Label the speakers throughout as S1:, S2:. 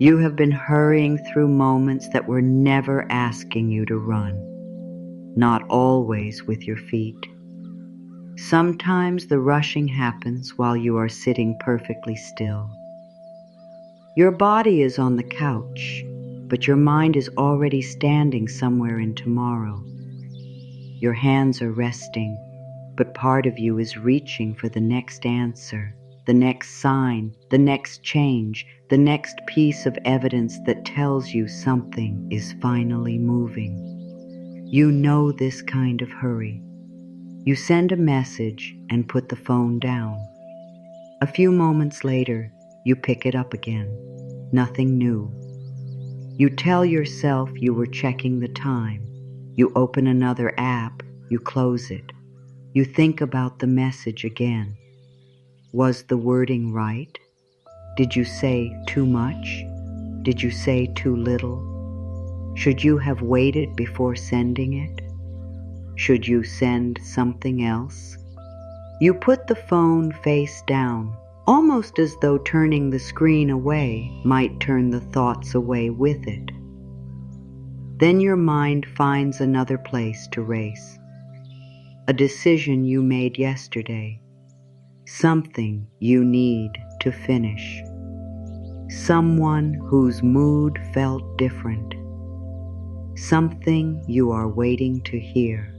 S1: You have been hurrying through moments that were never asking you to run, not always with your feet. Sometimes the rushing happens while you are sitting perfectly still. Your body is on the couch, but your mind is already standing somewhere in tomorrow. Your hands are resting, but part of you is reaching for the next answer, the next sign, the next change, the next piece of evidence that tells you something is finally moving. You know this kind of hurry. You send a message and put the phone down. A few moments later, you pick it up again. Nothing new. You tell yourself you were checking the time. You open another app, you close it. You think about the message again. Was the wording right? Did you say too much? Did you say too little? Should you have waited before sending it? Should you send something else? You put the phone face down, almost as though turning the screen away might turn the thoughts away with it. Then your mind finds another place to race. A decision you made yesterday. Something you need to finish. Someone whose mood felt different. Something you are waiting to hear.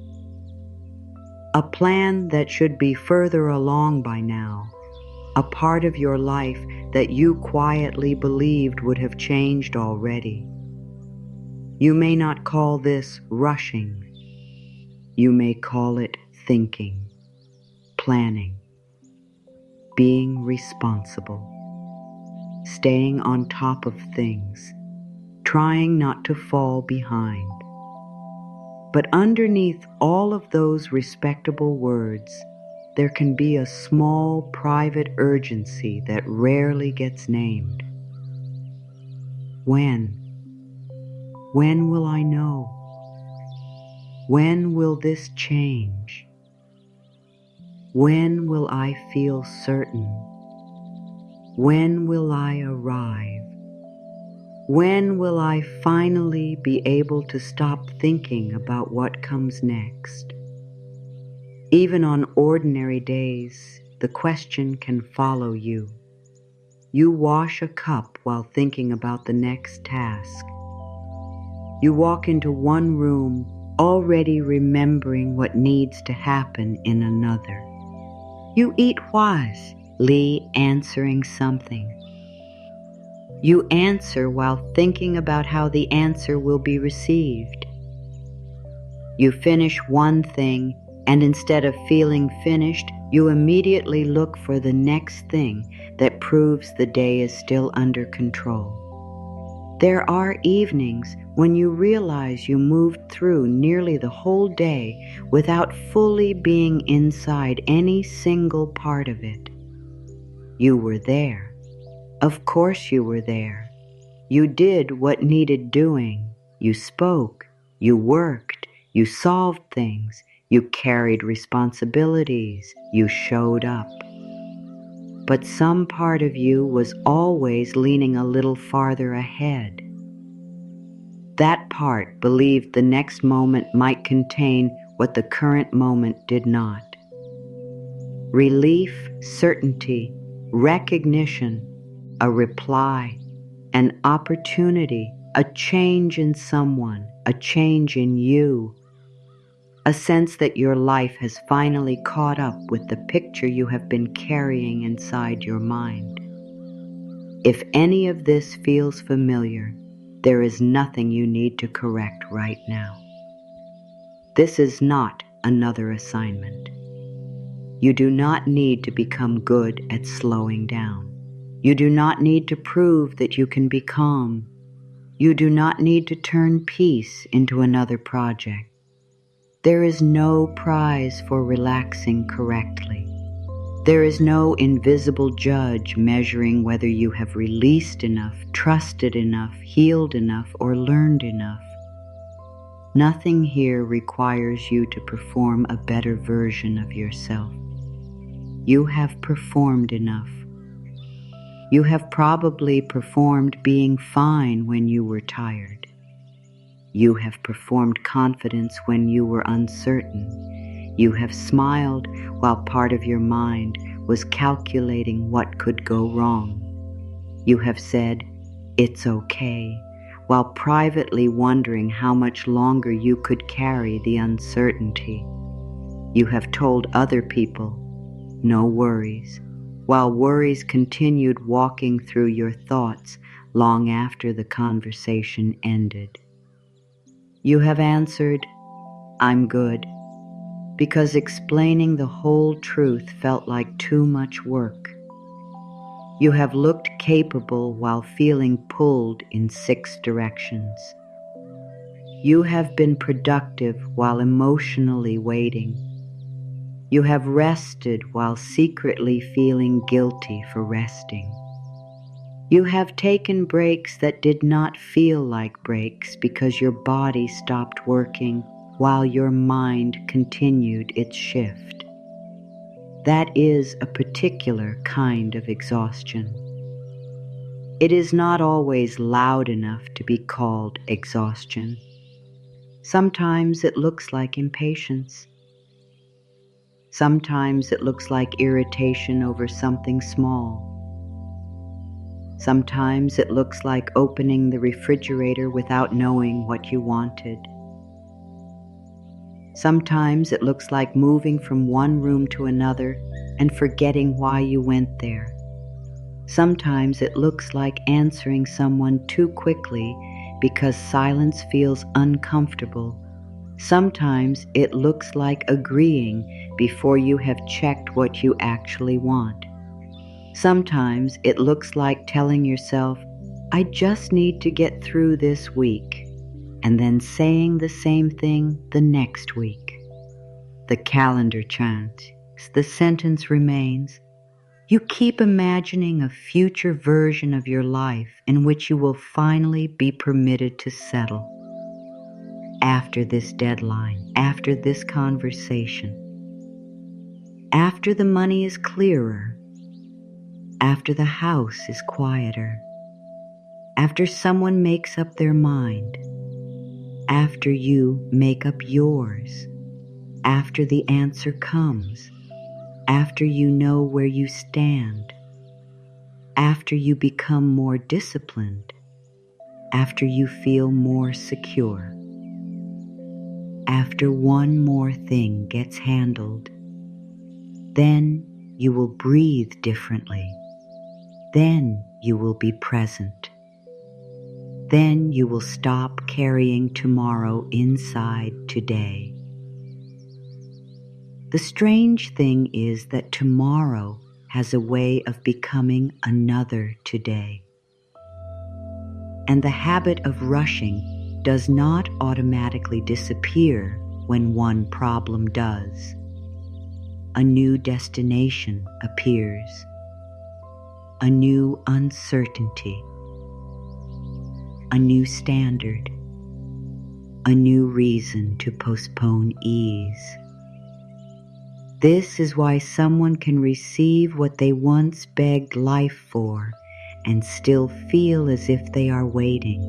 S1: A plan that should be further along by now. A part of your life that you quietly believed would have changed already. You may not call this rushing. You may call it thinking, planning, being responsible, staying on top of things, trying not to fall behind. But underneath all of those respectable words, there can be a small private urgency that rarely gets named. When? When will I know? When will this change? When will I feel certain? When will I arrive? When will I finally be able to stop thinking about what comes next? Even on ordinary days, the question can follow you. You wash a cup while thinking about the next task. You walk into one room already remembering what needs to happen in another. You eat wisely answering something. You answer while thinking about how the answer will be received. You finish one thing, and instead of feeling finished, you immediately look for the next thing that proves the day is still under control. There are evenings when you realize you moved through nearly the whole day without fully being inside any single part of it. You were there. Of course you were there. You did what needed doing. You spoke. You worked. You solved things. You carried responsibilities. You showed up. But some part of you was always leaning a little farther ahead. That part believed the next moment might contain what the current moment did not. Relief, certainty, recognition, a reply, an opportunity, a change in someone, a change in you, a sense that your life has finally caught up with the picture you have been carrying inside your mind. If any of this feels familiar, there is nothing you need to correct right now. This is not another assignment. You do not need to become good at slowing down. You do not need to prove that you can be calm. You do not need to turn peace into another project. There is no prize for relaxing correctly. There is no invisible judge measuring whether you have released enough, trusted enough, healed enough, or learned enough. Nothing here requires you to perform a better version of yourself. You have performed enough. You have probably performed being fine when you were tired. You have performed confidence when you were uncertain. You have smiled while part of your mind was calculating what could go wrong. You have said, "It's okay," while privately wondering how much longer you could carry the uncertainty. You have told other people, "No worries," while worries continued walking through your thoughts long after the conversation ended. You have answered, "I'm good," because explaining the whole truth felt like too much work. You have looked capable while feeling pulled in 6 directions. You have been productive while emotionally waiting. You have rested while secretly feeling guilty for resting. You have taken breaks that did not feel like breaks because your body stopped working while your mind continued its shift. That is a particular kind of exhaustion. It is not always loud enough to be called exhaustion. Sometimes it looks like impatience. Sometimes it looks like irritation over something small. Sometimes it looks like opening the refrigerator without knowing what you wanted. Sometimes it looks like moving from one room to another and forgetting why you went there. Sometimes it looks like answering someone too quickly because silence feels uncomfortable. Sometimes it looks like agreeing before you have checked what you actually want. Sometimes it looks like telling yourself, "I just need to get through this week," and then saying the same thing the next week. The calendar changes, the sentence remains. You keep imagining a future version of your life in which you will finally be permitted to settle. After this deadline, after this conversation, after the money is clearer, after the house is quieter, after someone makes up their mind, after you make up yours, after the answer comes, after you know where you stand, after you become more disciplined, after you feel more secure, after one more thing gets handled, then you will breathe differently. Then you will be present. Then you will stop carrying tomorrow inside today. The strange thing is that tomorrow has a way of becoming another today. And the habit of rushing does not automatically disappear when one problem does. A new destination appears. A new uncertainty. A new standard. A new reason to postpone ease. This is why someone can receive what they once begged life for and still feel as if they are waiting.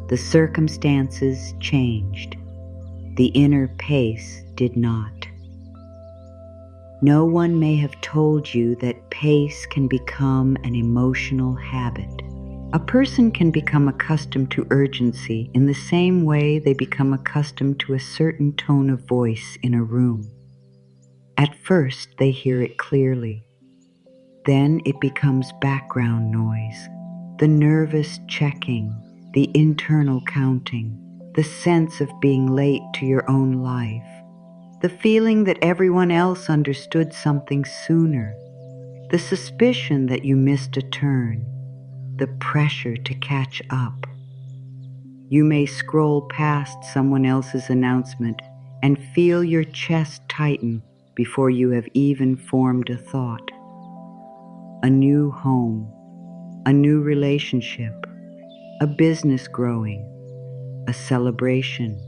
S1: The circumstances changed. The inner pace did not. No one may have told you that pace can become an emotional habit. A person can become accustomed to urgency in the same way they become accustomed to a certain tone of voice in a room. At first, they hear it clearly. Then it becomes background noise, the nervous checking, the internal counting, the sense of being late to your own life, the feeling that everyone else understood something sooner, the suspicion that you missed a turn, the pressure to catch up. You may scroll past someone else's announcement and feel your chest tighten before you have even formed a thought. A new home, a new relationship, a business growing, a celebration,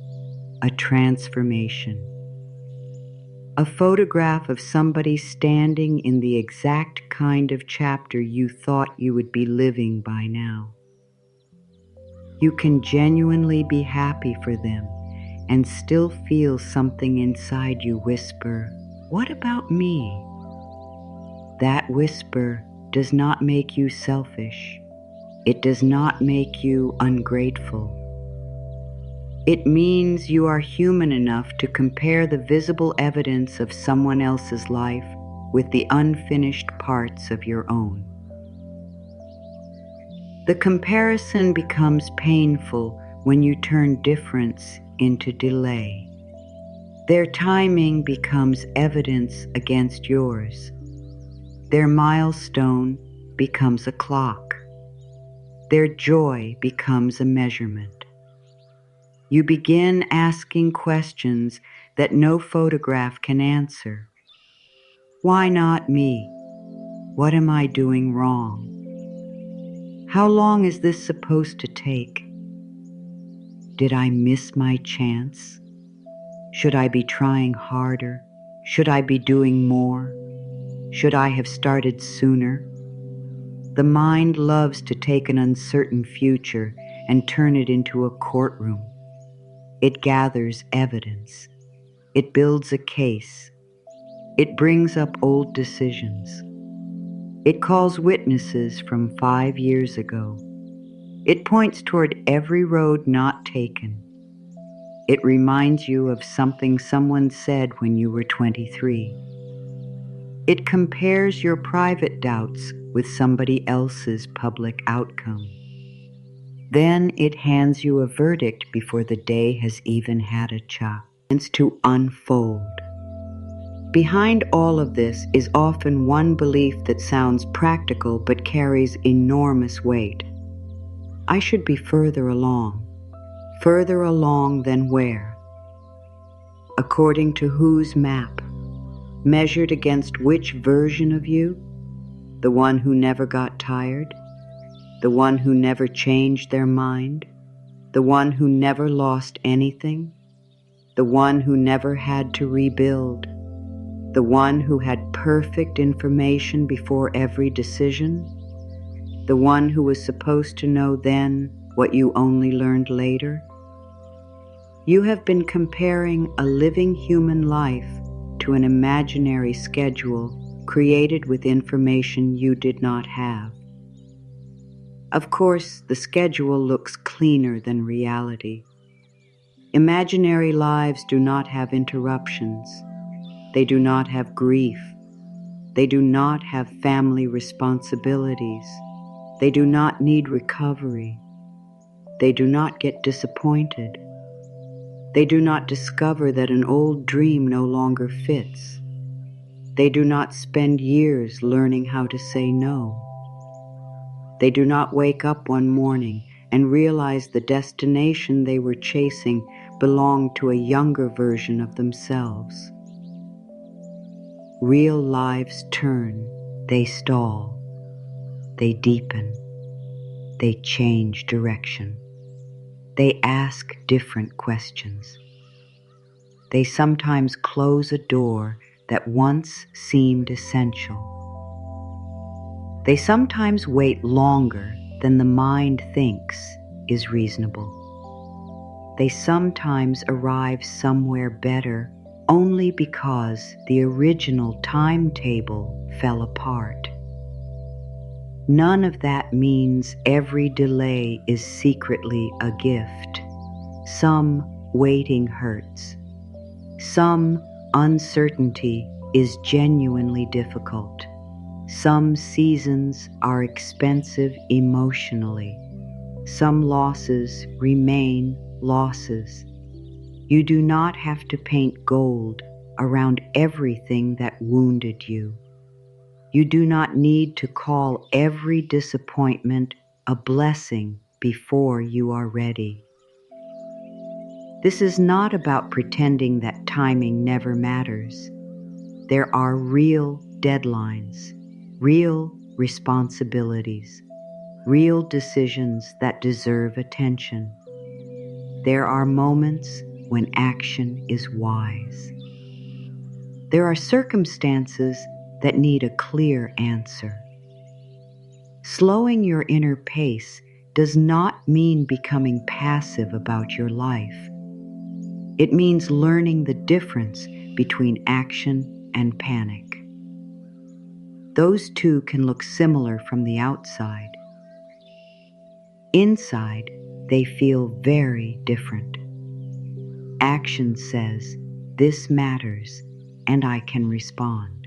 S1: a transformation. A photograph of somebody standing in the exact kind of chapter you thought you would be living by now. You can genuinely be happy for them and still feel something inside you whisper, "What about me?" That whisper does not make you selfish. It does not make you ungrateful. It means you are human enough to compare the visible evidence of someone else's life with the unfinished parts of your own. The comparison becomes painful when you turn difference into delay. Their timing becomes evidence against yours. Their milestone becomes a clock. Their joy becomes a measurement. You begin asking questions that no photograph can answer. Why not me? What am I doing wrong? How long is this supposed to take? Did I miss my chance? Should I be trying harder? Should I be doing more? Should I have started sooner? The mind loves to take an uncertain future and turn it into a courtroom. It gathers evidence. It builds a case. It brings up old decisions. It calls witnesses from 5 years ago. It points toward every road not taken. It reminds you of something someone said when you were 23. It compares your private doubts with somebody else's public outcome. Then it hands you a verdict before the day has even had a chance to unfold. Behind all of this is often one belief that sounds practical but carries enormous weight. I should be further along. Further along than where? According to whose map? Measured against which version of you? The one who never got tired? The one who never changed their mind? The one who never lost anything? The one who never had to rebuild? The one who had perfect information before every decision? The one who was supposed to know then what you only learned later? You have been comparing a living human life to an imaginary schedule created with information you did not have. Of course, the schedule looks cleaner than reality. Imaginary lives do not have interruptions. They do not have grief. They do not have family responsibilities. They do not need recovery. They do not get disappointed. They do not discover that an old dream no longer fits. They do not spend years learning how to say no. They do not wake up one morning and realize the destination they were chasing belonged to a younger version of themselves. Real lives turn, they stall, they deepen, they change direction. They ask different questions. They sometimes close a door that once seemed essential. They sometimes wait longer than the mind thinks is reasonable. They sometimes arrive somewhere better only because the original timetable fell apart. None of that means every delay is secretly a gift. Some waiting hurts. Some uncertainty is genuinely difficult. Some seasons are expensive emotionally. Some losses remain losses. You do not have to paint gold around everything that wounded you. You do not need to call every disappointment a blessing before you are ready. This is not about pretending that timing never matters. There are real deadlines, real responsibilities, real decisions that deserve attention. There are moments when action is wise. There are circumstances that need a clear answer. Slowing your inner pace does not mean becoming passive about your life. It means learning the difference between action and panic. Those two can look similar from the outside. Inside, they feel very different. Action says, "This matters, and I can respond."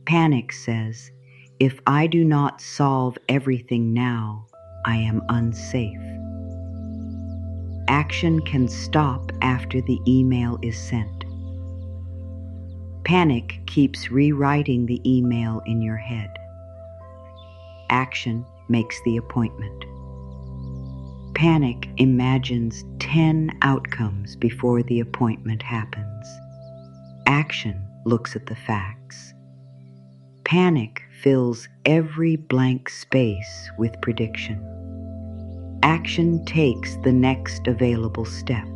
S1: Panic says, "If I do not solve everything now, I am unsafe." Action can stop after the email is sent. Panic keeps rewriting the email in your head. Action makes the appointment. Panic imagines 10 outcomes before the appointment happens. Action looks at the facts. Panic fills every blank space with prediction. Action takes the next available step.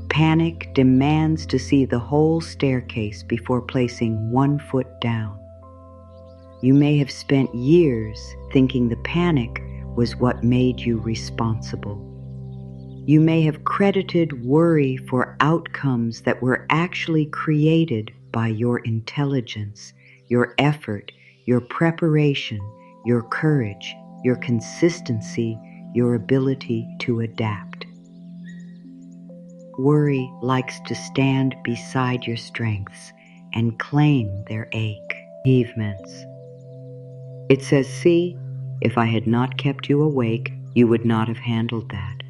S1: Panic demands to see the whole staircase before placing one foot down. You may have spent years thinking the panic was what made you responsible. You may have credited worry for outcomes that were actually created by your intelligence, your effort, your preparation, your courage, your consistency, your ability to adapt. Worry likes to stand beside your strengths and claim their achievements. It says, "See, if I had not kept you awake, you would not have handled that.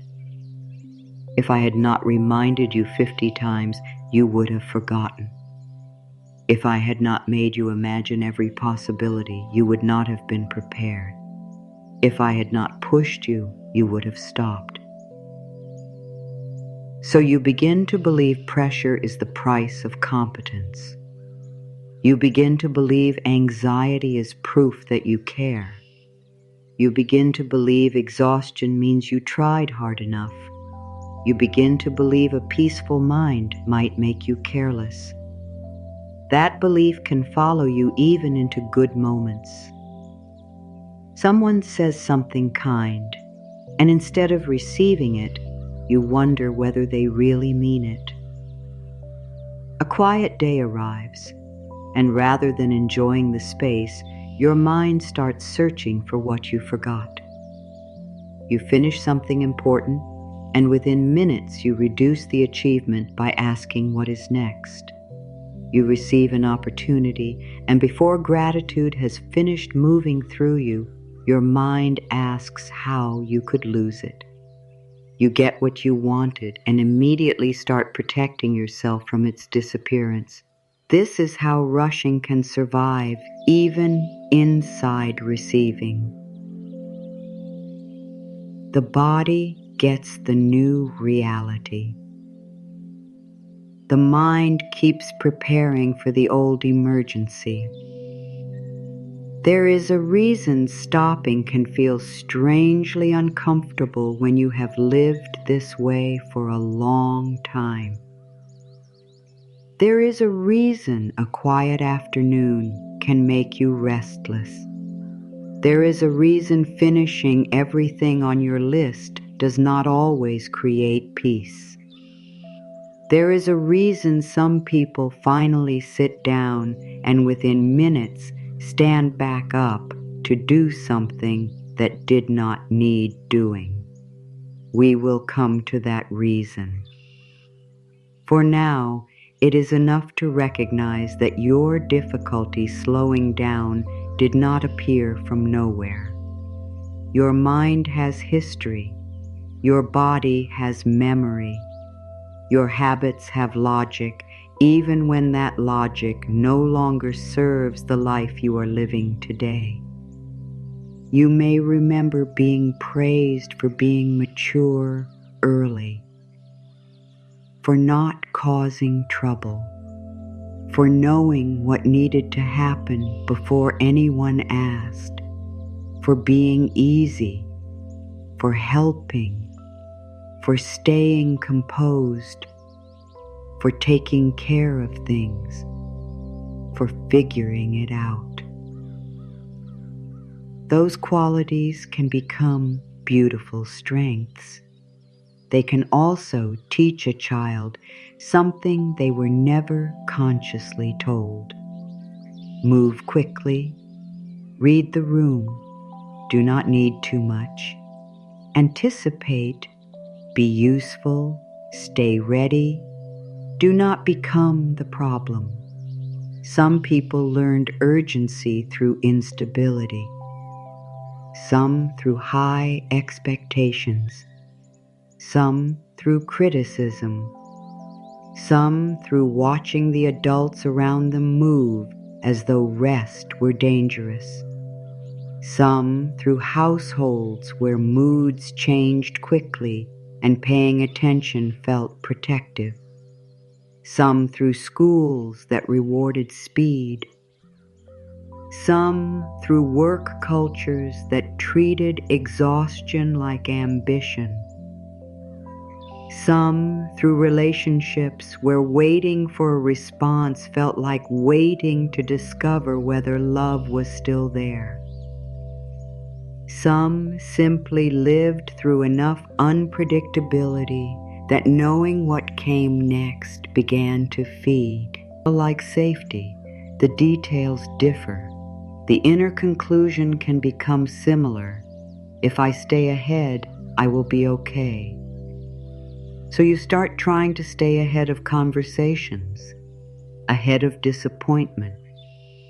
S1: If I had not reminded you 50 times, you would have forgotten. If I had not made you imagine every possibility, you would not have been prepared. If I had not pushed you, you would have stopped." So you begin to believe pressure is the price of competence. You begin to believe anxiety is proof that you care. You begin to believe exhaustion means you tried hard enough. You begin to believe a peaceful mind might make you careless. That belief can follow you even into good moments. Someone says something kind, and instead of receiving it, you wonder whether they really mean it. A quiet day arrives, and rather than enjoying the space, your mind starts searching for what you forgot. You finish something important, and within minutes you reduce the achievement by asking what is next. You receive an opportunity, and before gratitude has finished moving through you, your mind asks how you could lose it. You get what you wanted and immediately start protecting yourself from its disappearance. This is how rushing can survive even inside receiving. The body gets the new reality. The mind keeps preparing for the old emergency. There is a reason stopping can feel strangely uncomfortable when you have lived this way for a long time. There is a reason a quiet afternoon can make you restless. There is a reason finishing everything on your list does not always create peace. There is a reason some people finally sit down and within minutes stand back up to do something that did not need doing. We will come to that reason. For now, it is enough to recognize that your difficulty slowing down did not appear from nowhere. Your mind has history. Your body has memory. Your habits have logic, even when that logic no longer serves the life you are living today. You may remember being praised for being mature early, for not causing trouble, for knowing what needed to happen before anyone asked, for being easy, for helping, for staying composed. for taking care of things, for figuring it out. Those qualities can become beautiful strengths. They can also teach a child something they were never consciously told. Move quickly, read the room, do not need too much, anticipate, be useful, stay ready, do not become the problem. Some people learned urgency through instability, some through high expectations, some through criticism, some through watching the adults around them move as though rest were dangerous, some through households where moods changed quickly and paying attention felt protective, some through schools that rewarded speed, some through work cultures that treated exhaustion like ambition, some through relationships where waiting for a response felt like waiting to discover whether love was still there. Some simply lived through enough unpredictability that knowing what came next began to feed. Like safety, the details differ. The inner conclusion can become similar. If I stay ahead, I will be okay. So you start trying to stay ahead of conversations, ahead of disappointment,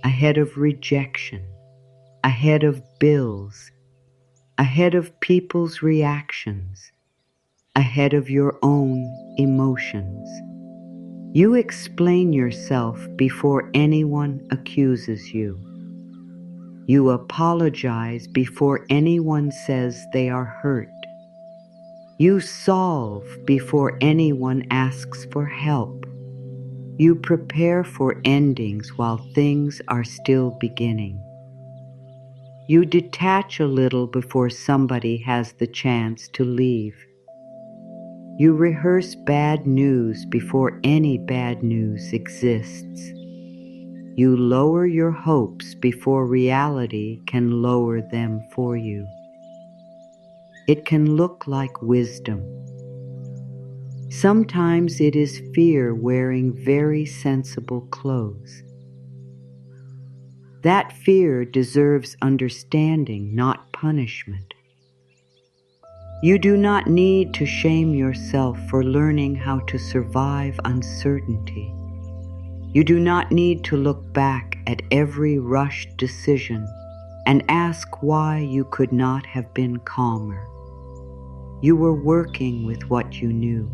S1: ahead of rejection, ahead of bills, ahead of people's reactions, ahead of your own emotions. You explain yourself before anyone accuses you. You apologize before anyone says they are hurt. You solve before anyone asks for help. You prepare for endings while things are still beginning. You detach a little before somebody has the chance to leave. You rehearse bad news before any bad news exists. You lower your hopes before reality can lower them for you. It can look like wisdom. Sometimes it is fear wearing very sensible clothes. That fear deserves understanding, not punishment. You do not need to shame yourself for learning how to survive uncertainty. You do not need to look back at every rushed decision and ask why you could not have been calmer. You were working with what you knew.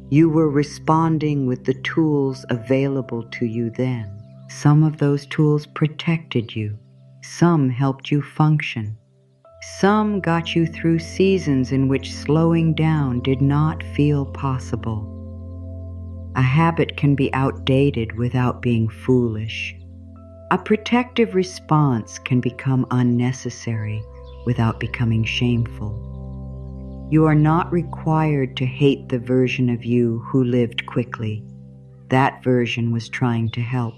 S1: You were responding with the tools available to you then. Some of those tools protected you. Some helped you function. Some got you through seasons in which slowing down did not feel possible. A habit can be outdated without being foolish. A protective response can become unnecessary without becoming shameful. You are not required to hate the version of you who lived quickly. That version was trying to help.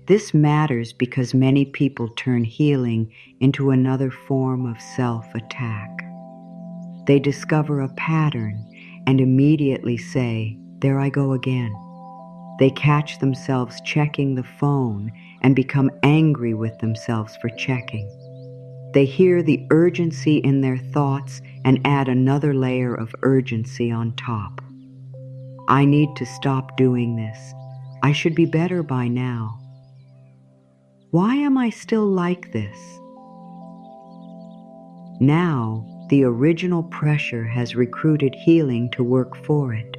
S1: This matters because many people turn healing into another form of self-attack. They discover a pattern and immediately say, "There I go again." They catch themselves checking the phone and become angry with themselves for checking. They hear the urgency in their thoughts and add another layer of urgency on top. I need to stop doing this. I should be better by now. Why am I still like this? Now, the original pressure has recruited healing to work for it.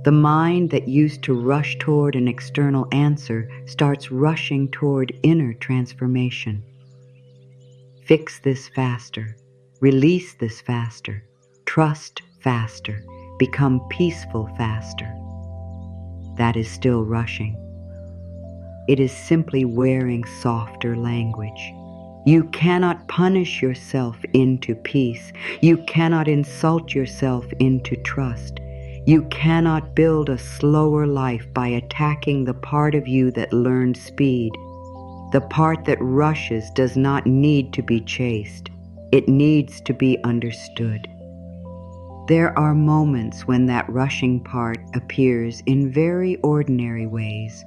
S1: The mind that used to rush toward an external answer starts rushing toward inner transformation. Fix this faster. Release this faster. Trust faster. Become peaceful faster. That is still rushing. It is simply wearing softer language. You cannot punish yourself into peace. You cannot insult yourself into trust. You cannot build a slower life by attacking the part of you that learned speed. The part that rushes does not need to be chased. It needs to be understood. There are moments when that rushing part appears in very ordinary ways.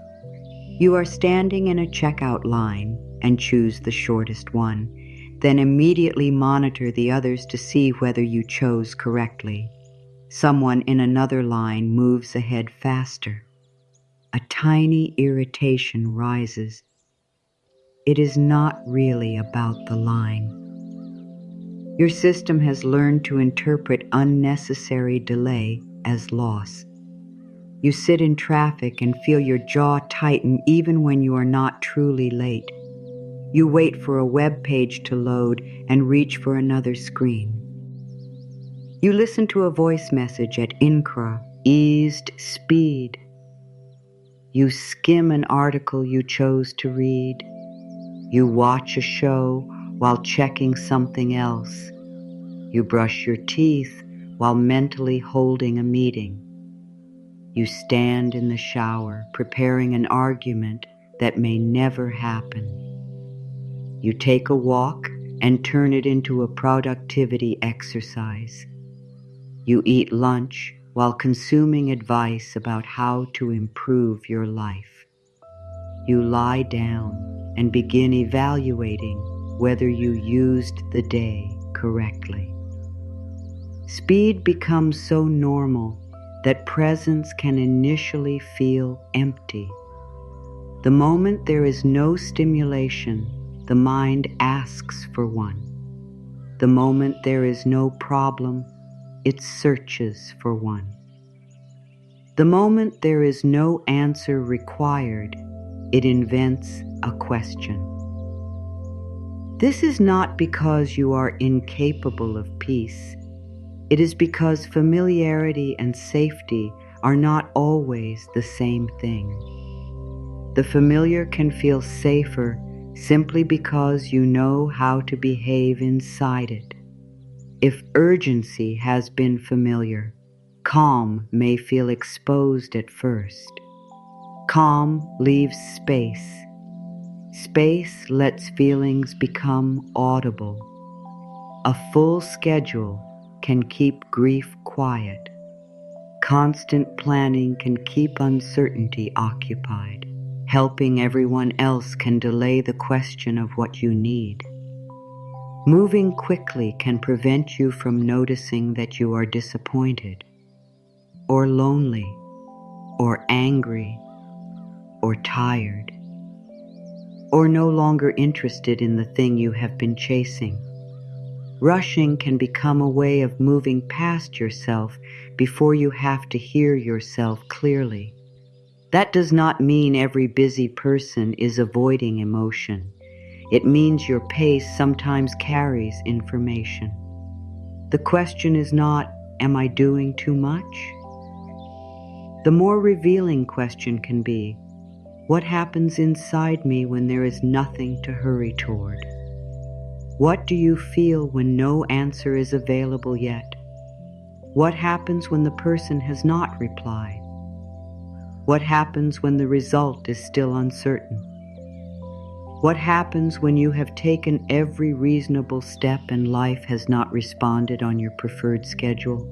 S1: You are standing in a checkout line and choose the shortest one, then immediately monitor the others to see whether you chose correctly. Someone in another line moves ahead faster. A tiny irritation rises. It is not really about the line. Your system has learned to interpret unnecessary delay as loss. You sit in traffic and feel your jaw tighten even when you are not truly late. You wait for a web page to load and reach for another screen. You listen to a voice message at eased speed. You skim an article you chose to read. You watch a show while checking something else. You brush your teeth while mentally holding a meeting. You stand in the shower preparing an argument that may never happen. You take a walk and turn it into a productivity exercise. You eat lunch while consuming advice about how to improve your life. You lie down and begin evaluating whether you used the day correctly. Speed becomes so normal that presence can initially feel empty. The moment there is no stimulation, the mind asks for one. The moment there is no problem, it searches for one. The moment there is no answer required, it invents a question. This is not because you are incapable of peace. It is because familiarity and safety are not always the same thing. The familiar can feel safer simply because you know how to behave inside it. If urgency has been familiar, calm may feel exposed at first. Calm leaves space. Space lets feelings become audible. A full schedule can keep grief quiet. Constant planning can keep uncertainty occupied. Helping everyone else can delay the question of what you need. Moving quickly can prevent you from noticing that you are disappointed, or lonely, or angry, or tired, or no longer interested in the thing you have been chasing. Rushing can become a way of moving past yourself before you have to hear yourself clearly. That does not mean every busy person is avoiding emotion. It means your pace sometimes carries information. The question is not, am I doing too much? The more revealing question can be, what happens inside me when there is nothing to hurry toward? What do you feel when no answer is available yet? What happens when the person has not replied? What happens when the result is still uncertain? What happens when you have taken every reasonable step and life has not responded on your preferred schedule?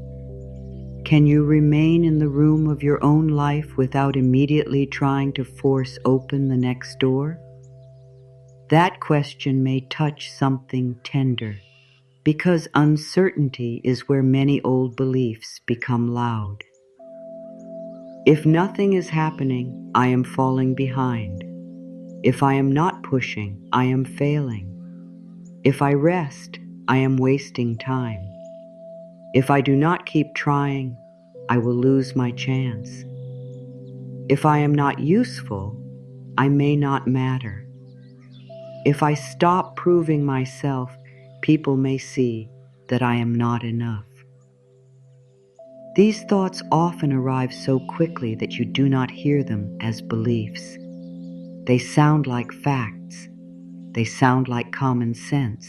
S1: Can you remain in the room of your own life without immediately trying to force open the next door? That question may touch something tender, because uncertainty is where many old beliefs become loud. If nothing is happening, I am falling behind. If I am not pushing, I am failing. If I rest, I am wasting time. If I do not keep trying, I will lose my chance. If I am not useful, I may not matter. If I stop proving myself, people may see that I am not enough. These thoughts often arrive so quickly that you do not hear them as beliefs. They sound like facts. They sound like common sense.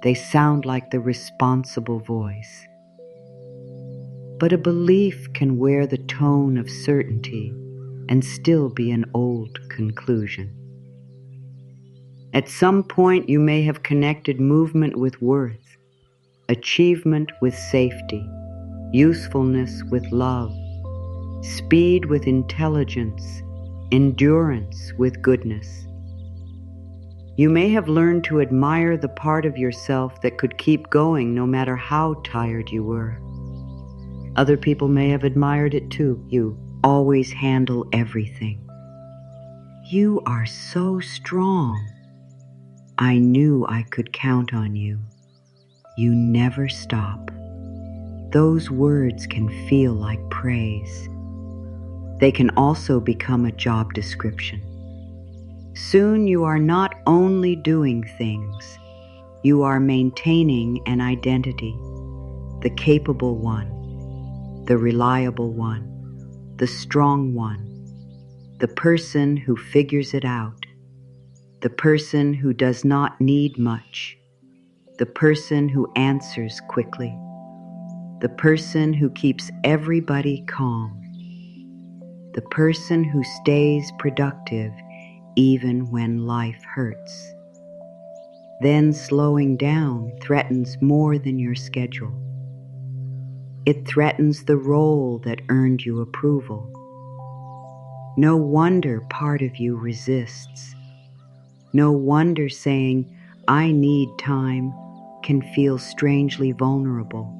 S1: They sound like the responsible voice. but a belief can wear the tone of certainty and still be an old conclusion. At some point, you may have connected movement with worth, achievement with safety, usefulness with love, speed with intelligence, endurance with goodness. You may have learned to admire the part of yourself that could keep going no matter how tired you were. Other people may have admired it too. You always handle everything. You are so strong. I knew I could count on you. You never stop. Those words can feel like praise. They can also become a job description. Soon you are not only doing things, you are maintaining an identity, the capable one, the reliable one, the strong one, the person who figures it out, the person who does not need much, the person who answers quickly, the person who keeps everybody calm, the person who stays productive even when life hurts. Then slowing down threatens more than your schedule. It threatens the role that earned you approval. No wonder part of you resists. No wonder saying, "I need time," can feel strangely vulnerable.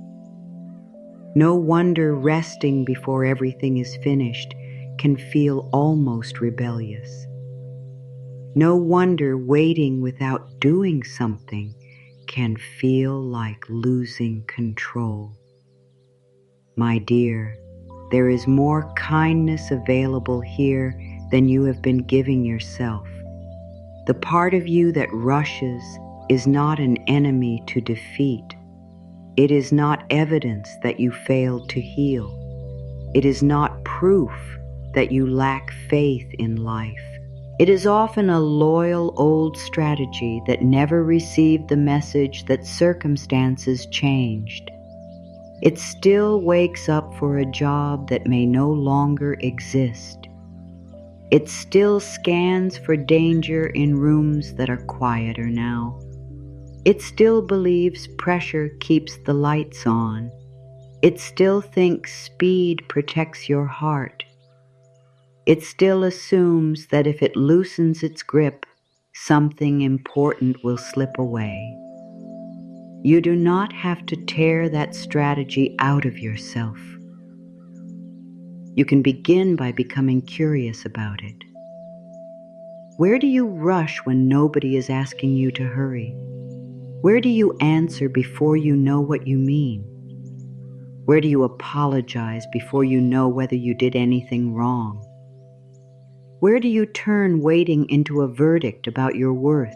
S1: No wonder resting before everything is finished can feel almost rebellious. No wonder waiting without doing something can feel like losing control. My dear, there is more kindness available here than you have been giving yourself. The part of you that rushes is not an enemy to defeat. It is not evidence that you failed to heal. It is not proof that you lack faith in life. It is often a loyal old strategy that never received the message that circumstances changed. It still wakes up for a job that may no longer exist. It still scans for danger in rooms that are quieter now. It still believes pressure keeps the lights on. It still thinks speed protects your heart. It still assumes that if it loosens its grip, something important will slip away. You do not have to tear that strategy out of yourself. You can begin by becoming curious about it. Where do you rush when nobody is asking you to hurry? Where do you answer before you know what you mean? Where do you apologize before you know whether you did anything wrong? Where do you turn waiting into a verdict about your worth?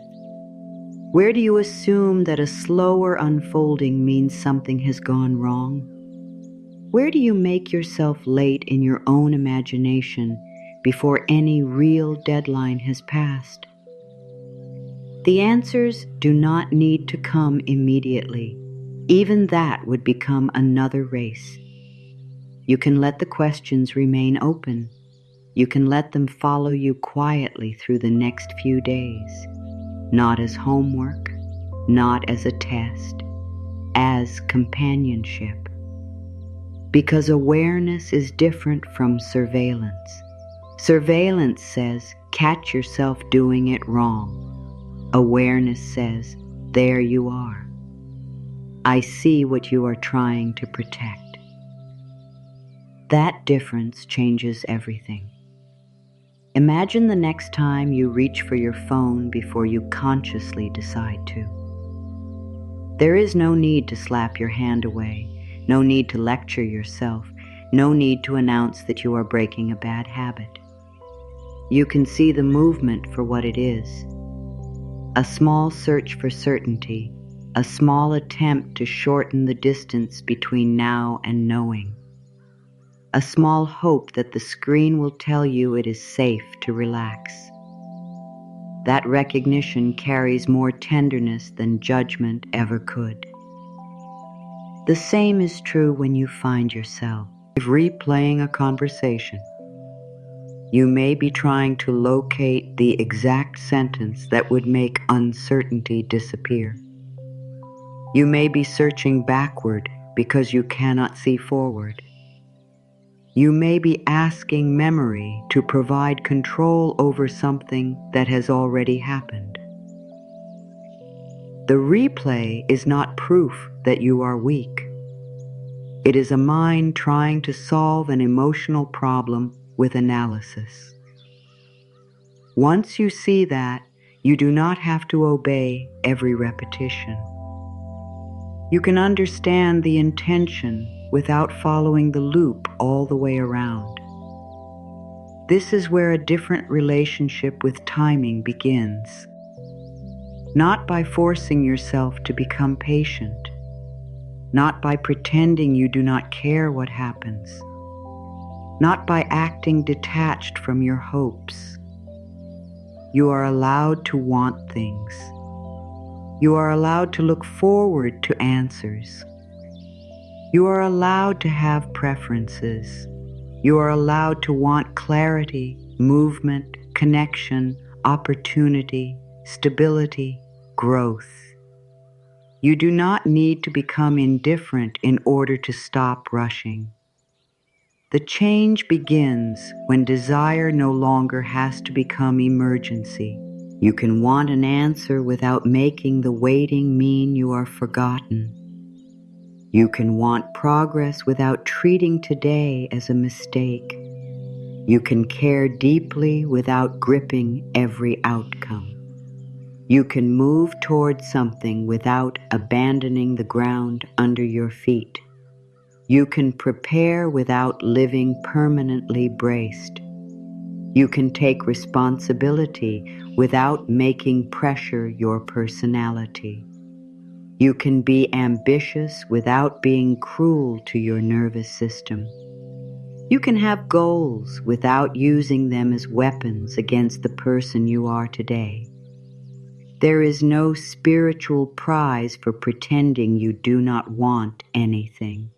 S1: Where do you assume that a slower unfolding means something has gone wrong? Where do you make yourself late in your own imagination before any real deadline has passed? The answers do not need to come immediately. Even that would become another race. You can let the questions remain open. You can let them follow you quietly through the next few days, not as homework, not as a test, as companionship. Because awareness is different from surveillance. Surveillance says, catch yourself doing it wrong. Awareness says, there you are. I see what you are trying to protect. That difference changes everything. Imagine the next time you reach for your phone before you consciously decide to. There is no need to slap your hand away, no need to lecture yourself, no need to announce that you are breaking a bad habit. You can see the movement for what it is. A small search for certainty, a small attempt to shorten the distance between now and knowing. A small hope that the screen will tell you it is safe to relax. That recognition carries more tenderness than judgment ever could. The same is true when you find yourself replaying a conversation. You may be trying to locate the exact sentence that would make uncertainty disappear. You may be searching backward because you cannot see forward. You may be asking memory to provide control over something that has already happened. The replay is not proof that you are weak. It is a mind trying to solve an emotional problem with analysis. Once you see that, you do not have to obey every repetition. You can understand the intention without following the loop all the way around. This is where a different relationship with timing begins. Not by forcing yourself to become patient, not by pretending you do not care what happens, not by acting detached from your hopes. You are allowed to want things. You are allowed to look forward to answers. You are allowed to have preferences. You are allowed to want clarity, movement, connection, opportunity, stability, growth. You do not need to become indifferent in order to stop rushing. The change begins when desire no longer has to become emergency. You can want an answer without making the waiting mean you are forgotten. You can want progress without treating today as a mistake. You can care deeply without gripping every outcome. You can move towards something without abandoning the ground under your feet. You can prepare without living permanently braced. You can take responsibility without making pressure your personality. You can be ambitious without being cruel to your nervous system. You can have goals without using them as weapons against the person you are today. There is no spiritual prize for pretending you do not want anything.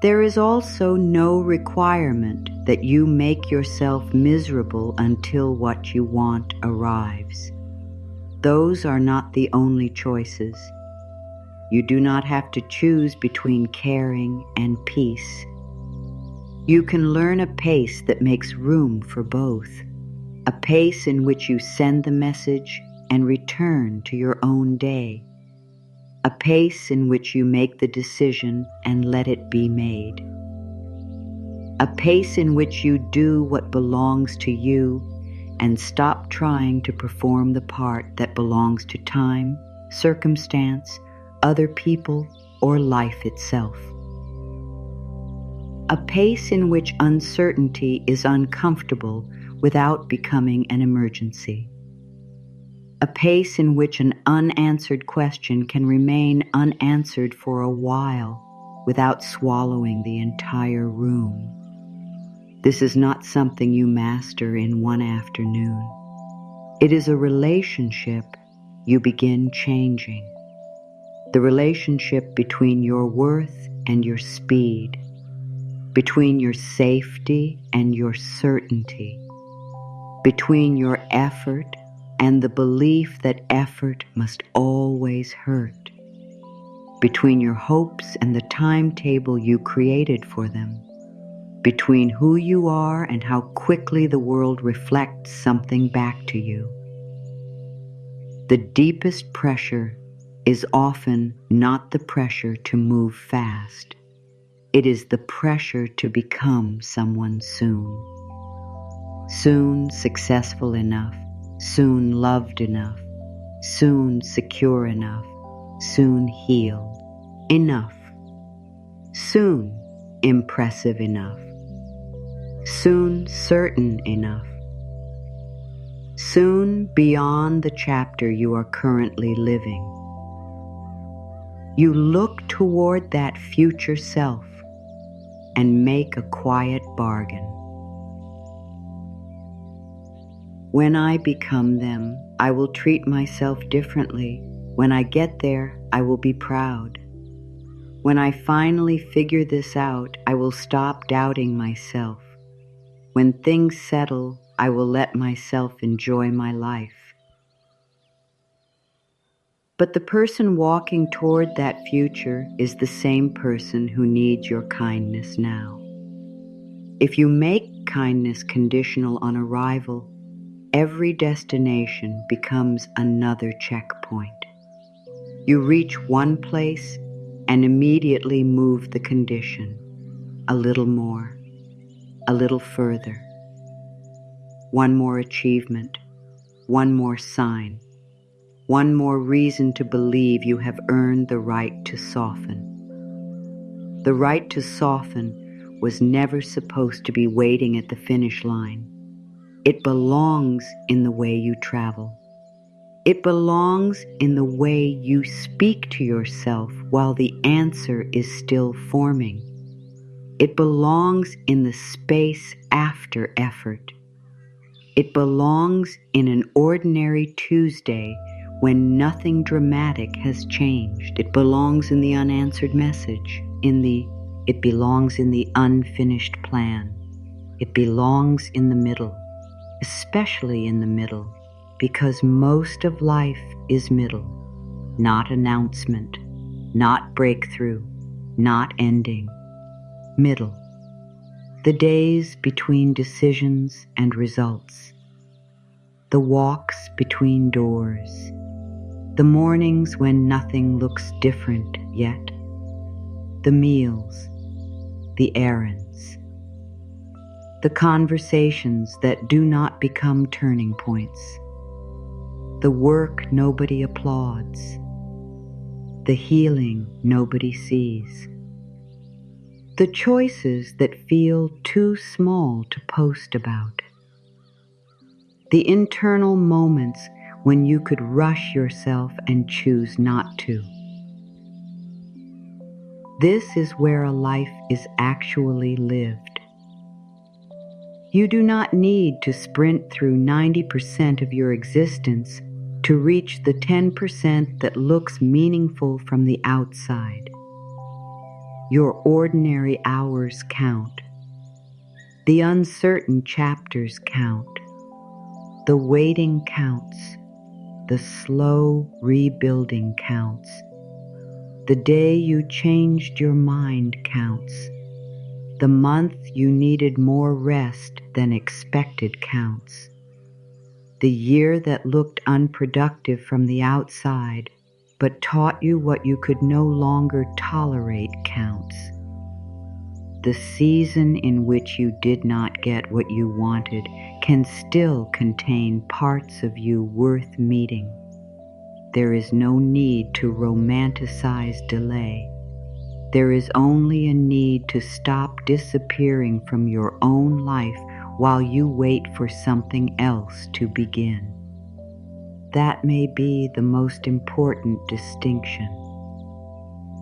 S1: There is also no requirement that you make yourself miserable until what you want arrives. Those are not the only choices. You do not have to choose between caring and peace. You can learn a pace that makes room for both, a pace in which you send the message and return to your own day, a pace in which you make the decision and let it be made, a pace in which you do what belongs to you and stop trying to perform the part that belongs to time, circumstance, other people, or life itself. A pace in which uncertainty is uncomfortable without becoming an emergency. A pace in which an unanswered question can remain unanswered for a while without swallowing the entire room. This is not something you master in one afternoon. It is a relationship you begin changing. The relationship between your worth and your speed, between your safety and your certainty, between your effort and the belief that effort must always hurt, between your hopes and the timetable you created for them, between who you are and how quickly the world reflects something back to you. The deepest pressure is often not the pressure to move fast. It is the pressure to become someone soon. Soon successful enough, soon loved enough, soon secure enough, soon healed enough, soon impressive enough, soon certain enough, soon beyond the chapter you are currently living. You look toward that future self and make a quiet bargain. When I become them, I will treat myself differently. When I get there, I will be proud. When I finally figure this out, I will stop doubting myself. When things settle, I will let myself enjoy my life. But the person walking toward that future is the same person who needs your kindness now. If you make kindness conditional on arrival, every destination becomes another checkpoint. You reach one place and immediately move the condition a little more, a little further. One more achievement, one more sign, one more reason to believe you have earned the right to soften. The right to soften was never supposed to be waiting at the finish line. It belongs in the way you travel. It belongs in the way you speak to yourself while the answer is still forming. It belongs in the space after effort. It belongs in an ordinary Tuesday when nothing dramatic has changed. It belongs in the unanswered message, it belongs in the unfinished plan. It belongs in the middle, especially in the middle, because most of life is middle, not announcement, not breakthrough, not ending. Middle. The days between decisions and results. The walks between doors. The mornings when nothing looks different yet. The meals. The errands. The conversations that do not become turning points. The work nobody applauds. The healing nobody sees. The choices that feel too small to post about. The internal moments when you could rush yourself and choose not to. This is where a life is actually lived. You do not need to sprint through 90% of your existence to reach the 10% that looks meaningful from the outside. Your ordinary hours count. The uncertain chapters count. The waiting counts. The slow rebuilding counts. The day you changed your mind counts. The month you needed more rest than expected counts. The year that looked unproductive from the outside but taught you what you could no longer tolerate counts. The season in which you did not get what you wanted can still contain parts of you worth meeting. There is no need to romanticize delay. There is only a need to stop disappearing from your own life while you wait for something else to begin. That may be the most important distinction.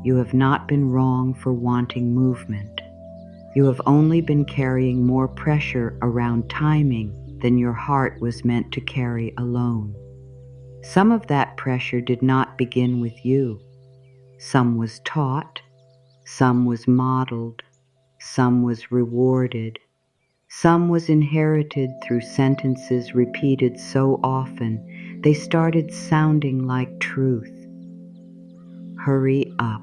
S1: You have not been wrong for wanting movement. You have only been carrying more pressure around timing than your heart was meant to carry alone. Some of that pressure did not begin with you. Some was taught, some was modeled, some was rewarded, some was inherited through sentences repeated so often they started sounding like truth. Hurry up.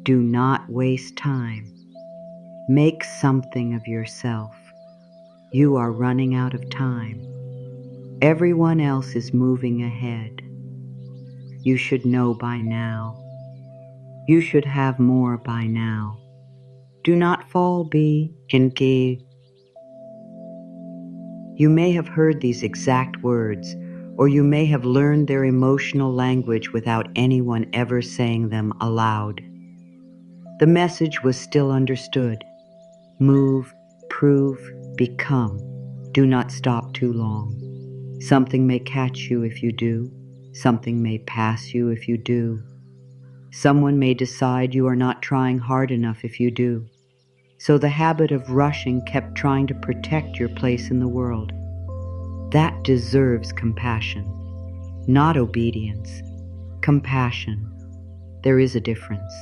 S1: Do not waste time. Make something of yourself. You are running out of time. Everyone else is moving ahead. You should know by now. You should have more by now. Do not fall be engaged. You may have heard these exact words, or you may have learned their emotional language without anyone ever saying them aloud. The message was still understood. Move, prove, become. Do not stop too long. Something may catch you if you do. Something may pass you if you do. Someone may decide you are not trying hard enough if you do. So the habit of rushing kept trying to protect your place in the world. That deserves compassion, not obedience. Compassion. There is a difference.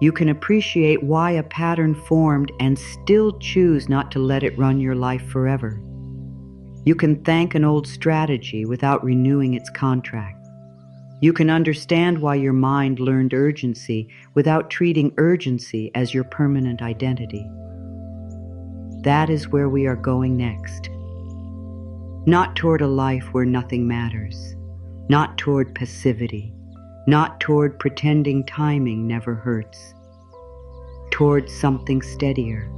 S1: You can appreciate why a pattern formed and still choose not to let it run your life forever. You can thank an old strategy without renewing its contract. You can understand why your mind learned urgency without treating urgency as your permanent identity. That is where we are going next. Not toward a life where nothing matters, not toward passivity, not toward pretending timing never hurts, toward something steadier,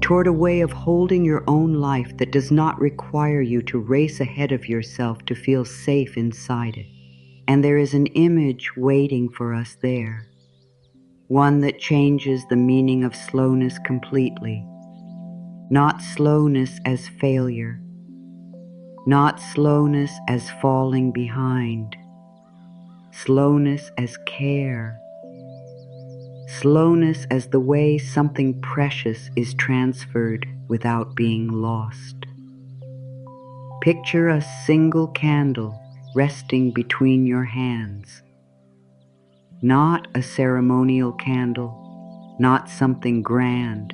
S1: toward a way of holding your own life that does not require you to race ahead of yourself to feel safe inside it. And there is an image waiting for us there, one that changes the meaning of slowness completely. Not slowness as failure, not slowness as falling behind, slowness as care, slowness as the way something precious is transferred without being lost. Picture a single candle resting between your hands. Not a ceremonial candle, not something grand,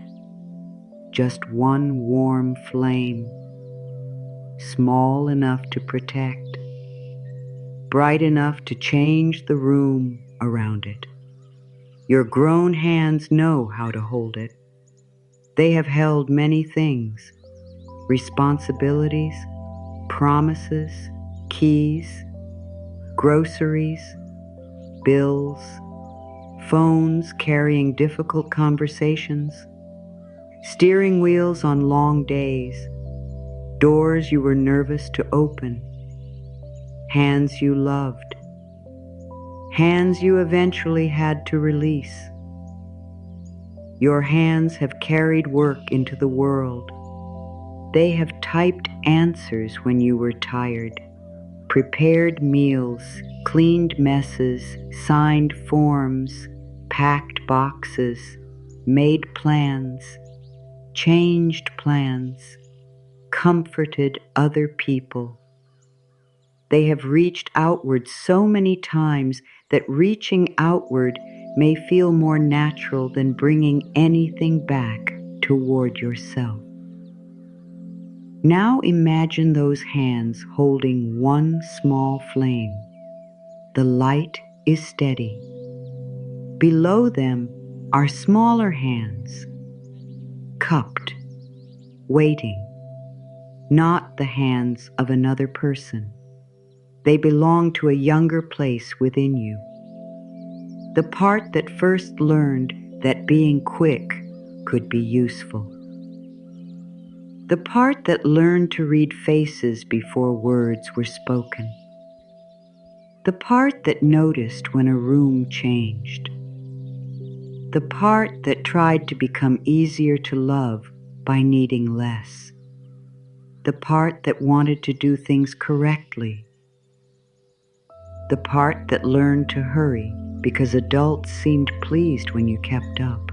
S1: just one warm flame, small enough to protect, bright enough to change the room around it. Your grown hands know how to hold it. They have held many things, responsibilities, promises, keys, groceries, bills, phones carrying difficult conversations, steering wheels on long days, doors you were nervous to open, hands you loved, hands you eventually had to release. Your hands have carried work into the world. They have typed answers when you were tired, prepared meals, cleaned messes, signed forms, packed boxes, made plans, changed plans, comforted other people. They have reached outward so many times that reaching outward may feel more natural than bringing anything back toward yourself. Now imagine those hands holding one small flame. The light is steady. Below them are smaller hands, cupped, waiting, not the hands of another person. They belong to a younger place within you. The part that first learned that being quick could be useful. The part that learned to read faces before words were spoken. The part that noticed when a room changed. The part that tried to become easier to love by needing less. The part that wanted to do things correctly. The part that learned to hurry because adults seemed pleased when you kept up.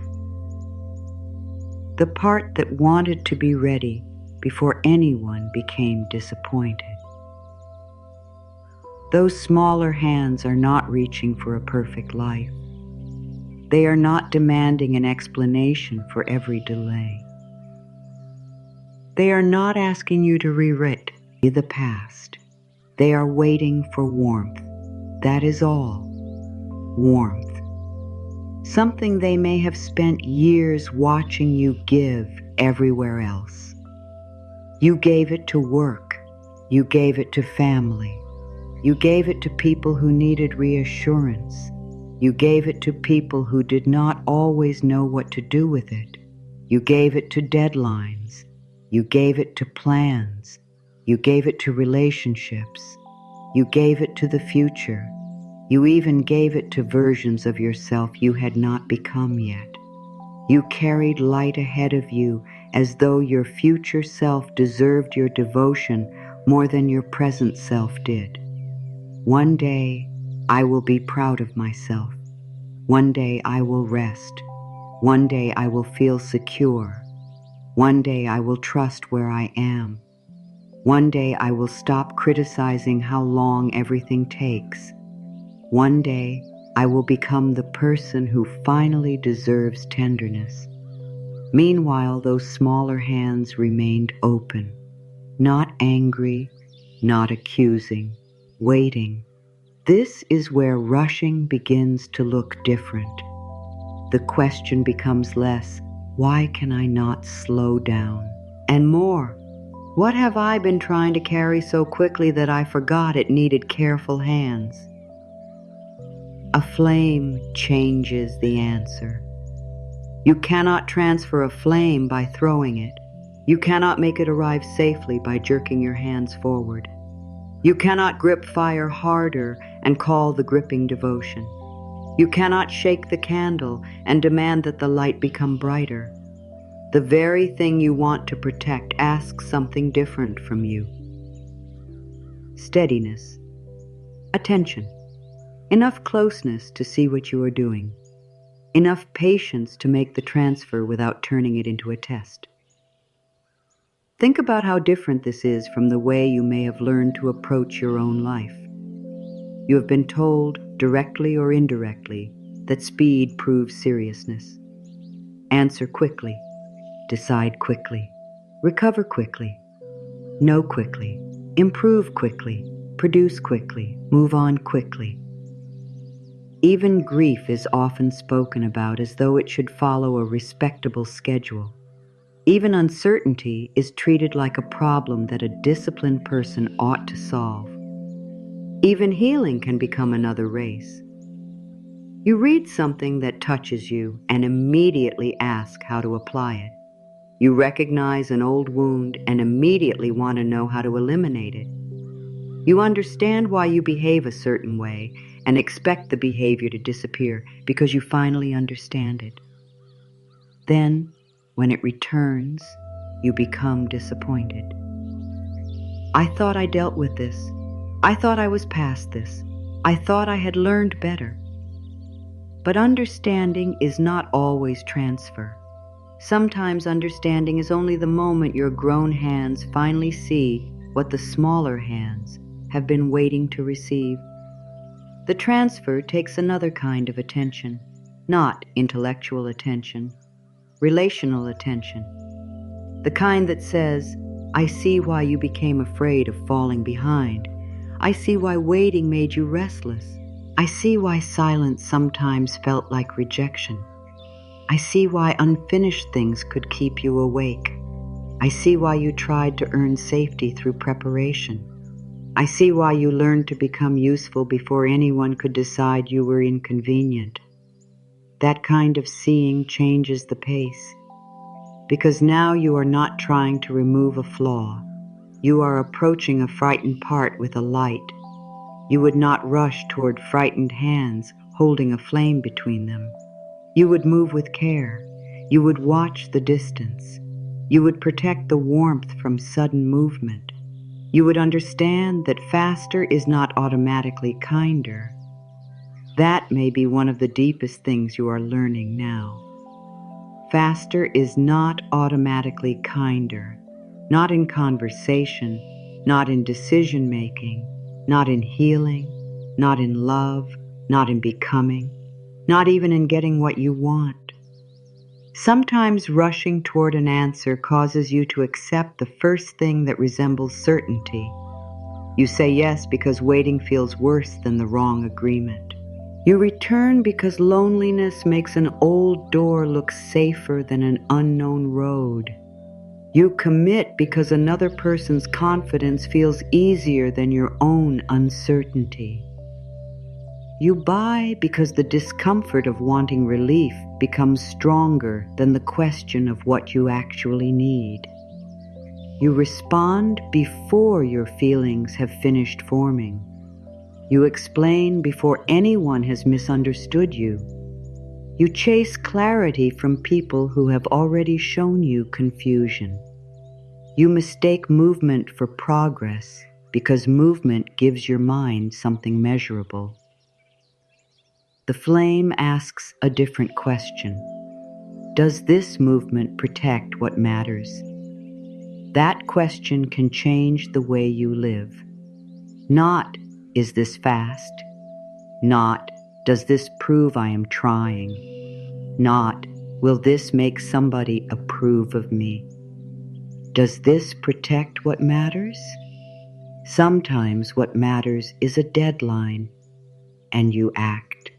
S1: The part that wanted to be ready before anyone became disappointed. Those smaller hands are not reaching for a perfect life. They are not demanding an explanation for every delay. They are not asking you to rewrite the past. They are waiting for warmth. That is all. Warmth. Something they may have spent years watching you give everywhere else. You gave it to work. You gave it to family. You gave it to people who needed reassurance. You gave it to people who did not always know what to do with it. You gave it to deadlines. You gave it to plans. You gave it to relationships. You gave it to the future. You even gave it to versions of yourself you had not become yet. You carried light ahead of you as though your future self deserved your devotion more than your present self did. One day, I will be proud of myself. One day I will rest. One day I will feel secure. One day I will trust where I am. One day I will stop criticizing how long everything takes. One day I will become the person who finally deserves tenderness. Meanwhile, those smaller hands remained open, not angry, not accusing, waiting. This is where rushing begins to look different. The question becomes less, why can I not slow down? And more, what have I been trying to carry so quickly that I forgot it needed careful hands? A flame changes the answer. You cannot transfer a flame by throwing it. You cannot make it arrive safely by jerking your hands forward. You cannot grip fire harder and call the gripping devotion. You cannot shake the candle and demand that the light become brighter. The very thing you want to protect asks something different from you. Steadiness. Attention. Enough closeness to see what you are doing. Enough patience to make the transfer without turning it into a test. Think about how different this is from the way you may have learned to approach your own life. You have been told, directly or indirectly, that speed proves seriousness. Answer quickly, decide quickly, recover quickly, know quickly, improve quickly, produce quickly, move on quickly. Even grief is often spoken about as though it should follow a respectable schedule. Even uncertainty is treated like a problem that a disciplined person ought to solve. Even healing can become another race. You read something that touches you and immediately ask how to apply it. You recognize an old wound and immediately want to know how to eliminate it. You understand why you behave a certain way and expect the behavior to disappear because you finally understand it. Then, when it returns, you become disappointed. I thought I dealt with this. I thought I was past this. I thought I had learned better. But understanding is not always transfer. Sometimes understanding is only the moment your grown hands finally see what the smaller hands have been waiting to receive. The transfer takes another kind of attention, not intellectual attention, relational attention. The kind that says, I see why you became afraid of falling behind. I see why waiting made you restless. I see why silence sometimes felt like rejection. I see why unfinished things could keep you awake. I see why you tried to earn safety through preparation. I see why you learned to become useful before anyone could decide you were inconvenient. That kind of seeing changes the pace, because now you are not trying to remove a flaw. You are approaching a frightened part with a light. You would not rush toward frightened hands holding a flame between them. You would move with care. You would watch the distance. You would protect the warmth from sudden movement. You would understand that faster is not automatically kinder. That may be one of the deepest things you are learning now. Faster is not automatically kinder, not in conversation, not in decision-making, not in healing, not in love, not in becoming, not even in getting what you want. Sometimes rushing toward an answer causes you to accept the first thing that resembles certainty. You say yes because waiting feels worse than the wrong agreement. You return because loneliness makes an old door look safer than an unknown road. You commit because another person's confidence feels easier than your own uncertainty. You buy because the discomfort of wanting relief becomes stronger than the question of what you actually need. You respond before your feelings have finished forming. You explain before anyone has misunderstood you. You chase clarity from people who have already shown you confusion. You mistake movement for progress because movement gives your mind something measurable. The flame asks a different question. Does this movement protect what matters? That question can change the way you live. Not, is this fast? Not, Does this prove I am trying? Not, will this make somebody approve of me? Does this protect what matters? Sometimes what matters is a deadline, and you act.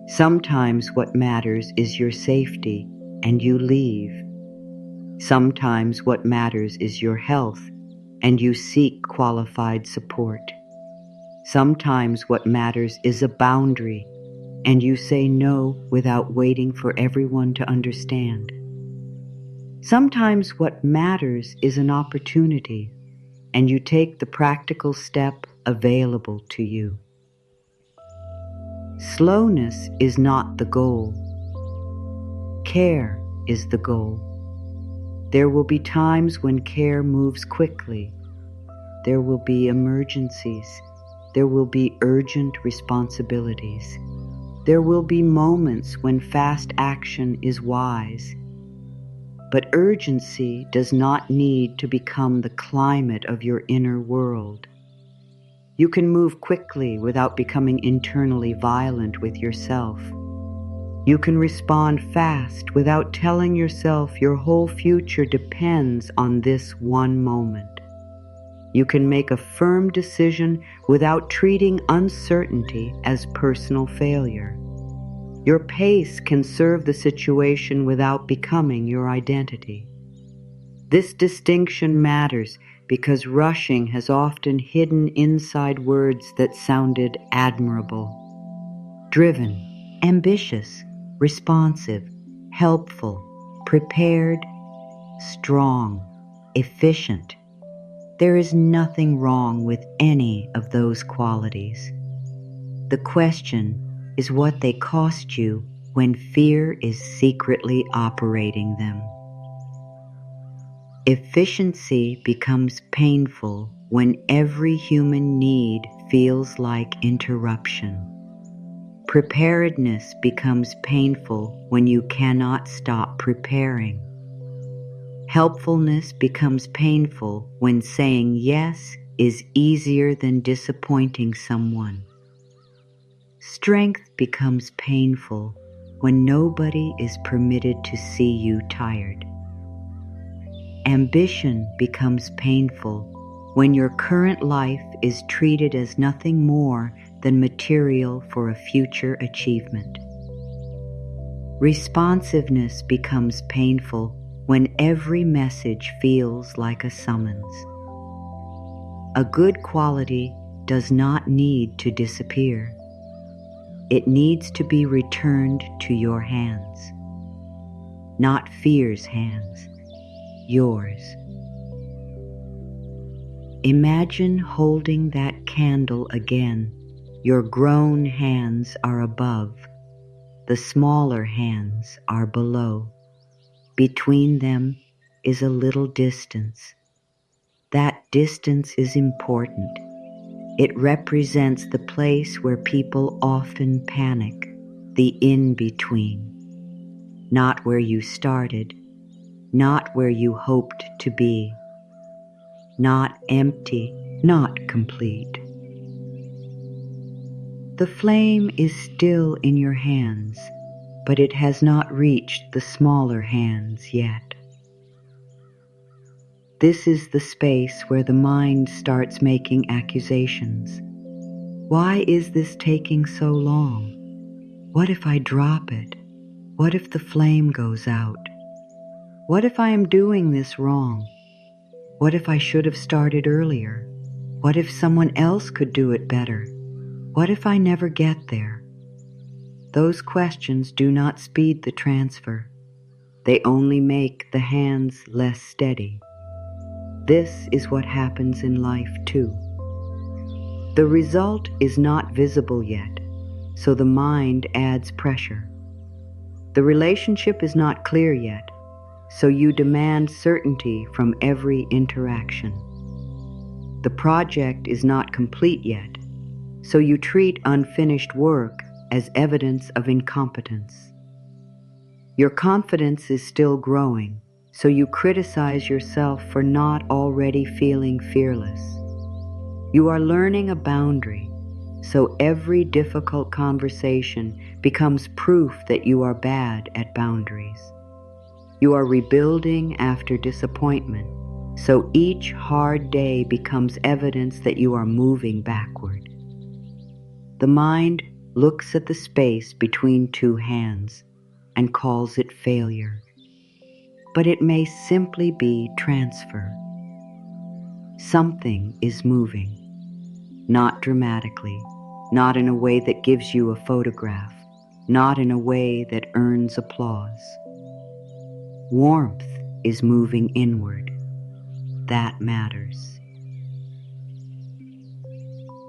S1: Sometimes what matters is your safety, and you leave. Sometimes what matters is your health, and you seek qualified support. Sometimes what matters is a boundary, and you say no without waiting for everyone to understand. Sometimes what matters is an opportunity, and you take the practical step available to you. Slowness is not the goal. Care is the goal. There will be times when care moves quickly. There will be emergencies. There will be urgent responsibilities. There will be moments when fast action is wise. But urgency does not need to become the climate of your inner world. You can move quickly without becoming internally violent with yourself. You can respond fast without telling yourself your whole future depends on this one moment. You can make a firm decision without treating uncertainty as personal failure. Your pace can serve the situation without becoming your identity. This distinction matters because rushing has often hidden inside words that sounded admirable. Driven, ambitious, responsive, helpful, prepared, strong, efficient. There is nothing wrong with any of those qualities. The question is what they cost you when fear is secretly operating them. Efficiency becomes painful when every human need feels like interruption. Preparedness becomes painful when you cannot stop preparing. Helpfulness becomes painful when saying yes is easier than disappointing someone. Strength becomes painful when nobody is permitted to see you tired. Ambition becomes painful when your current life is treated as nothing more than material for a future achievement. Responsiveness becomes painful when every message feels like a summons. A good quality does not need to disappear. It needs to be returned to your hands. Not fear's hands, yours. Imagine holding that candle again. Your grown hands are above. The smaller hands are below. Between them is a little distance. That distance is important. It represents the place where people often panic, the in-between. Not where you started, not where you hoped to be. Not empty, not complete. The flame is still in your hands, but it has not reached the smaller hands yet. This is the space where the mind starts making accusations. Why is this taking so long? What if I drop it? What if the flame goes out? What if I am doing this wrong? What if I should have started earlier? What if someone else could do it better? What if I never get there? Those questions do not speed the transfer. They only make the hands less steady. This is what happens in life too. The result is not visible yet, so the mind adds pressure. The relationship is not clear yet, so you demand certainty from every interaction. The project is not complete yet, so you treat unfinished work as evidence of incompetence. Your confidence is still growing, so you criticize yourself for not already feeling fearless. You are learning a boundary, So every difficult conversation becomes proof that you are bad at boundaries. You are rebuilding after disappointment, so each hard day becomes evidence that you are moving backward. The mind looks at the space between two hands and calls it failure, but it may simply be transfer. Something is moving, not dramatically, not in a way that gives you a photograph, not in a way that earns applause. Warmth is moving inward. That matters.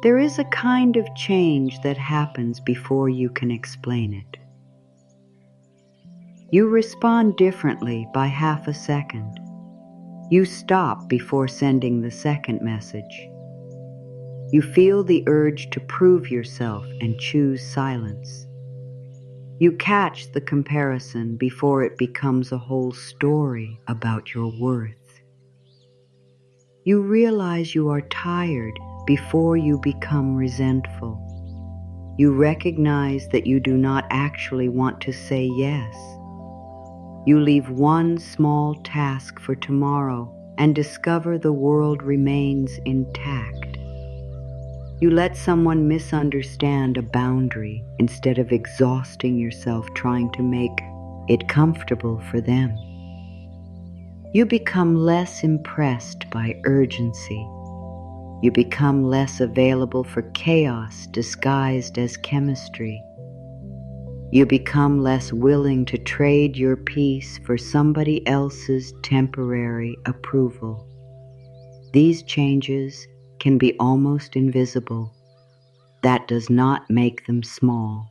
S1: There is a kind of change that happens before you can explain it. You respond differently by half a second. You stop before sending the second message. You feel the urge to prove yourself and choose silence. You catch the comparison before it becomes a whole story about your worth. You realize you are tired before you become resentful. You recognize that you do not actually want to say yes. You leave one small task for tomorrow and discover the world remains intact. You let someone misunderstand a boundary instead of exhausting yourself trying to make it comfortable for them. You become less impressed by urgency. You become less available for chaos disguised as chemistry. You become less willing to trade your peace for somebody else's temporary approval. These changes can be almost invisible. That does not make them small.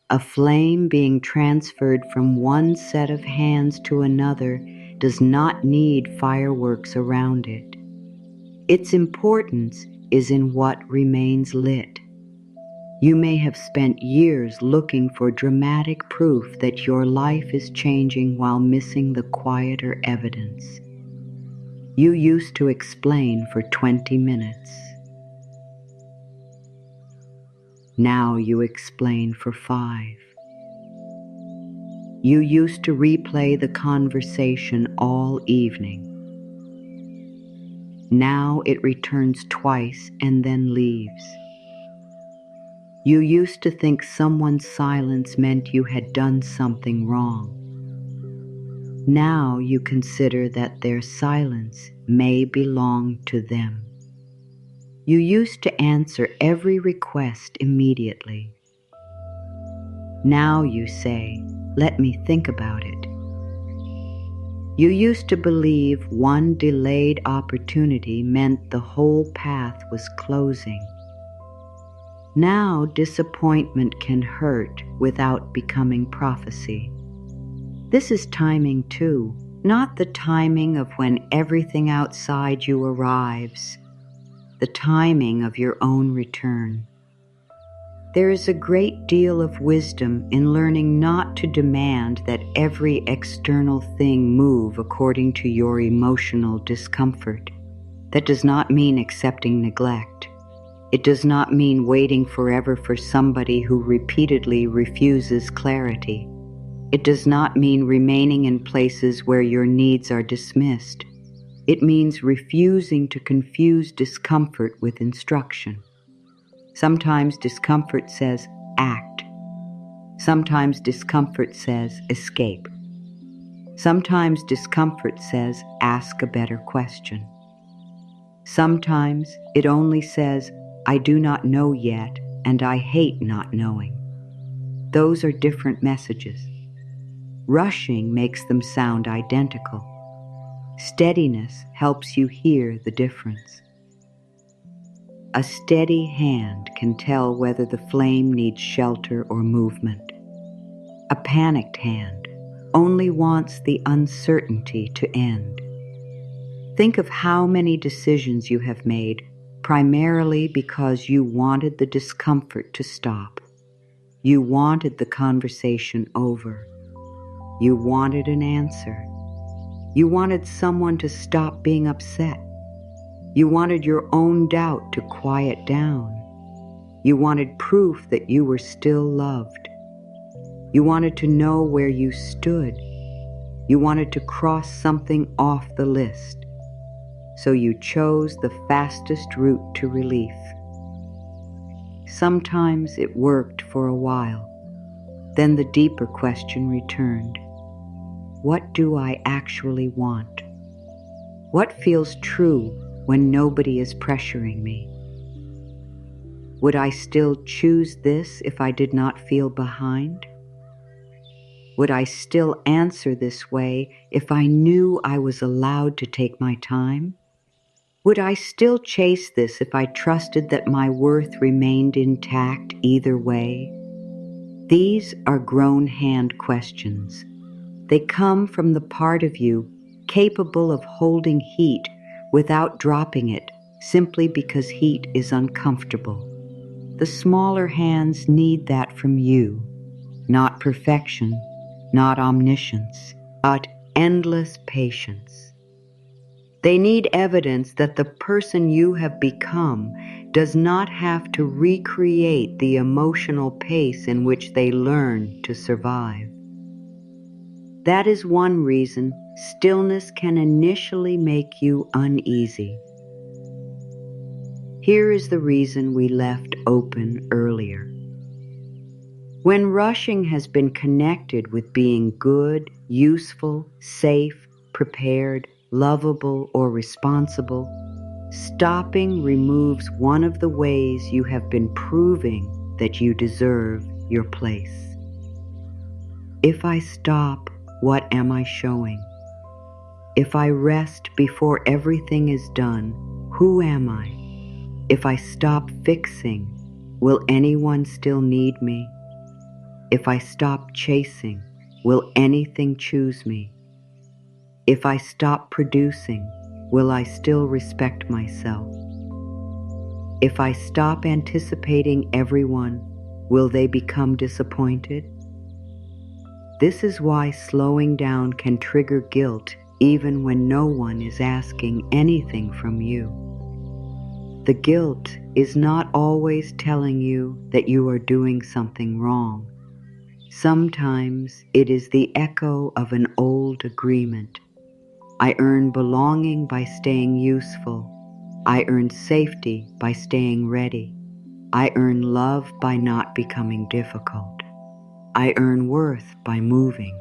S1: A flame being transferred from one set of hands to another does not need fireworks around it. Its importance is in what remains lit. You may have spent years looking for dramatic proof that your life is changing while missing the quieter evidence. You used to explain for 20 minutes. Now you explain for 5. You used to replay the conversation all evening. Now it returns twice and then leaves. You used to think someone's silence meant you had done something wrong. Now you consider that their silence may belong to them. You used to answer every request immediately. Now you say, "Let me think about it." You used to believe one delayed opportunity meant the whole path was closing. Now disappointment can hurt without becoming prophecy. This is timing too, not the timing of when everything outside you arrives, the timing of your own return. There is a great deal of wisdom in learning not to demand that every external thing move according to your emotional discomfort. That does not mean accepting neglect. It does not mean waiting forever for somebody who repeatedly refuses clarity. It does not mean remaining in places where your needs are dismissed. It means refusing to confuse discomfort with instruction. Sometimes discomfort says act. Sometimes discomfort says escape. Sometimes discomfort says ask a better question. Sometimes it only says I do not know yet and I hate not knowing. Those are different messages. Rushing makes them sound identical. Steadiness helps you hear the difference. A steady hand can tell whether the flame needs shelter or movement. A panicked hand only wants the uncertainty to end. Think of how many decisions you have made primarily because you wanted the discomfort to stop. You wanted the conversation over. You wanted an answer. You wanted someone to stop being upset. You wanted your own doubt to quiet down. You wanted proof that you were still loved. You wanted to know where you stood. You wanted to cross something off the list. So you chose the fastest route to relief. Sometimes it worked for a while. Then the deeper question returned. What do I actually want? What feels true when nobody is pressuring me? Would I still choose this if I did not feel behind? Would I still answer this way if I knew I was allowed to take my time? Would I still chase this if I trusted that my worth remained intact either way? These are grown hand questions. They come from the part of you capable of holding heat without dropping it simply because heat is uncomfortable. The smaller hands need that from you, not perfection, not omniscience, but endless patience. They need evidence that the person you have become does not have to recreate the emotional pace in which they learn to survive. That is one reason stillness can initially make you uneasy. Here is the reason we left open earlier. When rushing has been connected with being good, useful, safe, prepared, lovable, or responsible, stopping removes one of the ways you have been proving that you deserve your place. If I stop, what am I showing? If I rest before everything is done, who am I? If I stop fixing, will anyone still need me? If I stop chasing, will anything choose me? If I stop producing, will I still respect myself? If I stop anticipating everyone, will they become disappointed? This is why slowing down can trigger guilt even when no one is asking anything from you. The guilt is not always telling you that you are doing something wrong. Sometimes it is the echo of an old agreement. I earn belonging by staying useful. I earn safety by staying ready. I earn love by not becoming difficult. I earn worth by moving.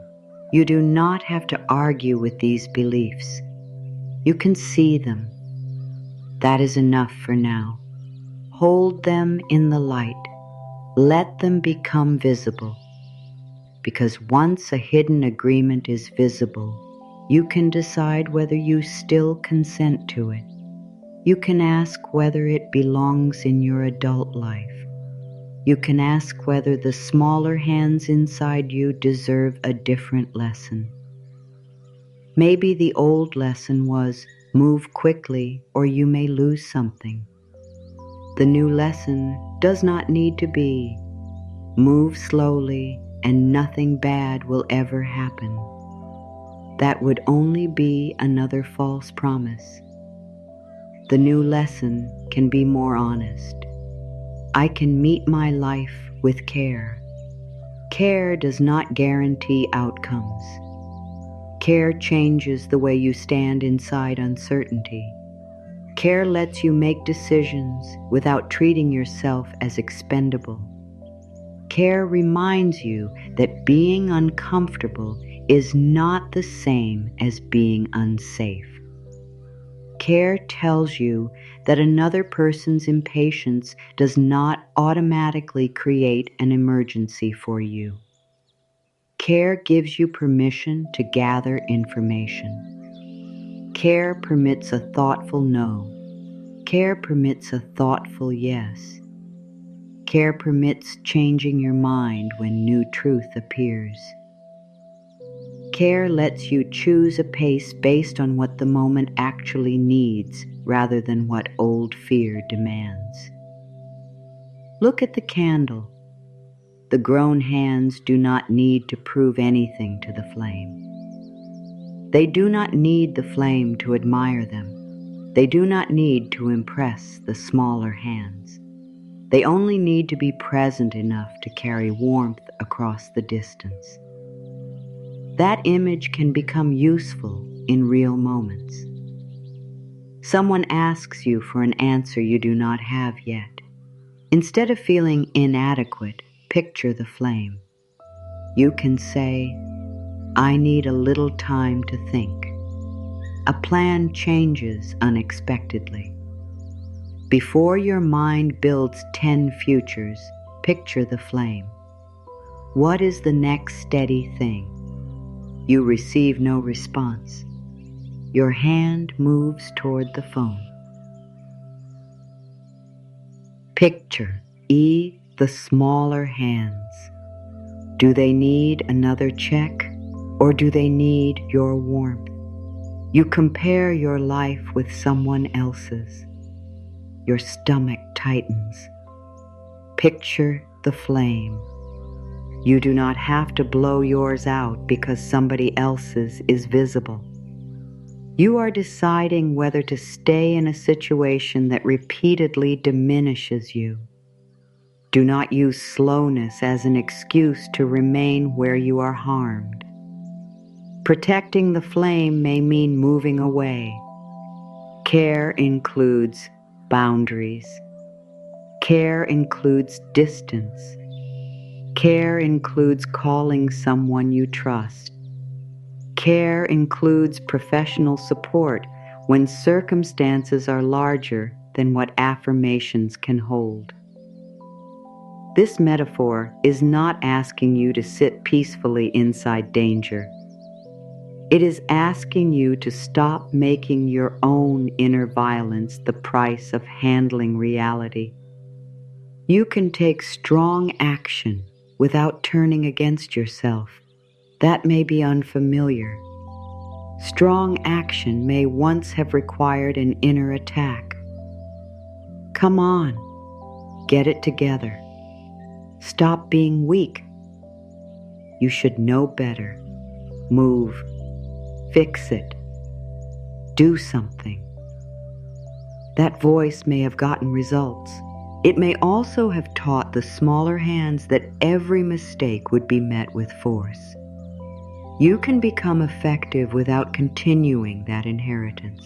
S1: You do not have to argue with these beliefs. You can see them. That is enough for now. Hold them in the light. Let them become visible. Because once a hidden agreement is visible, you can decide whether you still consent to it. You can ask whether it belongs in your adult life. You can ask whether the smaller hands inside you deserve a different lesson. Maybe the old lesson was move quickly or you may lose something. The new lesson does not need to be move slowly and nothing bad will ever happen. That would only be another false promise. The new lesson can be more honest. I can meet my life with care. Care does not guarantee outcomes. Care changes the way you stand inside uncertainty. Care lets you make decisions without treating yourself as expendable. Care reminds you that being uncomfortable is not the same as being unsafe. Care tells you that another person's impatience does not automatically create an emergency for you. Care gives you permission to gather information. Care permits a thoughtful no. Care permits a thoughtful yes. Care permits changing your mind when new truth appears. Care lets you choose a pace based on what the moment actually needs rather than what old fear demands. Look at the candle. The grown hands do not need to prove anything to the flame. They do not need the flame to admire them. They do not need to impress the smaller hands. They only need to be present enough to carry warmth across the distance. That image can become useful in real moments. Someone asks you for an answer you do not have yet. Instead of feeling inadequate, picture the flame. You can say, "I need a little time to think." A plan changes unexpectedly. Before your mind builds 10 futures, picture the flame. What is the next steady thing? You receive no response. Your hand moves toward the phone. Picture the smaller hands. Do they need another check, or do they need your warmth? You compare your life with someone else's. Your stomach tightens. Picture the flame. You do not have to blow yours out because somebody else's is visible. You are deciding whether to stay in a situation that repeatedly diminishes you. Do not use slowness as an excuse to remain where you are harmed. Protecting the flame may mean moving away. Care includes boundaries. Care includes distance. Care includes calling someone you trust. Care includes professional support when circumstances are larger than what affirmations can hold. This metaphor is not asking you to sit peacefully inside danger. It is asking you to stop making your own inner violence the price of handling reality. You can take strong action without turning against yourself. That may be unfamiliar. Strong action may once have required an inner attack. Come on, get it together. Stop being weak. You should know better. Move. Fix it. Do something. That voice may have gotten results. It may also have taught the smaller hands that every mistake would be met with force. You can become effective without continuing that inheritance.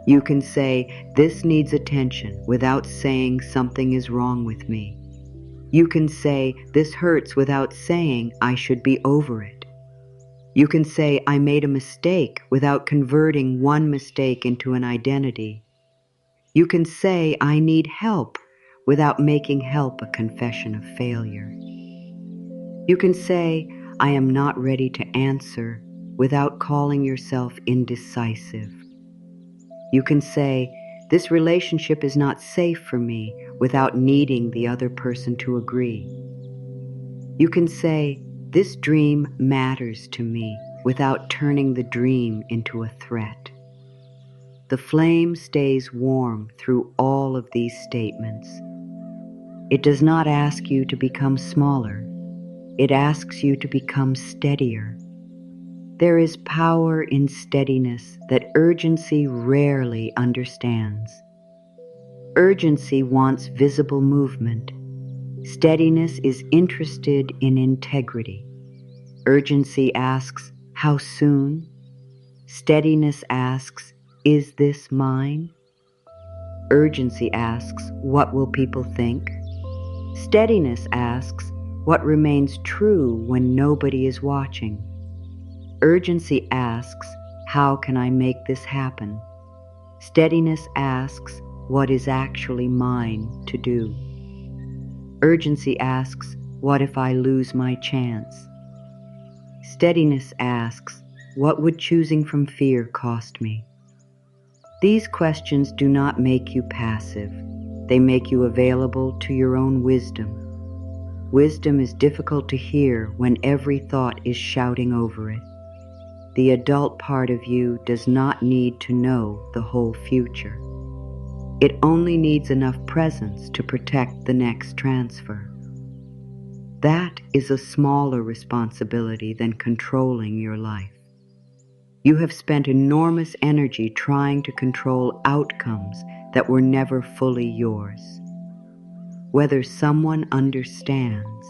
S1: You can say, "This needs attention," without saying something is wrong with me. You can say, "This hurts," without saying, "I should be over it." You can say, "I made a mistake," without converting one mistake into an identity. You can say, "I need help," without making help a confession of failure. You can say, "I am not ready to answer," without calling yourself indecisive. You can say, "This relationship is not safe for me," without needing the other person to agree. You can say, "This dream matters to me," without turning the dream into a threat. The flame stays warm through all of these statements. It does not ask you to become smaller. It asks you to become steadier. There is power in steadiness that urgency rarely understands. Urgency wants visible movement. Steadiness is interested in integrity. Urgency asks, "How soon?" Steadiness asks, "Is this mine?" Urgency asks, "What will people think?" Steadiness asks, "What remains true when nobody is watching?" Urgency asks, "How can I make this happen?" Steadiness asks, "What is actually mine to do?" Urgency asks, "What if I lose my chance?" Steadiness asks, "What would choosing from fear cost me?" These questions do not make you passive. They make you available to your own wisdom. Wisdom is difficult to hear when every thought is shouting over it. The adult part of you does not need to know the whole future. It only needs enough presence to protect the next transfer. That is a smaller responsibility than controlling your life. You have spent enormous energy trying to control outcomes that were never fully yours. whether someone understands,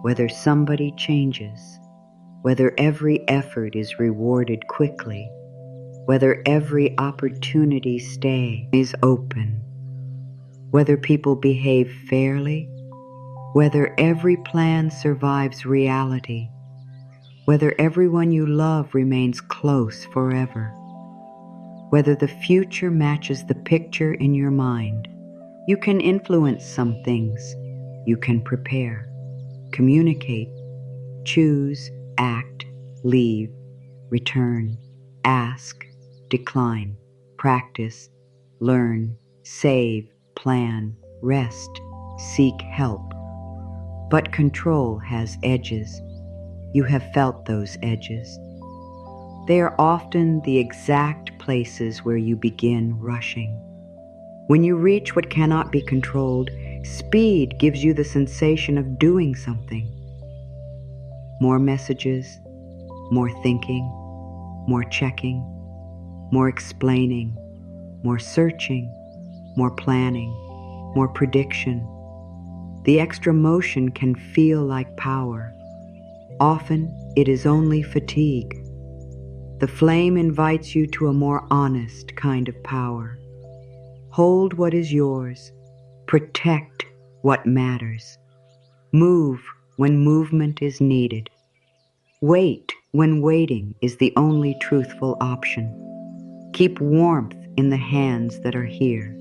S1: whether somebody changes, whether every effort is rewarded quickly, whether every opportunity stays open, whether people behave fairly, whether every plan survives reality, whether everyone you love remains close forever, whether the future matches the picture in your mind. You can influence some things. You can prepare, communicate, choose, act, leave, return, ask, decline, practice, learn, save, plan, rest, seek help. But control has edges. You have felt those edges. They are often the exact places where you begin rushing. When you reach what cannot be controlled, speed gives you the sensation of doing something. More messages, more thinking, more checking, more explaining, more searching, more planning, more prediction. The extra motion can feel like power. Often it is only fatigue. The flame invites you to a more honest kind of power. Hold what is yours. Protect what matters. Move when movement is needed. Wait when waiting is the only truthful option. Keep warmth in the hands that are here.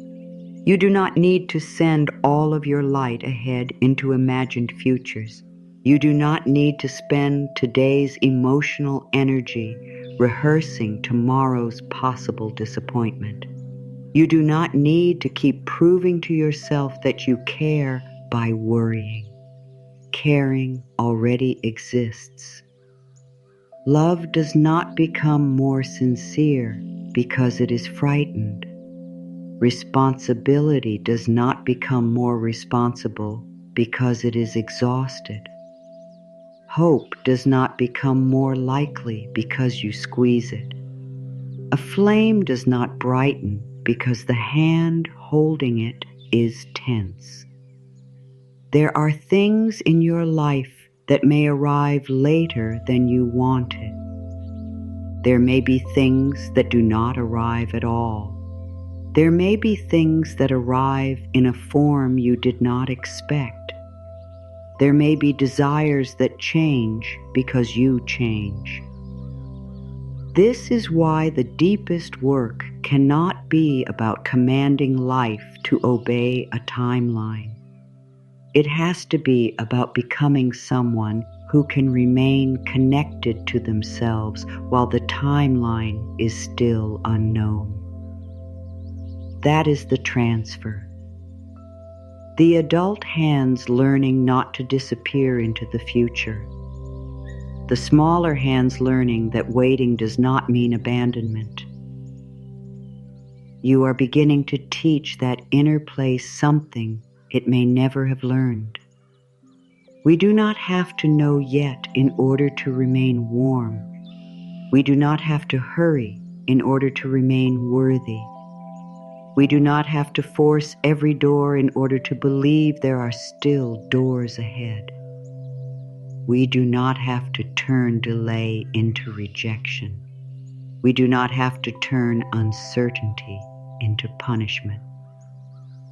S1: You do not need to send all of your light ahead into imagined futures. You do not need to spend today's emotional energy rehearsing tomorrow's possible disappointment. You do not need to keep proving to yourself that you care by worrying. Caring already exists. Love does not become more sincere because it is frightened. Responsibility does not become more responsible because it is exhausted. Hope does not become more likely because you squeeze it. A flame does not brighten because the hand holding it is tense. There are things in your life that may arrive later than you wanted. There may be things that do not arrive at all. There may be things that arrive in a form you did not expect. There may be desires that change because you change. This is why the deepest work cannot be about commanding life to obey a timeline. It has to be about becoming someone who can remain connected to themselves while the timeline is still unknown. That is the transfer. The adult hands learning not to disappear into the future. The smaller hands learning that waiting does not mean abandonment. You are beginning to teach that inner place something it may never have learned. We do not have to know yet in order to remain warm. We do not have to hurry in order to remain worthy. We do not have to force every door in order to believe there are still doors ahead. We do not have to turn delay into rejection. We do not have to turn uncertainty into punishment.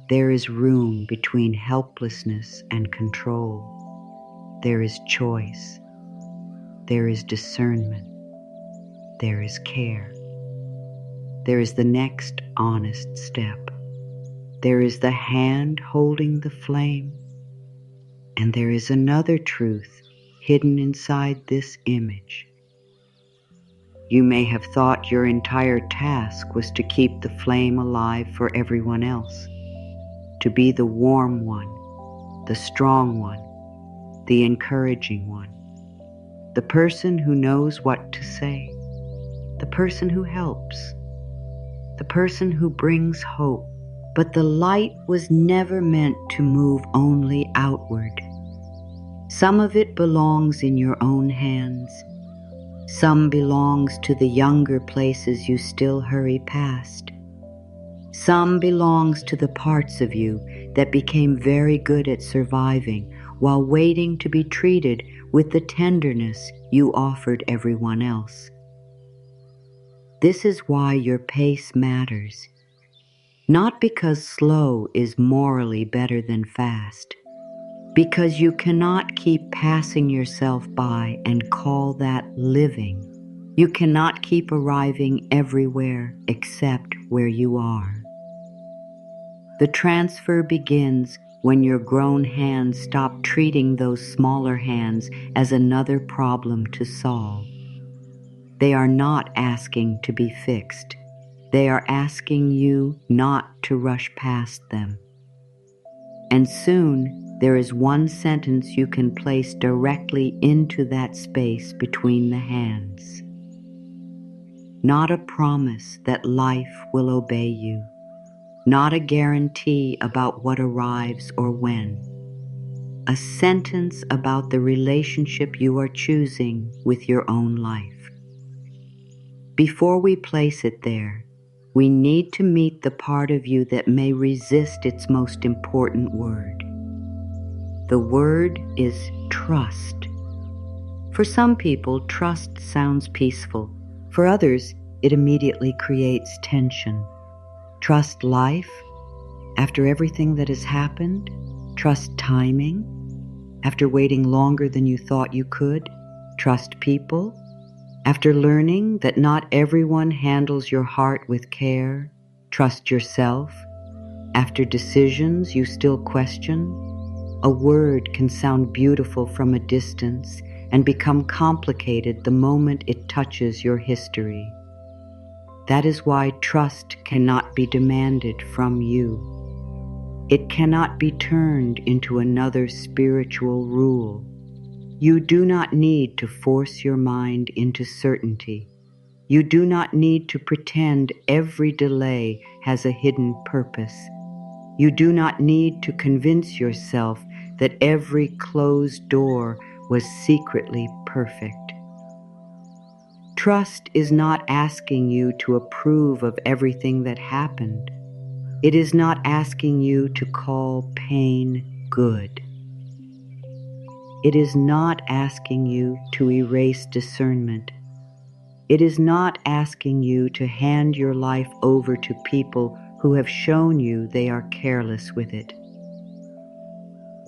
S1: There is room between helplessness and control. There is choice. There is discernment. There is care. There is the next honest step. There is the hand holding the flame. And there is another truth hidden inside this image. You may have thought your entire task was to keep the flame alive for everyone else, to be the warm one, the strong one, the encouraging one, the person who knows what to say, the person who helps, the person who brings hope. But the light was never meant to move only outward. Some of it belongs in your own hands. Some belongs to the younger places you still hurry past. Some belongs to the parts of you that became very good at surviving while waiting to be treated with the tenderness you offered everyone else. This is why your pace matters. Not because slow is morally better than fast, because you cannot keep passing yourself by and call that living. You cannot keep arriving everywhere except where you are. The transfer begins when your grown hands stop treating those smaller hands as another problem to solve. They are not asking to be fixed. They are asking you not to rush past them. And soon, there is one sentence you can place directly into that space between the hands. Not a promise that life will obey you. Not a guarantee about what arrives or when. A sentence about the relationship you are choosing with your own life. Before we place it there, we need to meet the part of you that may resist its most important word. The word is trust. For some people, trust sounds peaceful. For others, it immediately creates tension. Trust life after everything that has happened. Trust timing after waiting longer than you thought you could. Trust people after learning that not everyone handles your heart with care. Trust yourself after decisions you still question. A word can sound beautiful from a distance and become complicated the moment it touches your history. That is why trust cannot be demanded from you. It cannot be turned into another spiritual rule. You do not need to force your mind into certainty. You do not need to pretend every delay has a hidden purpose. You do not need to convince yourself that every closed door was secretly perfect. Trust is not asking you to approve of everything that happened. It is not asking you to call pain good. It is not asking you to erase discernment. It is not asking you to hand your life over to people who have shown you they are careless with it.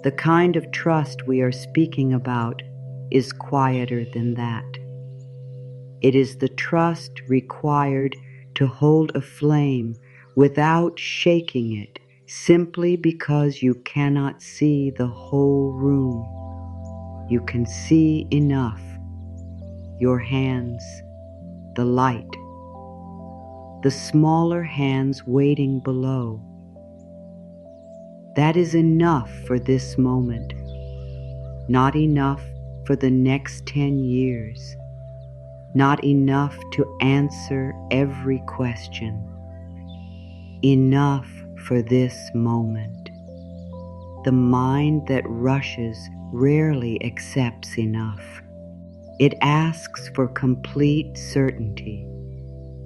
S1: The kind of trust we are speaking about is quieter than that. It is the trust required to hold a flame without shaking it, simply because you cannot see the whole room. You can see enough. Your hands, the light, the smaller hands waiting below. That is enough for this moment, not enough for the next 10 years, not enough to answer every question, enough for this moment. The mind that rushes rarely accepts enough. It asks for complete certainty.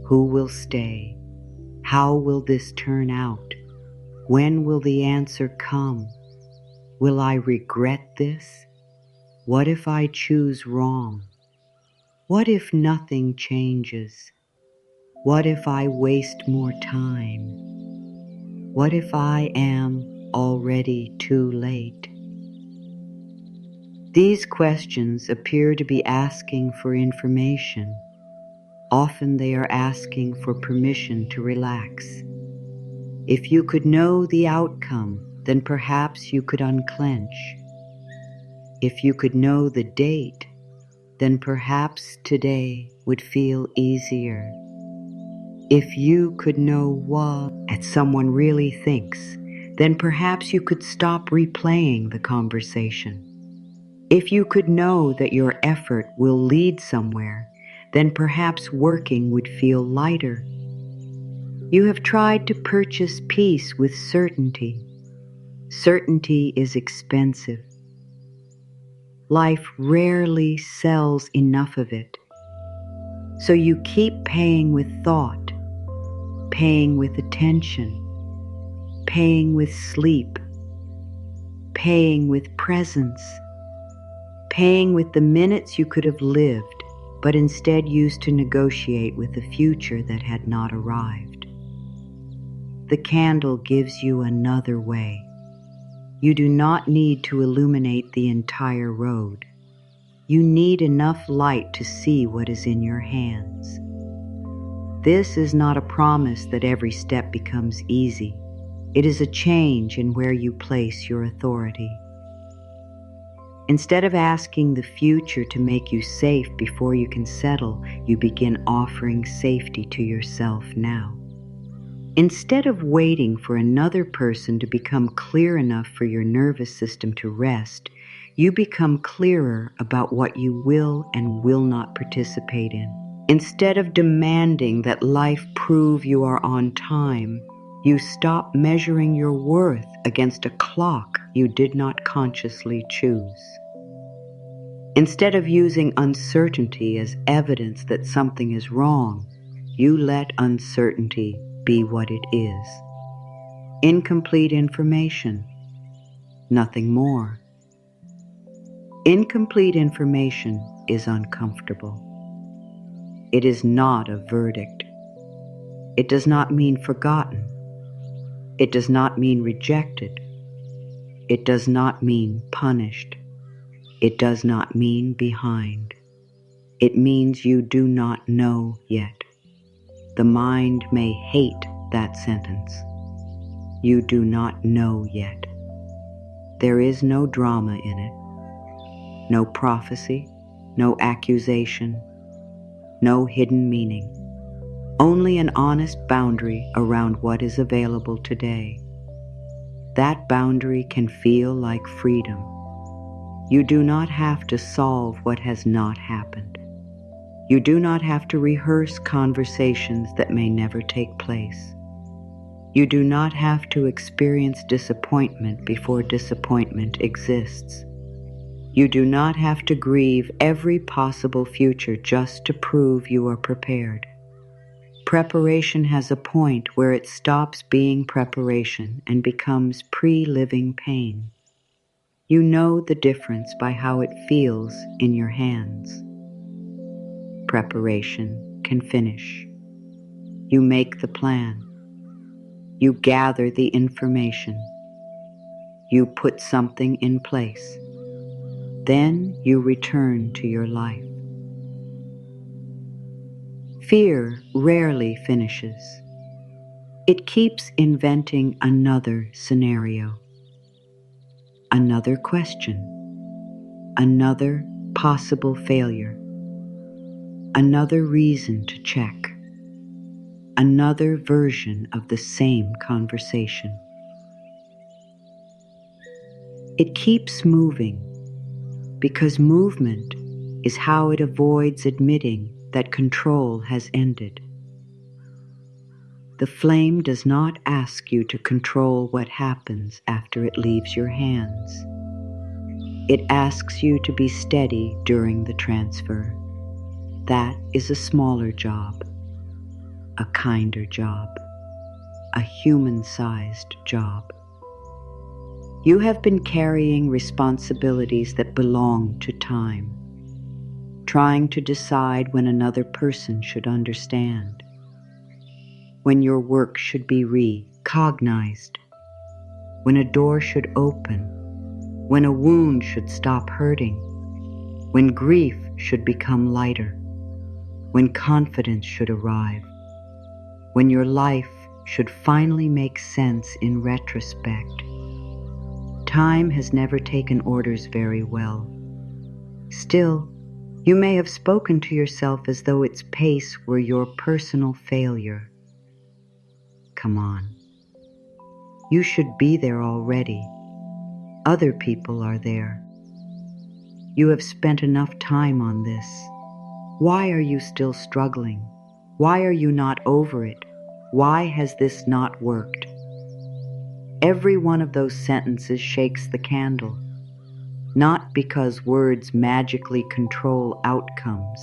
S1: Who will stay? How will this turn out? When will the answer come? Will I regret this? What if I choose wrong? What if nothing changes? What if I waste more time? What if I am already too late? These questions appear to be asking for information. Often they are asking for permission to relax. If you could know the outcome, then perhaps you could unclench. If you could know the date, then perhaps today would feel easier. If you could know what someone really thinks, then perhaps you could stop replaying the conversation. If you could know that your effort will lead somewhere, then perhaps working would feel lighter. You have tried to purchase peace with certainty. Certainty is expensive. Life rarely sells enough of it. So you keep paying with thought, paying with attention, paying with sleep, paying with presence, paying with the minutes you could have lived, but instead used to negotiate with a future that had not arrived. The candle gives you another way. You do not need to illuminate the entire road. You need enough light to see what is in your hands. This is not a promise that every step becomes easy. It is a change in where you place your authority. Instead of asking the future to make you safe before you can settle, you begin offering safety to yourself now. Instead of waiting for another person to become clear enough for your nervous system to rest, you become clearer about what you will and will not participate in. Instead of demanding that life prove you are on time, you stop measuring your worth against a clock you did not consciously choose. Instead of using uncertainty as evidence that something is wrong, you let uncertainty be what it is. Incomplete information, nothing more. Incomplete information is uncomfortable. It is not a verdict. It does not mean forgotten. It does not mean rejected. It does not mean punished. It does not mean behind. It means you do not know yet. The mind may hate that sentence. You do not know yet. There is no drama in it. No prophecy, no accusation, no hidden meaning. Only an honest boundary around what is available today. That boundary can feel like freedom. You do not have to solve what has not happened. You do not have to rehearse conversations that may never take place. You do not have to experience disappointment before disappointment exists. You do not have to grieve every possible future just to prove you are prepared. Preparation has a point where it stops being preparation and becomes pre-living pain. You know the difference by how it feels in your hands. Preparation can finish. You make the plan. You gather the information. You put something in place. Then you return to your life. Fear rarely finishes. It keeps inventing another scenario, another question, another possible failure, another reason to check, another version of the same conversation. It keeps moving because movement is how it avoids admitting that control has ended. The flame does not ask you to control what happens after it leaves your hands. It asks you to be steady during the transfer. That is a smaller job, a kinder job, a human-sized job. You have been carrying responsibilities that belong to time, trying to decide when another person should understand, when your work should be recognized, when a door should open, when a wound should stop hurting, when grief should become lighter, when confidence should arrive, when your life should finally make sense in retrospect. Time has never taken orders very well. Still, you may have spoken to yourself as though its pace were your personal failure. Come on. You should be there already. Other people are there. You have spent enough time on this. Why are you still struggling? Why are you not over it? Why has this not worked? Every one of those sentences shakes the candle, not because words magically control outcomes,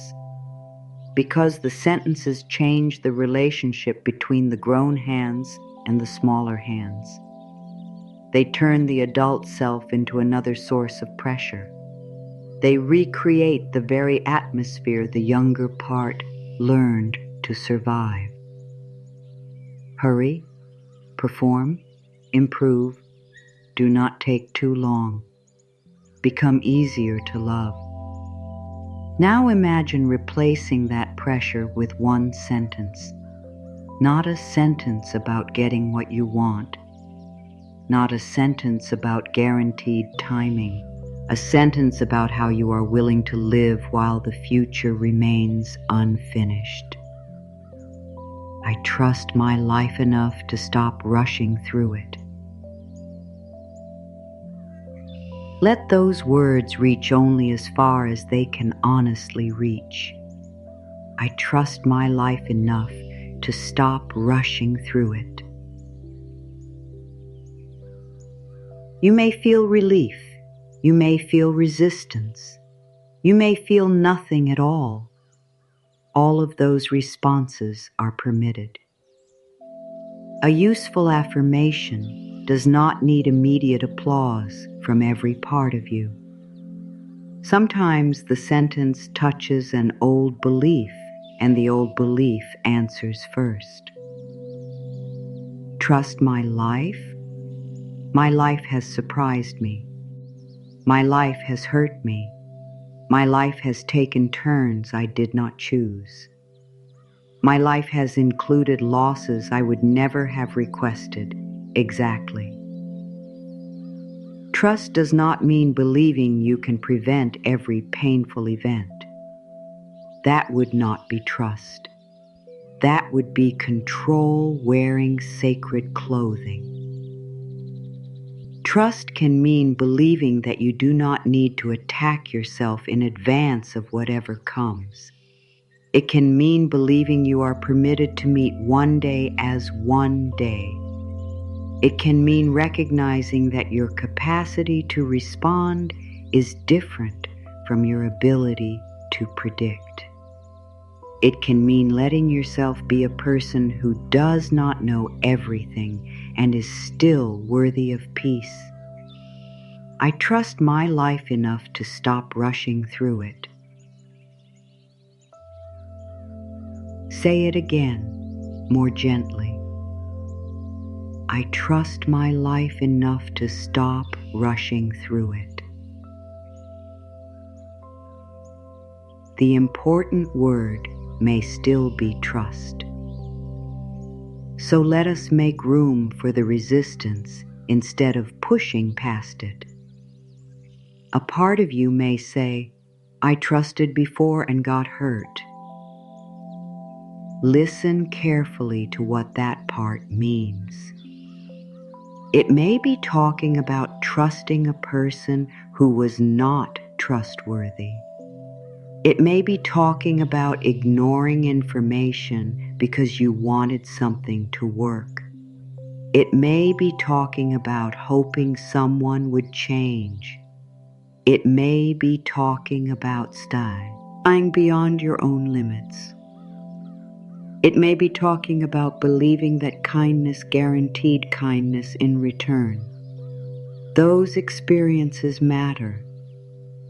S1: because the sentences change the relationship between the grown hands and the smaller hands. They turn the adult self into another source of pressure. They recreate the very atmosphere the younger part learned to survive. Hurry, perform, improve, do not take too long. Become easier to love. Now imagine replacing that pressure with one sentence. Not a sentence about getting what you want. Not a sentence about guaranteed timing. A sentence about how you are willing to live while the future remains unfinished. I trust my life enough to stop rushing through it. Let those words reach only as far as they can honestly reach. I trust my life enough to stop rushing through it. You may feel relief. You may feel resistance. You may feel nothing at all. All of those responses are permitted. A useful affirmation does not need immediate applause from every part of you. Sometimes the sentence touches an old belief, and the old belief answers first. Trust my life? My life has surprised me. My life has hurt me. My life has taken turns I did not choose. My life has included losses I would never have requested. Exactly. Trust does not mean believing you can prevent every painful event. That would not be trust. That would be control wearing sacred clothing. Trust can mean believing that you do not need to attack yourself in advance of whatever comes. It can mean believing you are permitted to meet one day as one day. It can mean recognizing that your capacity to respond is different from your ability to predict. It can mean letting yourself be a person who does not know everything and is still worthy of peace. I trust my life enough to stop rushing through it. Say it again, more gently. I trust my life enough to stop rushing through it. The important word may still be trust. So let us make room for the resistance instead of pushing past it. A part of you may say, I trusted before and got hurt. Listen carefully to what that part means. It may be talking about trusting a person who was not trustworthy. It may be talking about ignoring information because you wanted something to work. It may be talking about hoping someone would change. It may be talking about staying beyond your own limits. It may be talking about believing that kindness guaranteed kindness in return. Those experiences matter,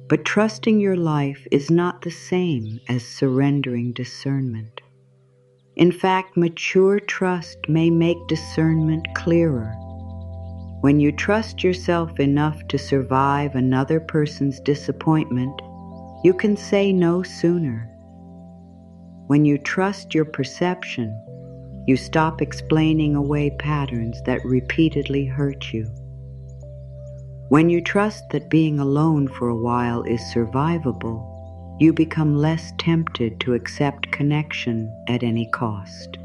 S1: but trusting your life is not the same as surrendering discernment. In fact, mature trust may make discernment clearer. When you trust yourself enough to survive another person's disappointment, you can say no sooner. When you trust your perception, you stop explaining away patterns that repeatedly hurt you. When you trust that being alone for a while is survivable, you become less tempted to accept connection at any cost.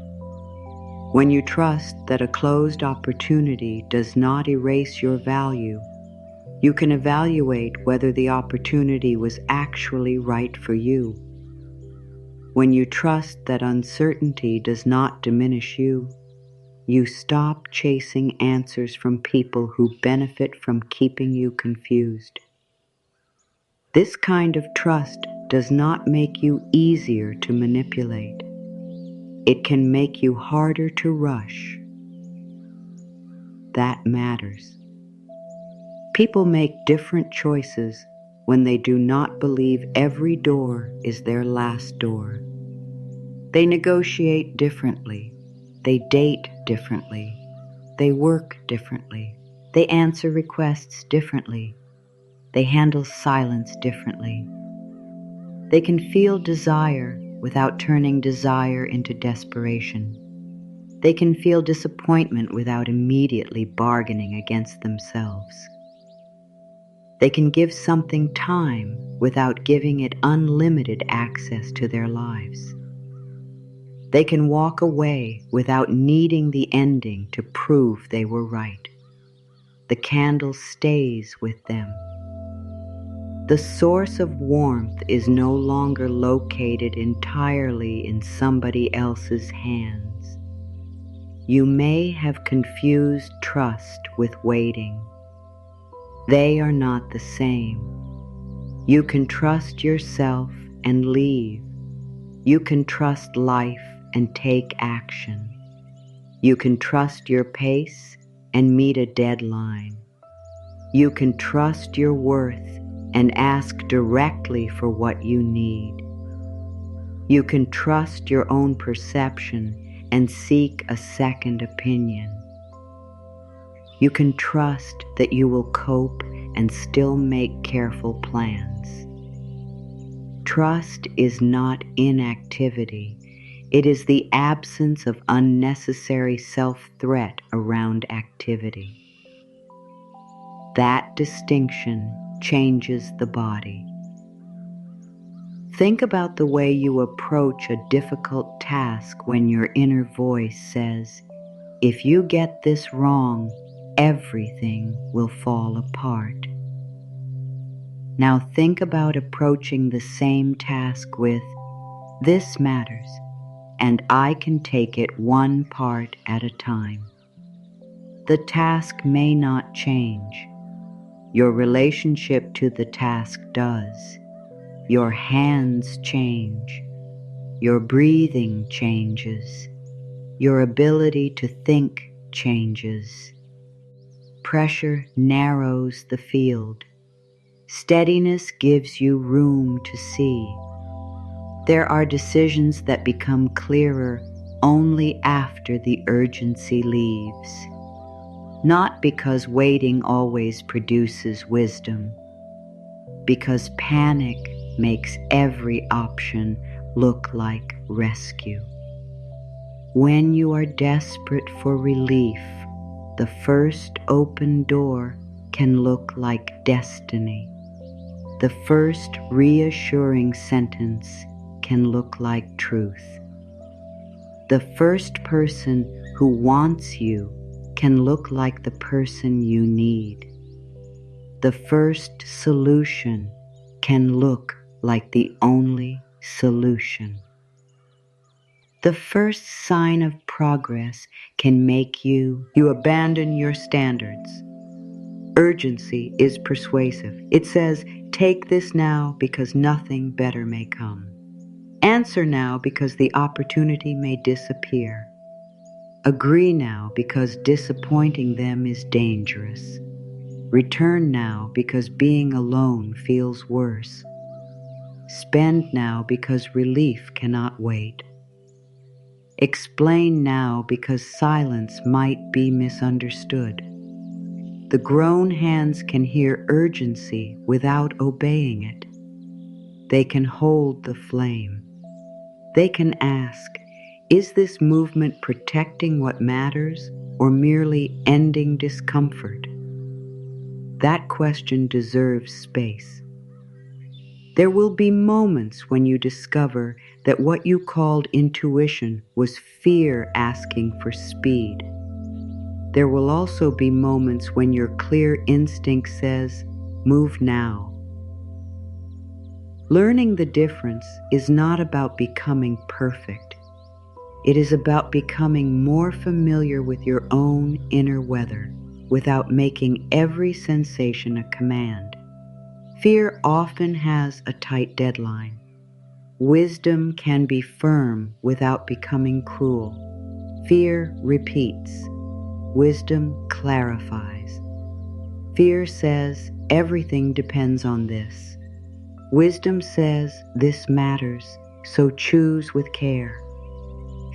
S1: When you trust that a closed opportunity does not erase your value, you can evaluate whether the opportunity was actually right for you. When you trust that uncertainty does not diminish you, you stop chasing answers from people who benefit from keeping you confused. This kind of trust does not make you easier to manipulate. It can make you harder to rush. That matters. People make different choices when they do not believe every door is their last door. They negotiate differently. They date differently. They work differently. They answer requests differently. They handle silence differently. They can feel desire without turning desire into desperation. They can feel disappointment without immediately bargaining against themselves. They can give something time without giving it unlimited access to their lives. They can walk away without needing the ending to prove they were right. The candle stays with them. The source of warmth is no longer located entirely in somebody else's hands. You may have confused trust with waiting. They are not the same. You can trust yourself and leave. You can trust life and take action. You can trust your pace and meet a deadline. You can trust your worth and ask directly for what you need. You can trust your own perception and seek a second opinion. You can trust that you will cope and still make careful plans. Trust is not inactivity. It is the absence of unnecessary self-threat around activity. That distinction changes the body. Think about the way you approach a difficult task when your inner voice says, "If you get this wrong, everything will fall apart." Now think about approaching the same task with, "This matters, and I can take it one part at a time." The task may not change. Your relationship to the task does. Your hands change. Your breathing changes. Your ability to think changes. Pressure narrows the field. Steadiness gives you room to see. There are decisions that become clearer only after the urgency leaves. Not because waiting always produces wisdom, because panic makes every option look like rescue. When you are desperate for relief, the first open door can look like destiny. The first reassuring sentence can look like truth. The first person who wants you can look like the person you need. The first solution can look like the only solution. The first sign of progress can make you abandon your standards. Urgency is persuasive. It says, take this now because nothing better may come. Answer now because the opportunity may disappear. Agree now because disappointing them is dangerous. Return now because being alone feels worse. Spend now because relief cannot wait. Explain now because silence might be misunderstood. The grown hands can hear urgency without obeying it. They can hold the flame. They can ask, is this movement protecting what matters or merely ending discomfort? That question deserves space. There will be moments when you discover that what you called intuition was fear asking for speed. There will also be moments when your clear instinct says, move now. Learning the difference is not about becoming perfect. It is about becoming more familiar with your own inner weather without making every sensation a command. Fear often has a tight deadline. Wisdom can be firm without becoming cruel. Fear repeats. Wisdom clarifies. Fear says everything depends on this. Wisdom says this matters, so choose with care.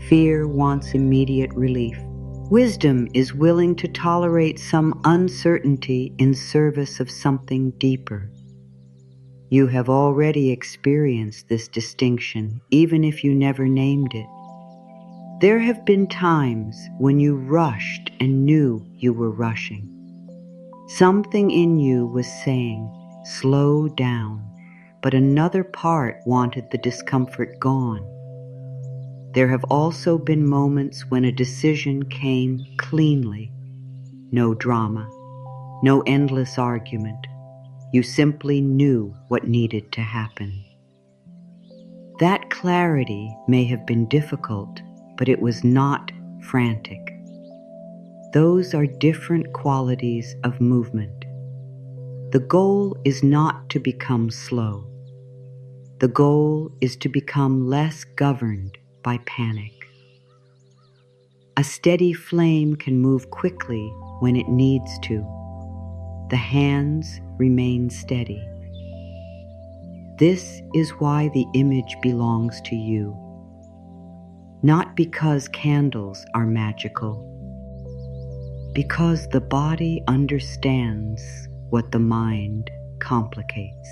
S1: Fear wants immediate relief. Wisdom is willing to tolerate some uncertainty in service of something deeper. You have already experienced this distinction, even if you never named it. There have been times when you rushed and knew you were rushing. Something in you was saying, slow down, but another part wanted the discomfort gone. There have also been moments when a decision came cleanly. No drama, no endless argument. You simply knew what needed to happen. That clarity may have been difficult, but it was not frantic. Those are different qualities of movement. The goal is not to become slow. The goal is to become less governed by panic. A steady flame can move quickly when it needs to. The hands remain steady. This is why the image belongs to you. Not because candles are magical, because the body understands what the mind complicates.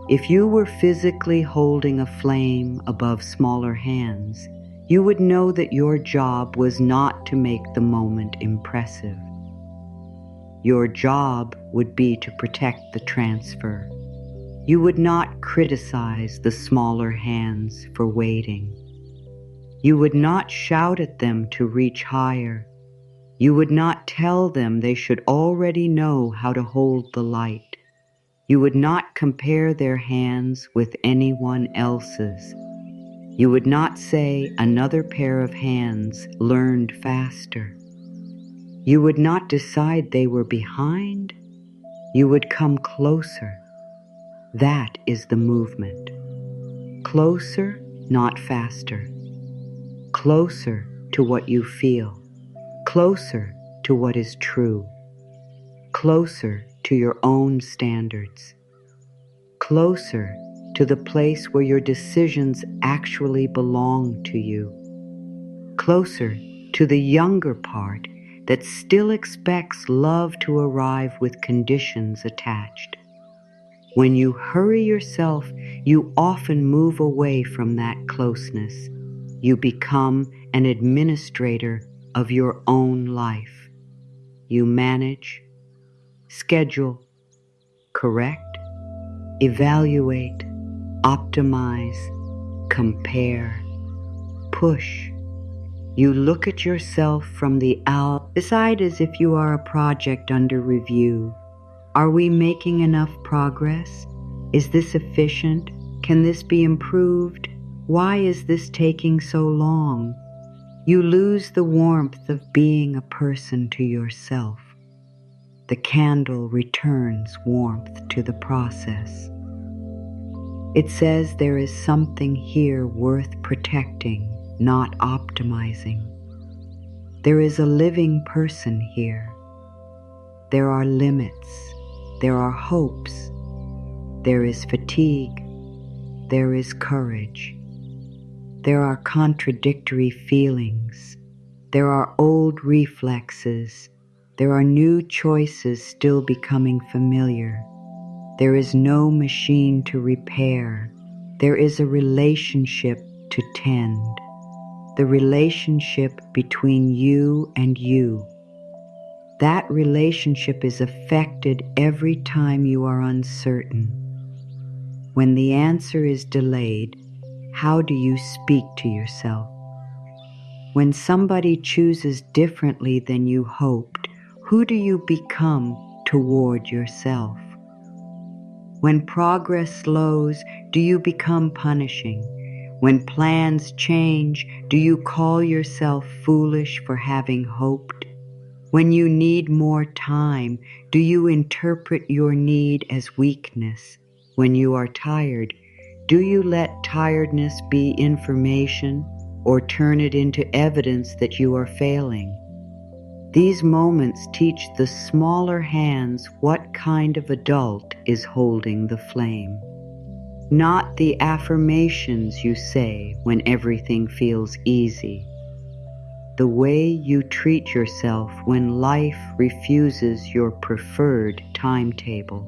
S1: If you were physically holding a flame above smaller hands, you would know that your job was not to make the moment impressive. Your job would be to protect the transfer. You would not criticize the smaller hands for waiting. You would not shout at them to reach higher. You would not tell them they should already know how to hold the light. You would not compare their hands with anyone else's. You would not say another pair of hands learned faster. You would not decide they were behind. You would come closer. That is the movement. Closer, not faster. Closer to what you feel. Closer to what is true. Closer to your own standards. Closer to the place where your decisions actually belong to you. Closer to the younger part that still expects love to arrive with conditions attached. When you hurry yourself, you often move away from that closeness. You become an administrator of your own life. You manage, schedule, correct, evaluate, optimize, compare, push. You look at yourself from the outside as if you are a project under review. Are we making enough progress? Is this efficient? Can this be improved? Why is this taking so long? You lose the warmth of being a person to yourself. The candle returns warmth to the process. It says there is something here worth protecting, not optimizing. There is a living person here. There are limits. There are hopes. There is fatigue. There is courage. There are contradictory feelings. There are old reflexes. There are new choices still becoming familiar. There is no machine to repair. There is a relationship to tend. The relationship between you and you. That relationship is affected every time you are uncertain. When the answer is delayed, how do you speak to yourself? When somebody chooses differently than you hoped, who do you become toward yourself? When progress slows, do you become punishing? When plans change, do you call yourself foolish for having hoped? When you need more time, do you interpret your need as weakness? When you are tired, do you let tiredness be information or turn it into evidence that you are failing? These moments teach the smaller hands what kind of adult is holding the flame. Not the affirmations you say when everything feels easy. The way you treat yourself when life refuses your preferred timetable.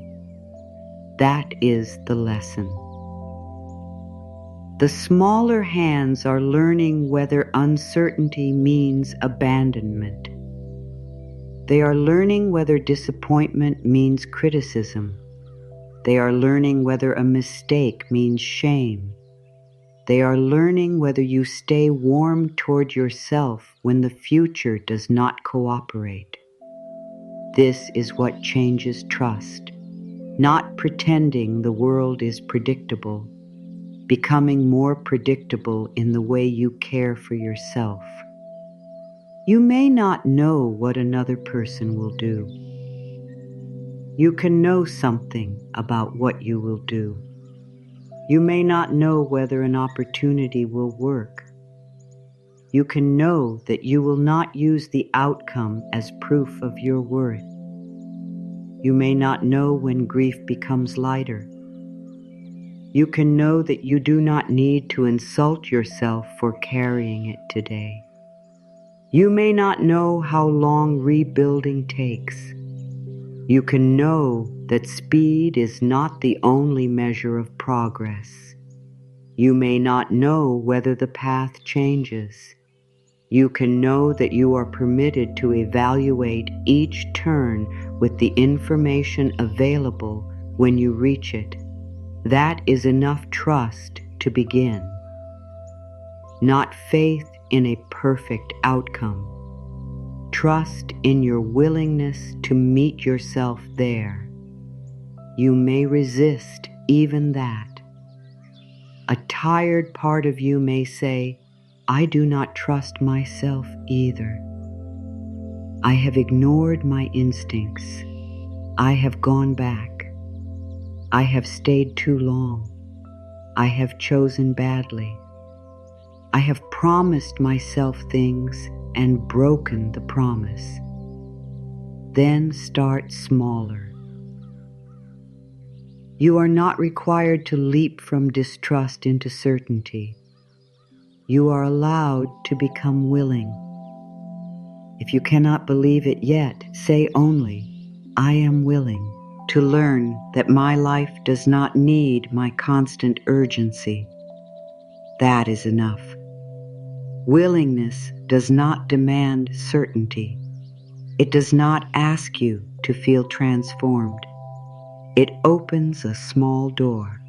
S1: That is the lesson. The smaller hands are learning whether uncertainty means abandonment. They are learning whether disappointment means criticism. They are learning whether a mistake means shame. They are learning whether you stay warm toward yourself when the future does not cooperate. This is what changes trust, not pretending the world is predictable, becoming more predictable in the way you care for yourself. You may not know what another person will do. You can know something about what you will do. You may not know whether an opportunity will work. You can know that you will not use the outcome as proof of your worth. You may not know when grief becomes lighter. You can know that you do not need to insult yourself for carrying it today. You may not know how long rebuilding takes. You can know that speed is not the only measure of progress. You may not know whether the path changes. You can know that you are permitted to evaluate each turn with the information available when you reach it. That is enough trust to begin. Not faith in a perfect outcome. Trust in your willingness to meet yourself there. You may resist even that. A tired part of you may say, I do not trust myself either. I have ignored my instincts. I have gone back. I have stayed too long. I have chosen badly. I have promised myself things and broken the promise. Then start smaller. You are not required to leap from distrust into certainty. You are allowed to become willing. If you cannot believe it yet, say only, I am willing to learn that my life does not need my constant urgency. That is enough. Willingness does not demand certainty. It does not ask you to feel transformed. It opens a small door.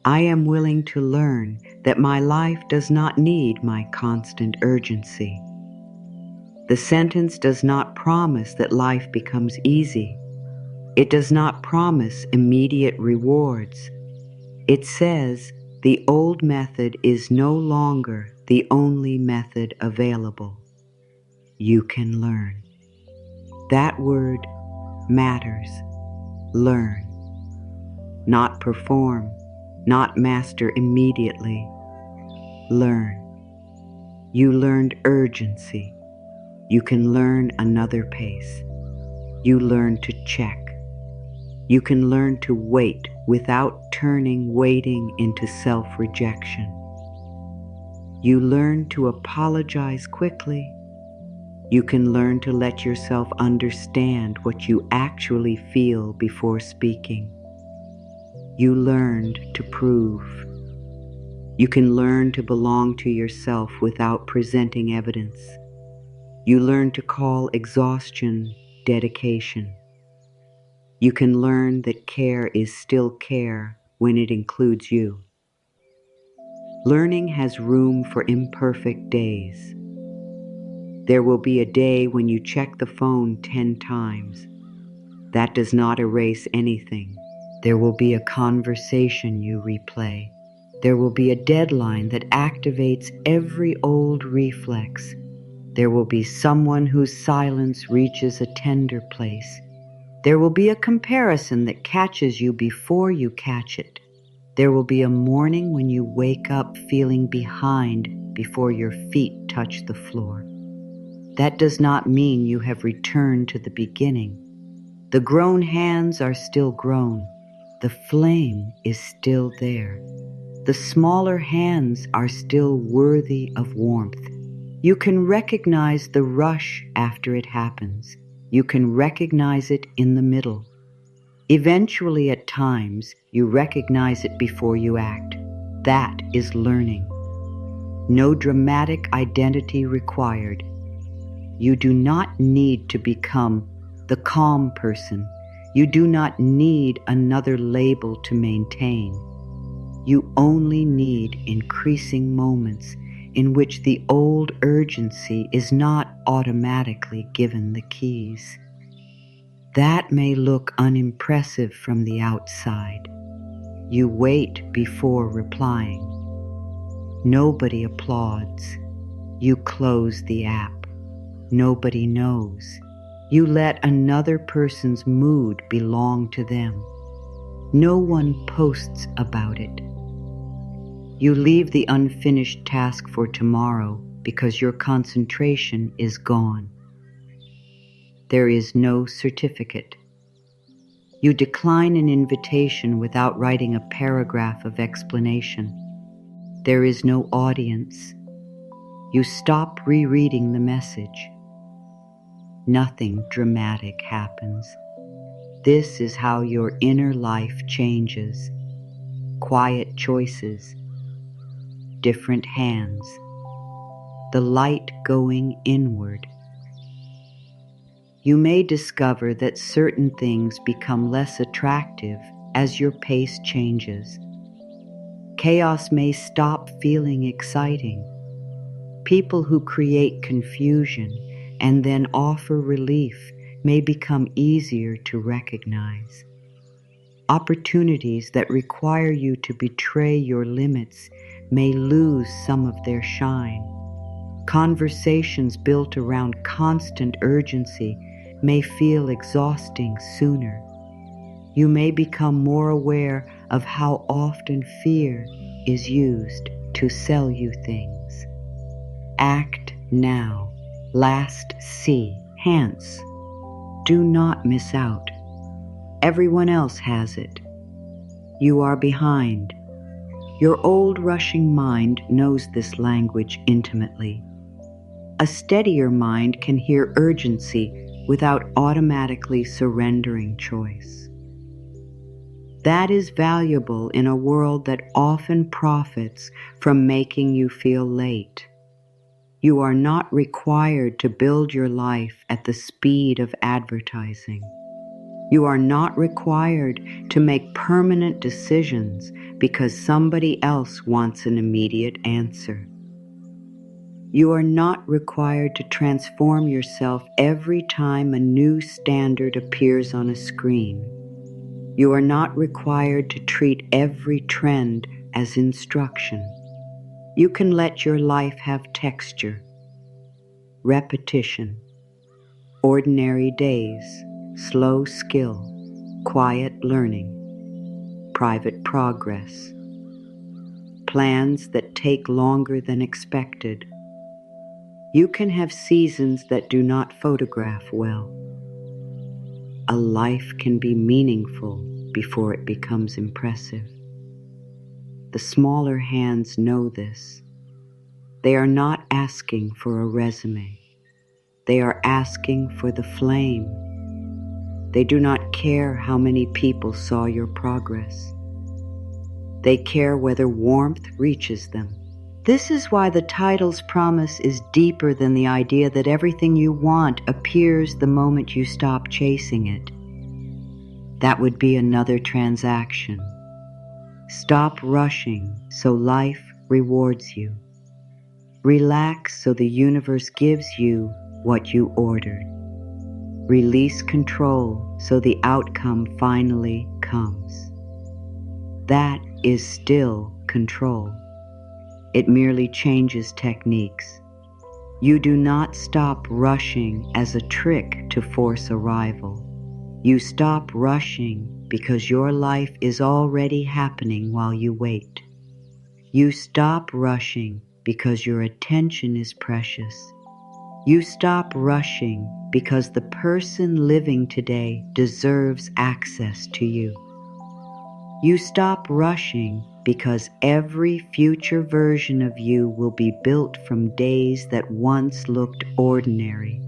S1: I am willing to learn that my life does not need my constant urgency. The sentence does not promise that life becomes easy. It does not promise immediate rewards. It says the old method is no longer the only method available. You can learn. That word matters. Learn. Not perform, not master immediately. Learn. You learned urgency. You can learn another pace. You learn to check. You can learn to wait without turning waiting into self-rejection. You learn to apologize quickly. You can learn to let yourself understand what you actually feel before speaking. You learned to prove. You can learn to belong to yourself without presenting evidence. You learn to call exhaustion dedication. You can learn that care is still care when it includes you. Learning has room for imperfect days. There will be a day when you check the phone 10 times. That does not erase anything. There will be a conversation you replay. There will be a deadline that activates every old reflex. There will be someone whose silence reaches a tender place. There will be a comparison that catches you before you catch it. There will be a morning when you wake up feeling behind before your feet touch the floor. that does not mean you have returned to the beginning. The grown hands are still grown. The flame is still there. The smaller hands are still worthy of warmth. You can recognize the rush after it happens. You can recognize it in the middle. Eventually, at times, you recognize it before you act. That is learning. No dramatic identity required. You do not need to become the calm person. You do not need another label to maintain. You only need increasing moments in which the old urgency is not automatically given the keys. That may look unimpressive from the outside. You wait before replying. Nobody applauds. You close the app. Nobody knows. You let another person's mood belong to them. No one posts about it. You leave the unfinished task for tomorrow because your concentration is gone. There is no certificate. You decline an invitation without writing a paragraph of explanation. There is no audience. You stop rereading the message. Nothing dramatic happens. This is how your inner life changes. Quiet choices. Different hands. The light going inward. You may discover that certain things become less attractive as your pace changes. Chaos may stop feeling exciting. People who create confusion and then offer relief may become easier to recognize. Opportunities that require you to betray your limits may lose some of their shine. Conversations built around constant urgency may feel exhausting sooner. You may become more aware of how often fear is used to sell you things. Act now. Last see. Hence, do not miss out. Everyone else has it. You are behind. Your old rushing mind knows this language intimately. A steadier mind can hear urgency without automatically surrendering choice. That is valuable in a world that often profits from making you feel late. You are not required to build your life at the speed of advertising. You are not required to make permanent decisions because somebody else wants an immediate answer. You are not required to transform yourself every time a new standard appears on a screen. You are not required to treat every trend as instruction. You can let your life have texture, repetition, ordinary days, slow skill, quiet learning, private progress, plans that take longer than expected. You can have seasons that do not photograph well. A life can be meaningful before it becomes impressive. The smaller hands know this. They are not asking for a resume. They are asking for the flame. They do not care how many people saw your progress. They care whether warmth reaches them. This is why the title's promise is deeper than the idea that everything you want appears the moment you stop chasing it. That would be another transaction. Stop rushing so life rewards you. Relax so the universe gives you what you ordered. Release control so the outcome finally comes. That is still control. It merely changes techniques. You do not stop rushing as a trick to force arrival. You stop rushing because your life is already happening while you wait. You stop rushing because your attention is precious. You stop rushing because the person living today deserves access to you. You stop rushing because every future version of you will be built from days that once looked ordinary.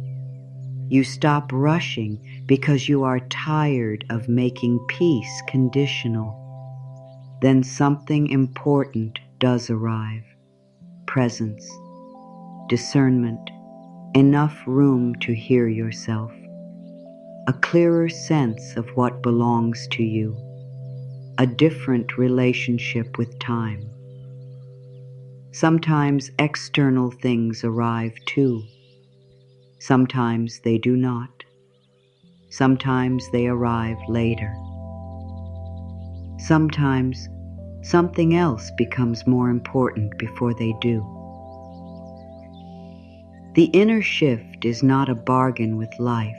S1: You stop rushing because you are tired of making peace conditional. Then something important does arrive. Presence, discernment, enough room to hear yourself, a clearer sense of what belongs to you, a different relationship with time. Sometimes external things arrive too. Sometimes they do not. Sometimes they arrive later. Sometimes something else becomes more important before they do. The inner shift is not a bargain with life.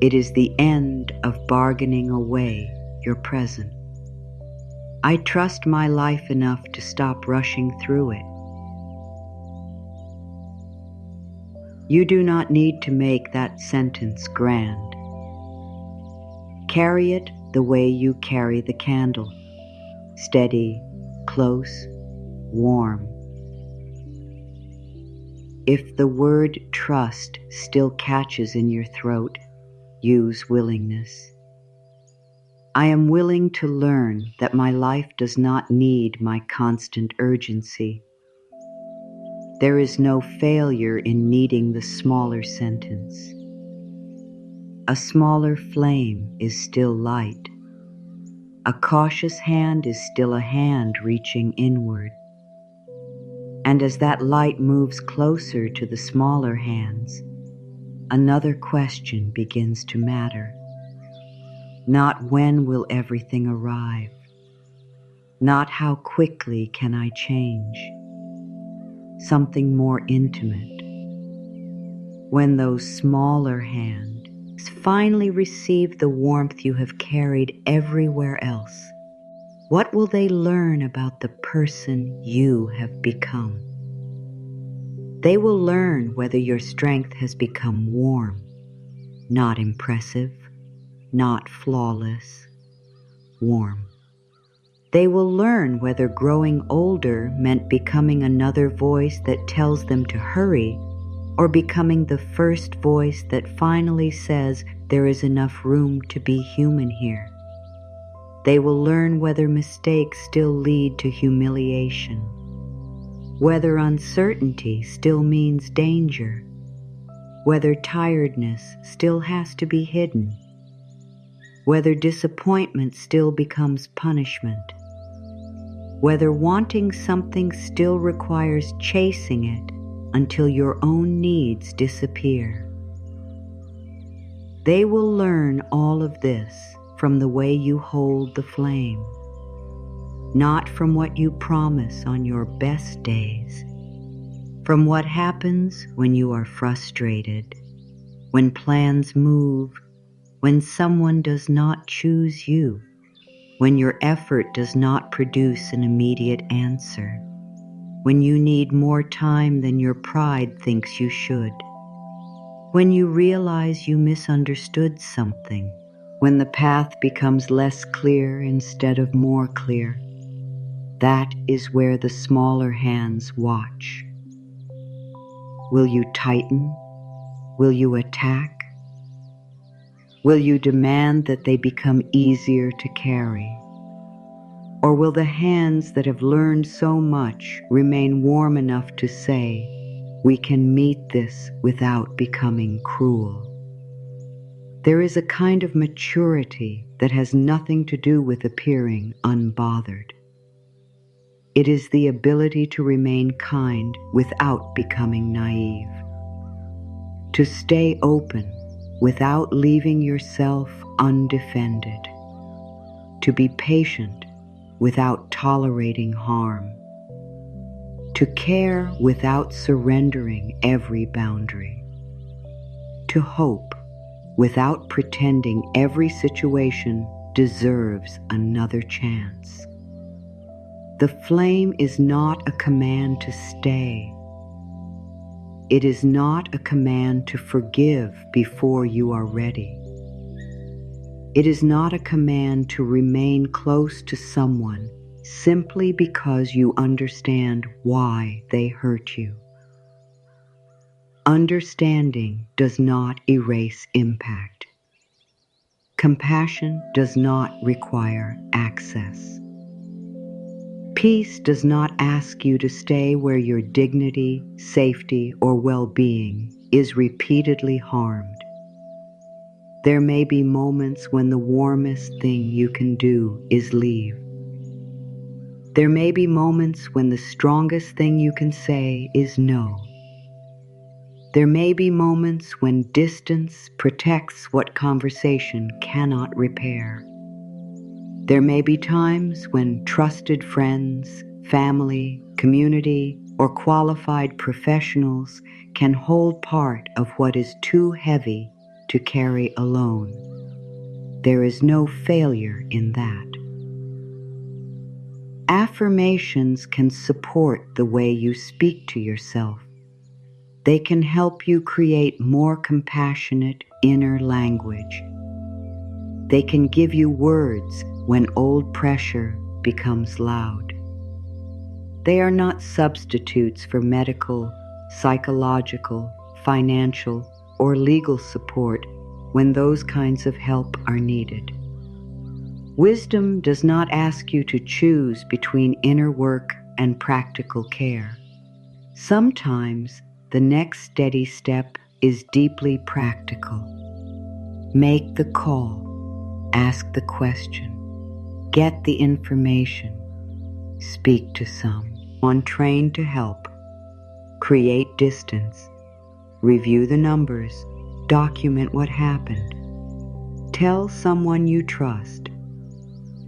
S1: It is the end of bargaining away your present. I trust my life enough to stop rushing through it. You do not need to make that sentence grand. Carry it the way you carry the candle, steady, close, warm. If the word trust still catches in your throat, use willingness. I am willing to learn that my life does not need my constant urgency. There is no failure in needing the smaller sentence. A smaller flame is still light. A cautious hand is still a hand reaching inward. And as that light moves closer to the smaller hands, another question begins to matter. Not when will everything arrive, not how quickly can I change. Something more intimate. When those smaller hands finally receive the warmth you have carried everywhere else, what will they learn about the person you have become? They will learn whether your strength has become warm, not impressive, not flawless, warm. They will learn whether growing older meant becoming another voice that tells them to hurry, or becoming the first voice that finally says there is enough room to be human here. They will learn whether mistakes still lead to humiliation, whether uncertainty still means danger, whether tiredness still has to be hidden, whether disappointment still becomes punishment, whether wanting something still requires chasing it until your own needs disappear. They will learn all of this from the way you hold the flame, not from what you promise on your best days, from what happens when you are frustrated, when plans move, when someone does not choose you, when your effort does not produce an immediate answer, when you need more time than your pride thinks you should, when you realize you misunderstood something, when the path becomes less clear instead of more clear. That is where the smaller hands watch. Will you tighten? Will you attack? Will you demand that they become easier to carry? Or will the hands that have learned so much remain warm enough to say, we can meet this without becoming cruel? There is a kind of maturity that has nothing to do with appearing unbothered. It is the ability to remain kind without becoming naive, to stay open without leaving yourself undefended, to be patient without tolerating harm, to care without surrendering every boundary, to hope without pretending every situation deserves another chance. The flame is not a command to stay. It is not a command to forgive before you are ready. It is not a command to remain close to someone simply because you understand why they hurt you. Understanding does not erase impact. Compassion does not require access. Peace does not ask you to stay where your dignity, safety, or well-being is repeatedly harmed. There may be moments when the warmest thing you can do is leave. There may be moments when the strongest thing you can say is no. There may be moments when distance protects what conversation cannot repair. There may be times when trusted friends, family, community, or qualified professionals can hold part of what is too heavy to carry alone. There is no failure in that. Affirmations can support the way you speak to yourself. They can help you create more compassionate inner language. They can give you words when old pressure becomes loud. They are not substitutes for medical, psychological, financial, or legal support when those kinds of help are needed. Wisdom does not ask you to choose between inner work and practical care. Sometimes the next steady step is deeply practical. Make the call, ask the question, get the information, speak to someone trained to help, create distance, review the numbers, document what happened, tell someone you trust,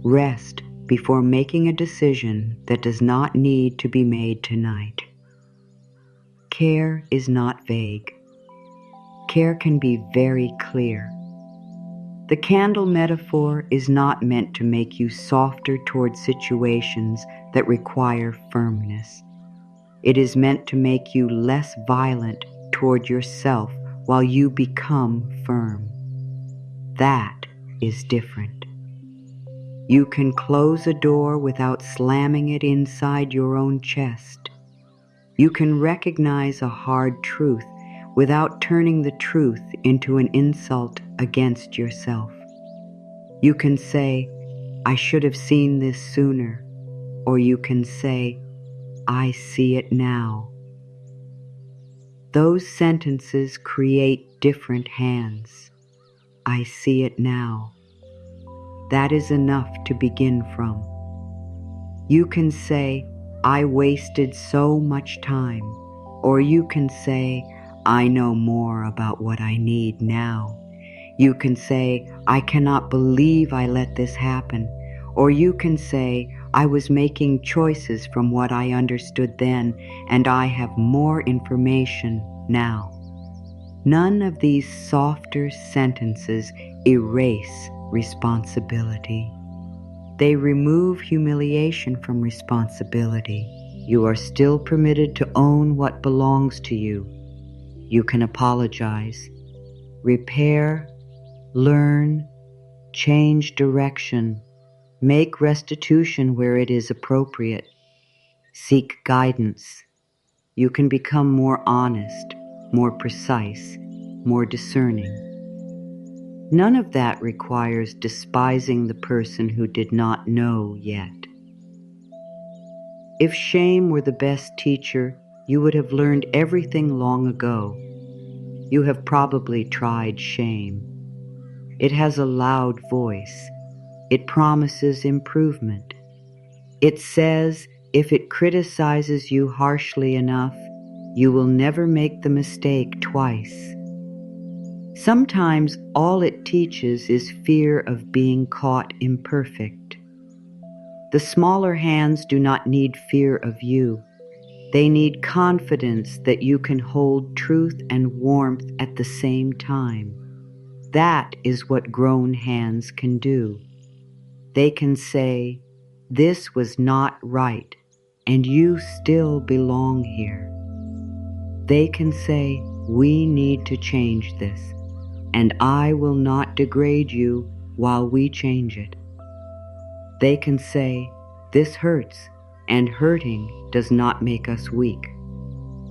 S1: rest before making a decision that does not need to be made tonight. Care is not vague. Care can be very clear. The candle metaphor is not meant to make you softer toward situations that require firmness. It is meant to make you less violent toward yourself while you become firm. That is different. You can close a door without slamming it inside your own chest. You can recognize a hard truth without turning the truth into an insult against yourself. You can say, I should have seen this sooner, or you can say, I see it now. Those sentences create different hands. I see it now. That is enough to begin from. You can say, I wasted so much time, or you can say, I know more about what I need now. You can say, I cannot believe I let this happen, or you can say, I was making choices from what I understood then, and I have more information now. None of these softer sentences erase responsibility. They remove humiliation from responsibility. You are still permitted to own what belongs to you. You can apologize, repair, learn, change direction, make restitution where it is appropriate, seek guidance. You can become more honest, more precise, more discerning. None of that requires despising the person who did not know yet. If shame were the best teacher, you would have learned everything long ago. You have probably tried shame. It has a loud voice. It promises improvement. It says if it criticizes you harshly enough, you will never make the mistake twice. Sometimes all it teaches is fear of being caught imperfect. The smaller hands do not need fear of you. They need confidence that you can hold truth and warmth at the same time. That is what grown hands can do. They can say, this was not right, and you still belong here. They can say, we need to change this, and I will not degrade you while we change it. They can say, this hurts, and hurting does not make us weak.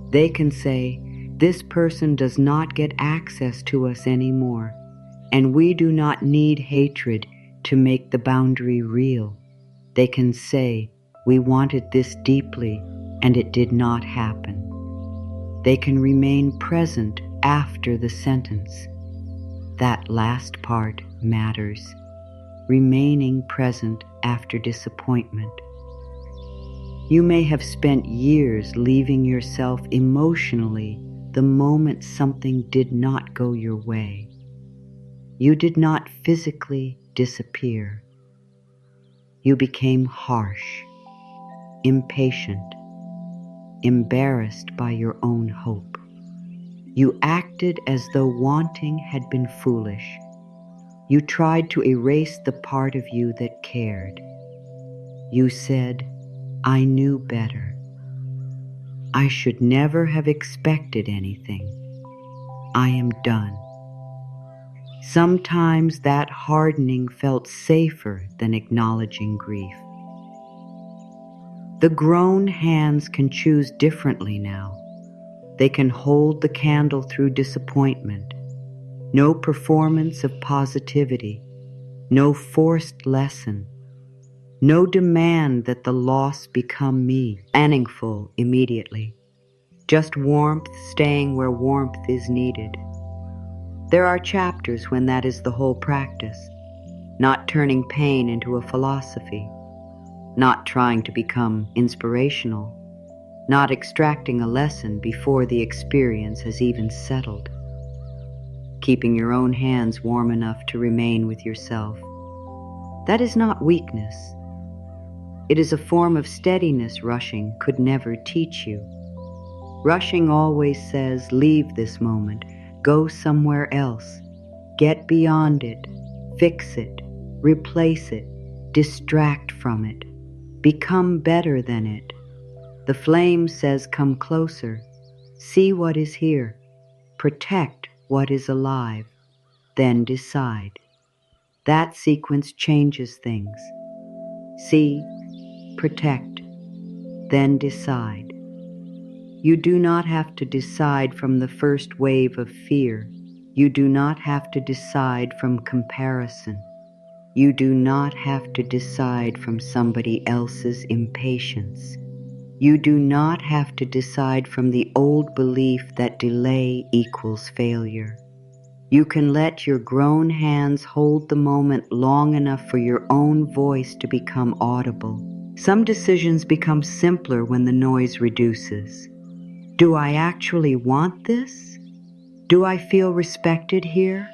S1: They can say, this person does not get access to us anymore, and we do not need hatred to make the boundary real. They can say, we wanted this deeply, and it did not happen. They can remain present after the sentence. That last part matters. Remaining present after disappointment. You may have spent years leaving yourself emotionally the moment something did not go your way. You did not physically disappear. You became harsh, impatient, embarrassed by your own hope. You acted as though wanting had been foolish. You tried to erase the part of you that cared. You said, I knew better. I should never have expected anything. I am done. Sometimes that hardening felt safer than acknowledging grief. The grown hands can choose differently now. They can hold the candle through disappointment. No performance of positivity. No forced lesson. No demand that the loss become meaningful immediately. Just warmth staying where warmth is needed. There are chapters when that is the whole practice. Not turning pain into a philosophy. Not trying to become inspirational. Not extracting a lesson before the experience has even settled. Keeping your own hands warm enough to remain with yourself. That is not weakness. It is a form of steadiness rushing could never teach you. Rushing always says, leave this moment, go somewhere else, get beyond it, fix it, replace it, distract from it, become better than it. The flame says, come closer, see what is here, protect what is alive, then decide. That sequence changes things. See, protect, then decide. You do not have to decide from the first wave of fear. You do not have to decide from comparison. You do not have to decide from somebody else's impatience. You do not have to decide from the old belief that delay equals failure. You can let your grown hands hold the moment long enough for your own voice to become audible. Some decisions become simpler when the noise reduces. Do I actually want this? Do I feel respected here?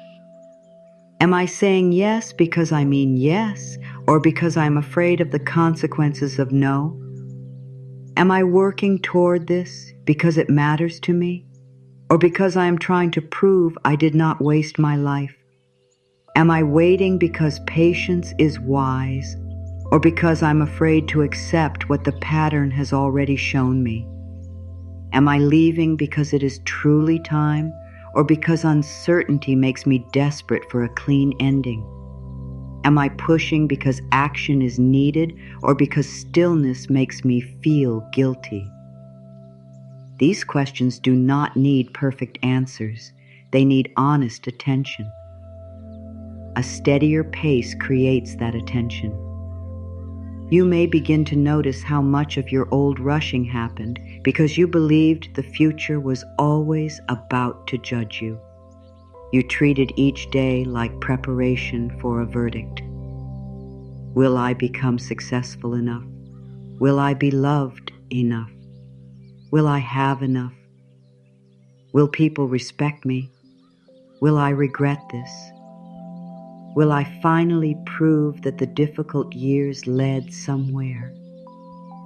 S1: Am I saying yes because I mean yes, or because I'm afraid of the consequences of no? Am I working toward this because it matters to me, or because I am trying to prove I did not waste my life? Am I waiting because patience is wise, or because I'm afraid to accept what the pattern has already shown me? Am I leaving because it is truly time, or because uncertainty makes me desperate for a clean ending? Am I pushing because action is needed, or because stillness makes me feel guilty? These questions do not need perfect answers. They need honest attention. A steadier pace creates that attention. You may begin to notice how much of your old rushing happened because you believed the future was always about to judge you. You treated each day like preparation for a verdict. Will I become successful enough? Will I be loved enough? Will I have enough? Will people respect me? Will I regret this? Will I finally prove that the difficult years led somewhere?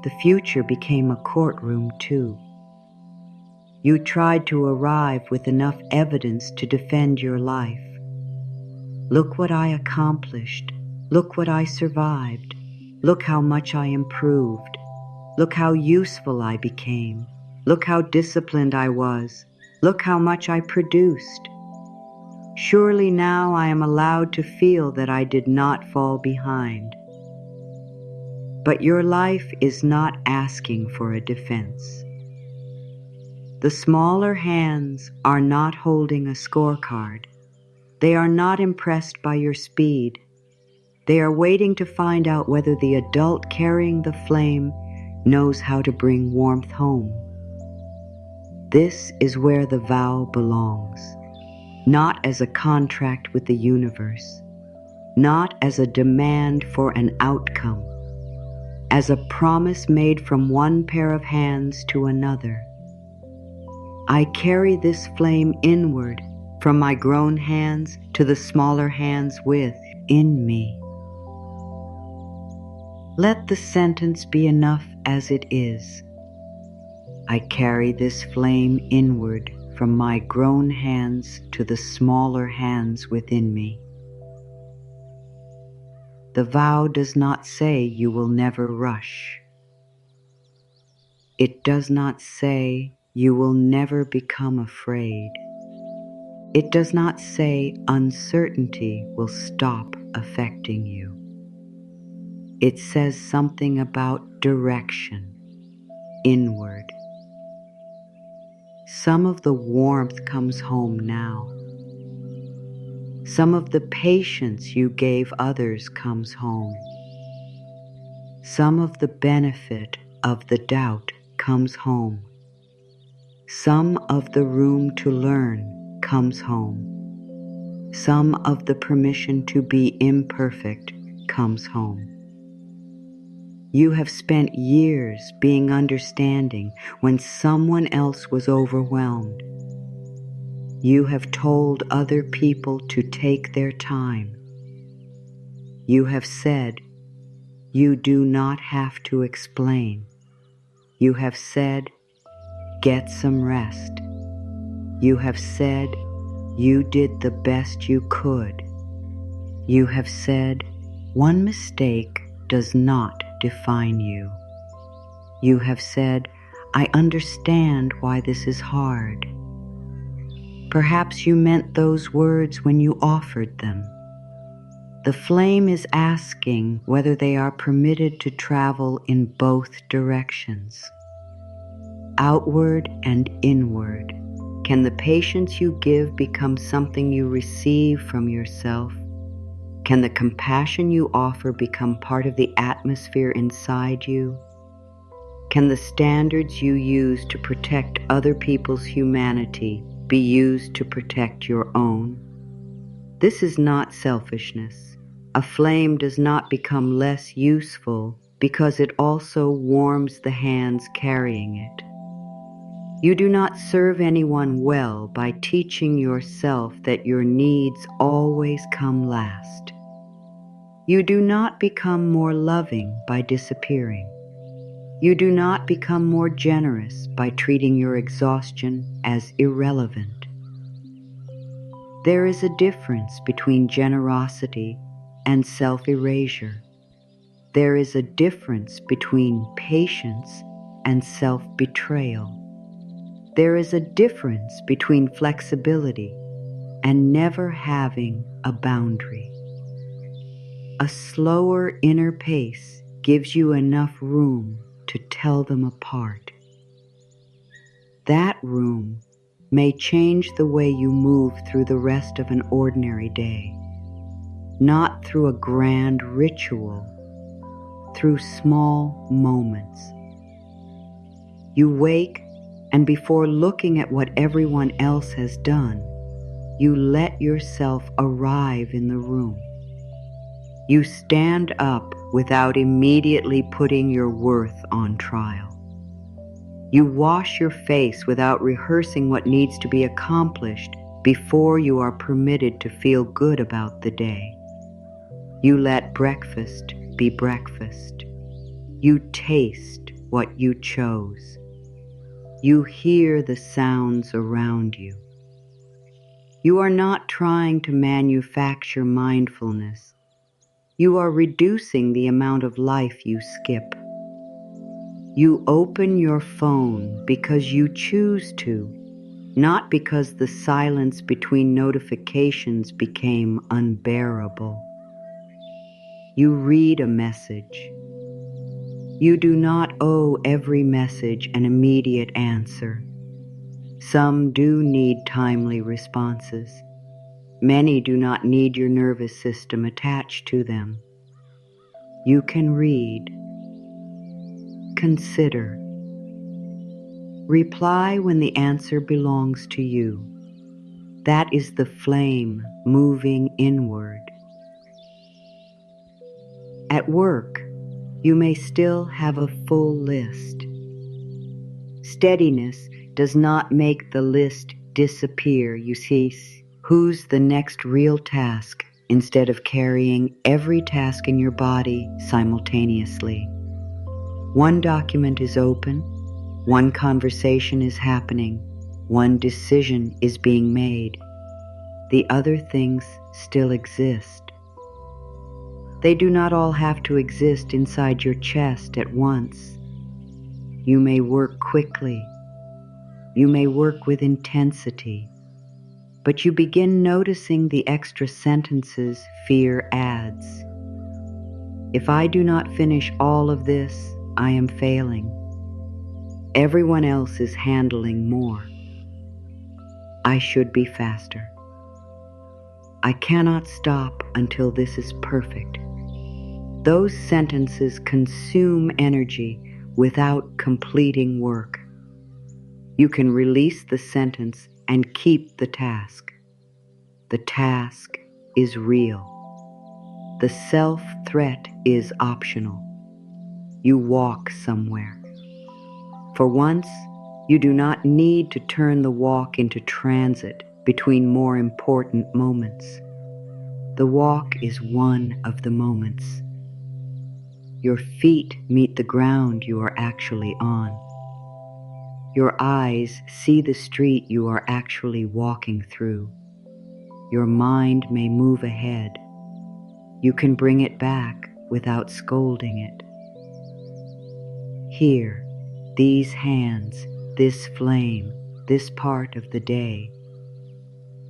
S1: The future became a courtroom too. You tried to arrive with enough evidence to defend your life. Look what I accomplished. Look what I survived. Look how much I improved. Look how useful I became. Look how disciplined I was. Look how much I produced. Surely now I am allowed to feel that I did not fall behind. But your life is not asking for a defense. The smaller hands are not holding a scorecard. They are not impressed by your speed. They are waiting to find out whether the adult carrying the flame knows how to bring warmth home. This is where the vow belongs, not as a contract with the universe, not as a demand for an outcome, as a promise made from one pair of hands to another. I carry this flame inward from my grown hands to the smaller hands within me. Let the sentence be enough as it is. I carry this flame inward from my grown hands to the smaller hands within me. The vow does not say you will never rush. It does not say you will never become afraid. It does not say uncertainty will stop affecting you. It says something about direction, inward. Some of the warmth comes home now. Some of the patience you gave others comes home. Some of the benefit of the doubt comes home. Some of the room to learn comes home. Some of the permission to be imperfect comes home. You have spent years being understanding when someone else was overwhelmed. You have told other people to take their time. You have said, you do not have to explain. You have said, get some rest. You have said, you did the best you could. You have said, one mistake does not define you. You have said, I understand why this is hard. Perhaps you meant those words when you offered them. The flame is asking whether they are permitted to travel in both directions. Outward and inward. Can the patience you give become something you receive from yourself? Can the compassion you offer become part of the atmosphere inside you? Can the standards you use to protect other people's humanity be used to protect your own? This is not selfishness. A flame does not become less useful because it also warms the hands carrying it. You do not serve anyone well by teaching yourself that your needs always come last. You do not become more loving by disappearing. You do not become more generous by treating your exhaustion as irrelevant. There is a difference between generosity and self-erasure. There is a difference between patience and self-betrayal. There is a difference between flexibility and never having a boundary. A slower inner pace gives you enough room to tell them apart. That room may change the way you move through the rest of an ordinary day, not through a grand ritual, through small moments. You wake, and before looking at what everyone else has done, you let yourself arrive in the room. You stand up without immediately putting your worth on trial. You wash your face without rehearsing what needs to be accomplished before you are permitted to feel good about the day. You let breakfast be breakfast. You taste what you chose. You hear the sounds around you. You are not trying to manufacture mindfulness. You are reducing the amount of life you skip. You open your phone because you choose to, not because the silence between notifications became unbearable. You read a message. You do not owe every message an immediate answer. Some do need timely responses. Many do not need your nervous system attached to them. You can read, consider, reply when the answer belongs to you. That is the flame moving inward. At work, you may still have a full list. Steadiness does not make the list disappear. You see, who's the next real task instead of carrying every task in your body simultaneously. One document is open, one conversation is happening, one decision is being made. The other things still exist. They do not all have to exist inside your chest at once. You may work quickly. You may work with intensity. But you begin noticing the extra sentences fear adds. If I do not finish all of this, I am failing. Everyone else is handling more. I should be faster. I cannot stop until this is perfect. Those sentences consume energy without completing work. You can release the sentence and keep the task. The task is real. The self-threat is optional. You walk somewhere. For once, you do not need to turn the walk into transit between more important moments. The walk is one of the moments. Your feet meet the ground you are actually on. Your eyes see the street you are actually walking through. Your mind may move ahead. You can bring it back without scolding it. Here, these hands, this flame, this part of the day.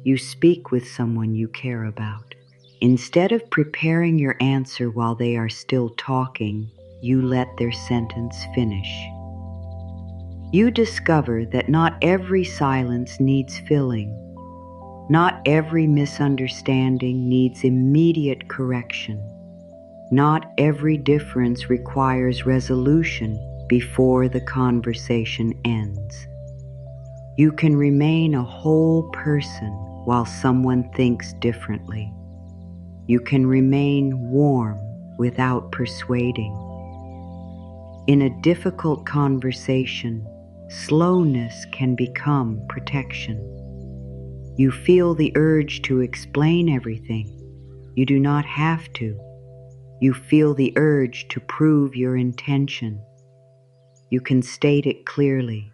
S1: You speak with someone you care about. Instead of preparing your answer while they are still talking, you let their sentence finish. You discover that not every silence needs filling. Not every misunderstanding needs immediate correction. Not every difference requires resolution before the conversation ends. You can remain a whole person while someone thinks differently. You can remain warm without persuading. In a difficult conversation, slowness can become protection. You feel the urge to explain everything. You do not have to. You feel the urge to prove your intention. You can state it clearly.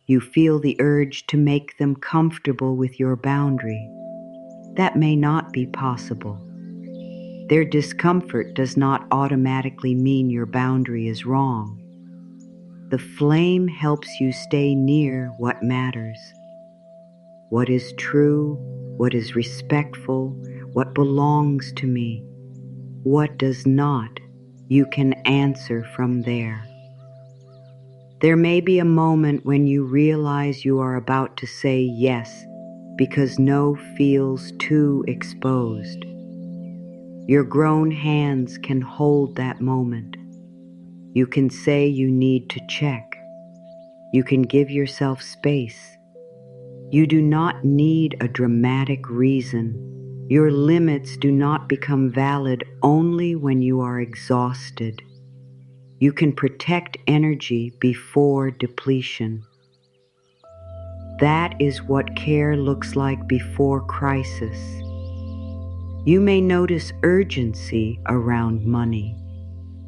S1: You feel the urge to make them comfortable with your boundary. That may not be possible. Their discomfort does not automatically mean your boundary is wrong. The flame helps you stay near what matters. What is true, what is respectful, what belongs to me, what does not, you can answer from there. There may be a moment when you realize you are about to say yes because no feels too exposed. Your grown hands can hold that moment. You can say you need to check. You can give yourself space. You do not need a dramatic reason. Your limits do not become valid only when you are exhausted. You can protect energy before depletion. That is what care looks like before crisis. You may notice urgency around money.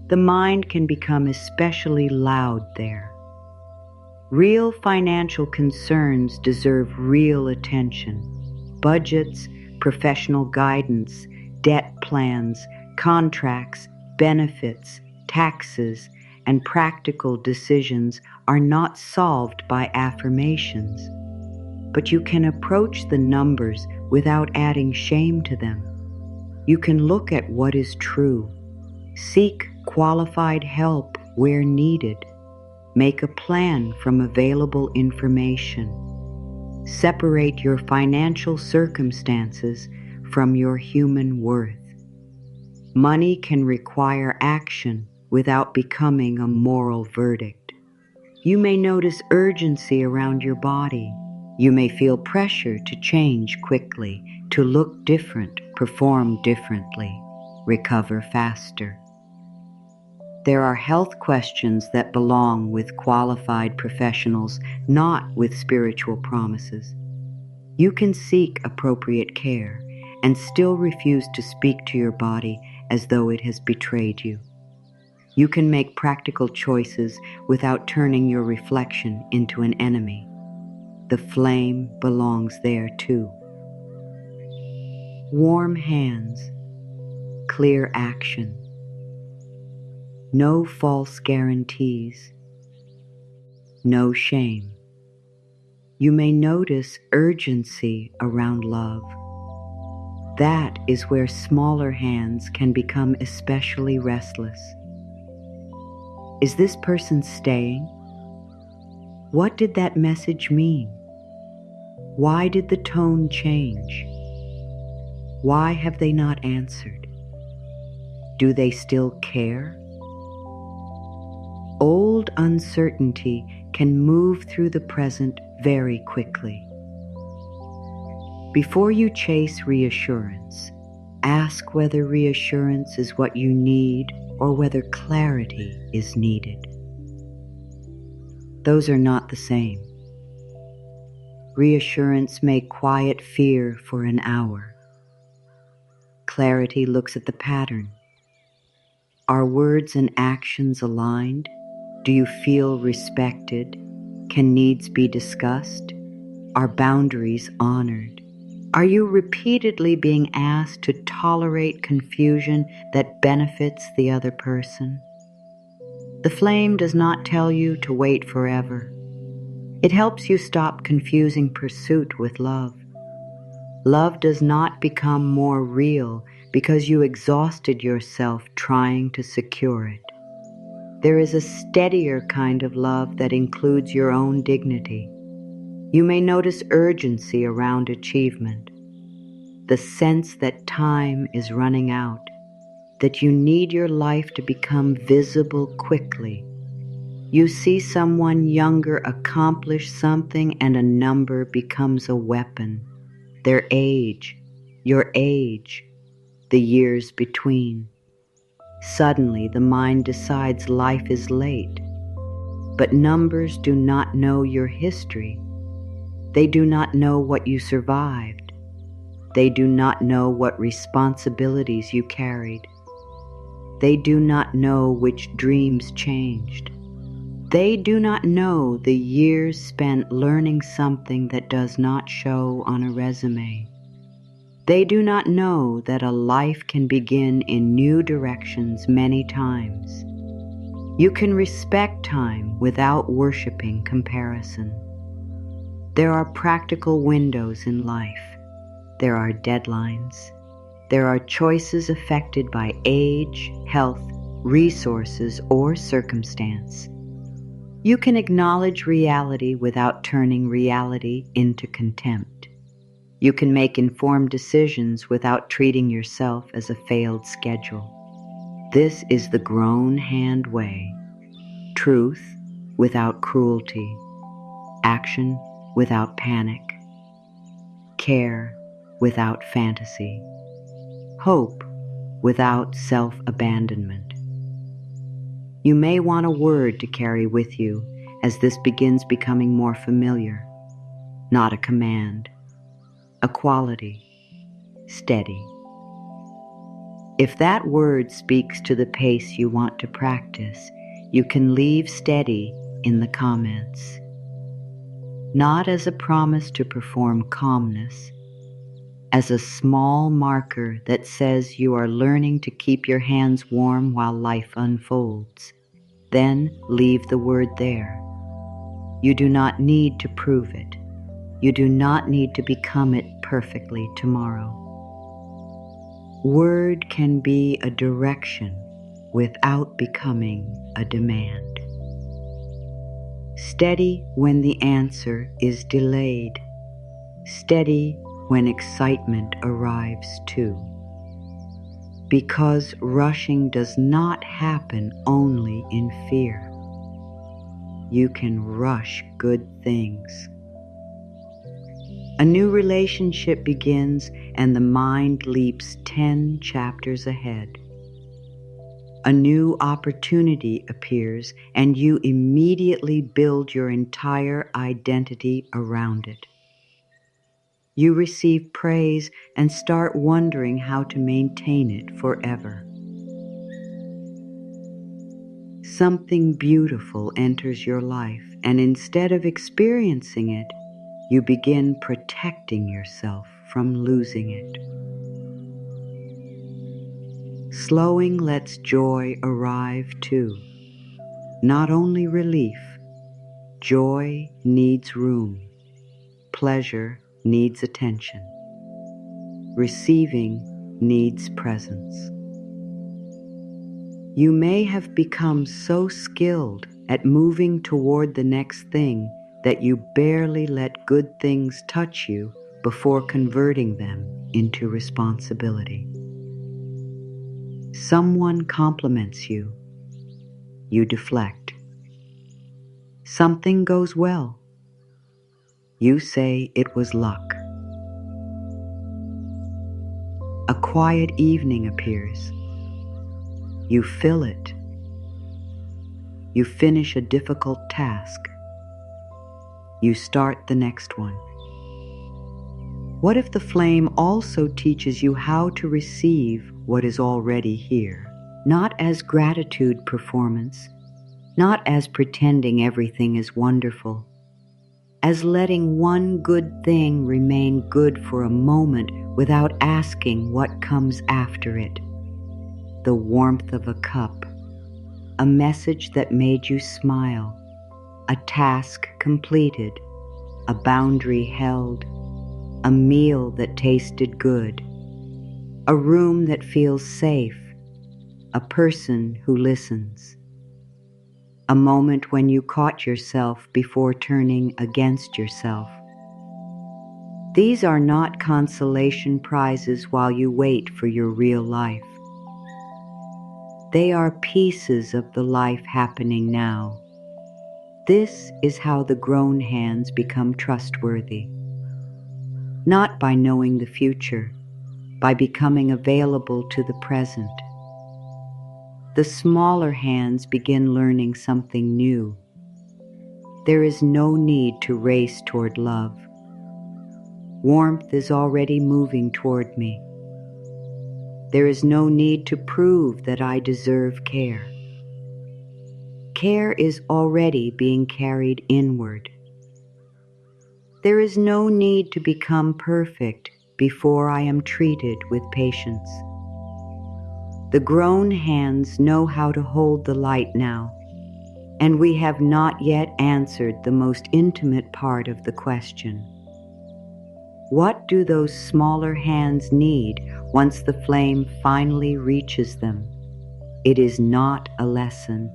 S1: The mind can become especially loud there. Real financial concerns deserve real attention. Budgets, professional guidance, debt plans, contracts, benefits, taxes, and practical decisions are not solved by affirmations, but you can approach the numbers without adding shame to them. You can look at what is true, seek qualified help where needed, make a plan from available information, separate your financial circumstances from your human worth. Money can require action without becoming a moral verdict. You may notice urgency around your body. You may feel pressure to change quickly, to look different, perform differently, recover faster. There are health questions that belong with qualified professionals, not with spiritual promises. You can seek appropriate care and still refuse to speak to your body as though it has betrayed you. You can make practical choices without turning your reflection into an enemy. The flame belongs there too. Warm hands, clear action. No false guarantees. No shame. You may notice urgency around love. That is where smaller hands can become especially restless. Is this person staying? What did that message mean? Why did the tone change? Why have they not answered? Do they still care? Old uncertainty can move through the present very quickly. Before you chase reassurance, ask whether reassurance is what you need or whether clarity is needed. Those are not the same. Reassurance may quiet fear for an hour. Clarity looks at the pattern. Are words and actions aligned? Do you feel respected? Can needs be discussed? Are boundaries honored? Are you repeatedly being asked to tolerate confusion that benefits the other person? The flame does not tell you to wait forever. It helps you stop confusing pursuit with love. Love does not become more real because you exhausted yourself trying to secure it. There is a steadier kind of love that includes your own dignity. You may notice urgency around achievement, the sense that time is running out, that you need your life to become visible quickly. You see someone younger accomplish something and a number becomes a weapon. Their age, your age, the years between. Suddenly the mind decides life is late. But numbers do not know your history. They do not know what you survived. They do not know what responsibilities you carried. They do not know which dreams changed. They do not know the years spent learning something that does not show on a resume. They do not know that a life can begin in new directions many times. You can respect time without worshiping comparison. There are practical windows in life. There are deadlines. There are choices affected by age, health, resources, or circumstance. You can acknowledge reality without turning reality into contempt. You can make informed decisions without treating yourself as a failed schedule. This is the grown hand way. Truth without cruelty. Action without panic. Care without fantasy. Hope without self-abandonment. You may want a word to carry with you as this begins becoming more familiar, not a command, a quality, steady. If that word speaks to the pace you want to practice, you can leave steady in the comments. Not as a promise to perform calmness, as a small marker that says you are learning to keep your hands warm while life unfolds. Then leave the word there. You do not need to prove it. You do not need to become it perfectly tomorrow. Word can be a direction without becoming a demand. Steady when the answer is delayed. Steady when excitement arrives too. Because rushing does not happen only in fear. You can rush good things. A new relationship begins and the mind leaps 10 chapters ahead. A new opportunity appears and you immediately build your entire identity around it. You receive praise and start wondering how to maintain it forever. Something beautiful enters your life, and instead of experiencing it, you begin protecting yourself from losing it. Slowing lets joy arrive too. Not only relief, joy needs room. Pleasure needs attention. Receiving needs presence. You may have become so skilled at moving toward the next thing that you barely let good things touch you before converting them into responsibility. Someone compliments you. You deflect. Something goes well. You say it was luck. A quiet evening appears. You fill it. You finish a difficult task. You start the next one. What if the flame also teaches you how to receive what is already here? Not as gratitude performance, not as pretending everything is wonderful, as letting one good thing remain good for a moment without asking what comes after it. The warmth of a cup, a message that made you smile, a task completed, a boundary held, a meal that tasted good, a room that feels safe, a person who listens, a moment when you caught yourself before turning against yourself. These are not consolation prizes while you wait for your real life. They are pieces of the life happening now. This is how the grown hands become trustworthy. Not by knowing the future, by becoming available to the present. The smaller hands begin learning something new. There is no need to race toward love. Warmth is already moving toward me. There is no need to prove that I deserve care. Care is already being carried inward. There is no need to become perfect before I am treated with patience. The grown hands know how to hold the light now, and we have not yet answered the most intimate part of the question. What do those smaller hands need once the flame finally reaches them? It is not a lesson.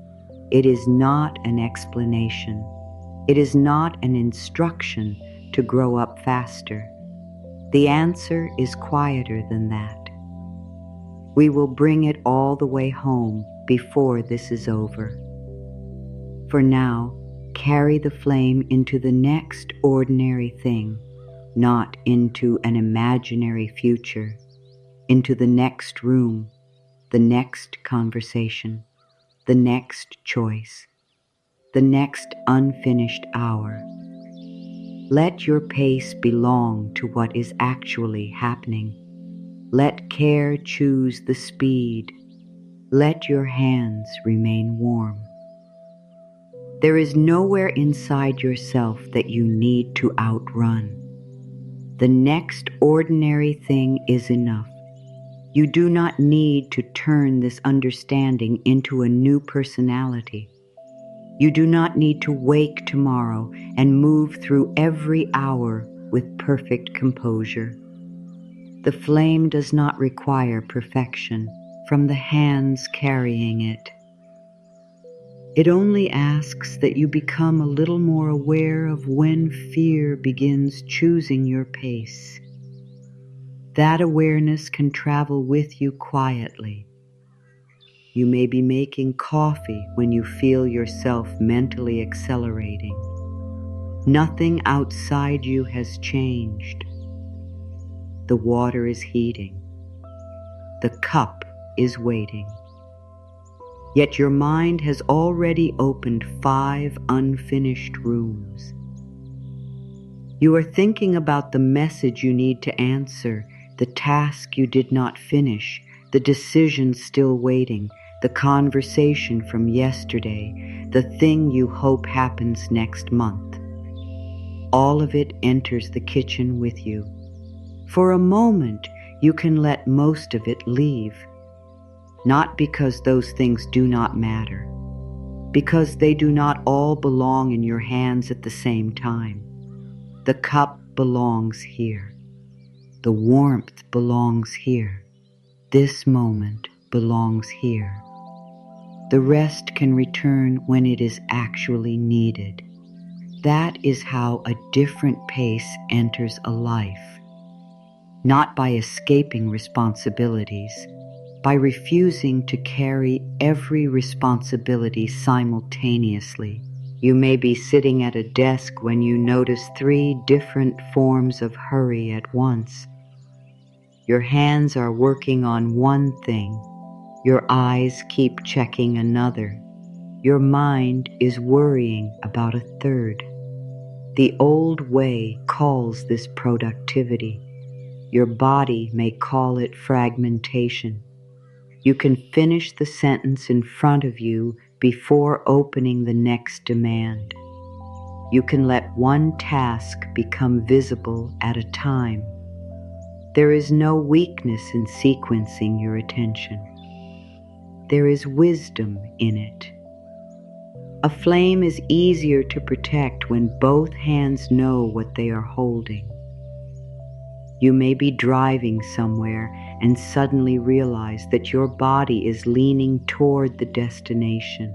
S1: It is not an explanation. It is not an instruction to grow up faster. The answer is quieter than that. We will bring it all the way home before this is over. For now, carry the flame into the next ordinary thing, not into an imaginary future, into the next room, the next conversation, the next choice, the next unfinished hour. Let your pace belong to what is actually happening. Let care choose the speed. Let your hands remain warm. There is nowhere inside yourself that you need to outrun. The next ordinary thing is enough. You do not need to turn this understanding into a new personality. You do not need to wake tomorrow and move through every hour with perfect composure. The flame does not require perfection from the hands carrying it. It only asks that you become a little more aware of when fear begins choosing your pace. That awareness can travel with you quietly. You may be making coffee when you feel yourself mentally accelerating. Nothing outside you has changed. The water is heating. The cup is waiting. Yet your mind has already opened 5 unfinished rooms. You are thinking about the message you need to answer, the task you did not finish, the decision still waiting, the conversation from yesterday, the thing you hope happens next month. All of it enters the kitchen with you. For a moment, you can let most of it leave. Not because those things do not matter, because they do not all belong in your hands at the same time. The cup belongs here. The warmth belongs here. This moment belongs here. The rest can return when it is actually needed. That is how a different pace enters a life. Not by escaping responsibilities, by refusing to carry every responsibility simultaneously. You may be sitting at a desk when you notice 3 different forms of hurry at once. Your hands are working on one thing. Your eyes keep checking another. Your mind is worrying about a third. The old way calls this productivity. Your body may call it fragmentation. You can finish the sentence in front of you before opening the next demand. You can let one task become visible at a time. There is no weakness in sequencing your attention. There is wisdom in it. A flame is easier to protect when both hands know what they are holding. You may be driving somewhere and suddenly realize that your body is leaning toward the destination.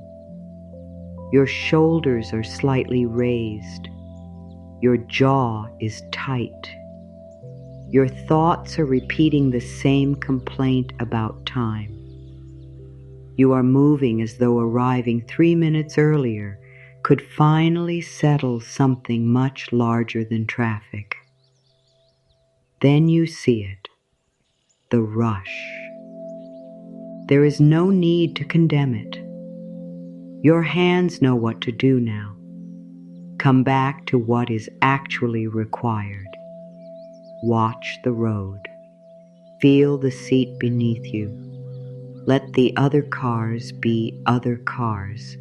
S1: Your shoulders are slightly raised. Your jaw is tight. Your thoughts are repeating the same complaint about time. You are moving as though arriving 3 minutes earlier could finally settle something much larger than traffic. Then you see it, the rush. There is no need to condemn it. Your hands know what to do now. Come back to what is actually required. Watch the road. Feel the seat beneath you. Let the other cars be other cars.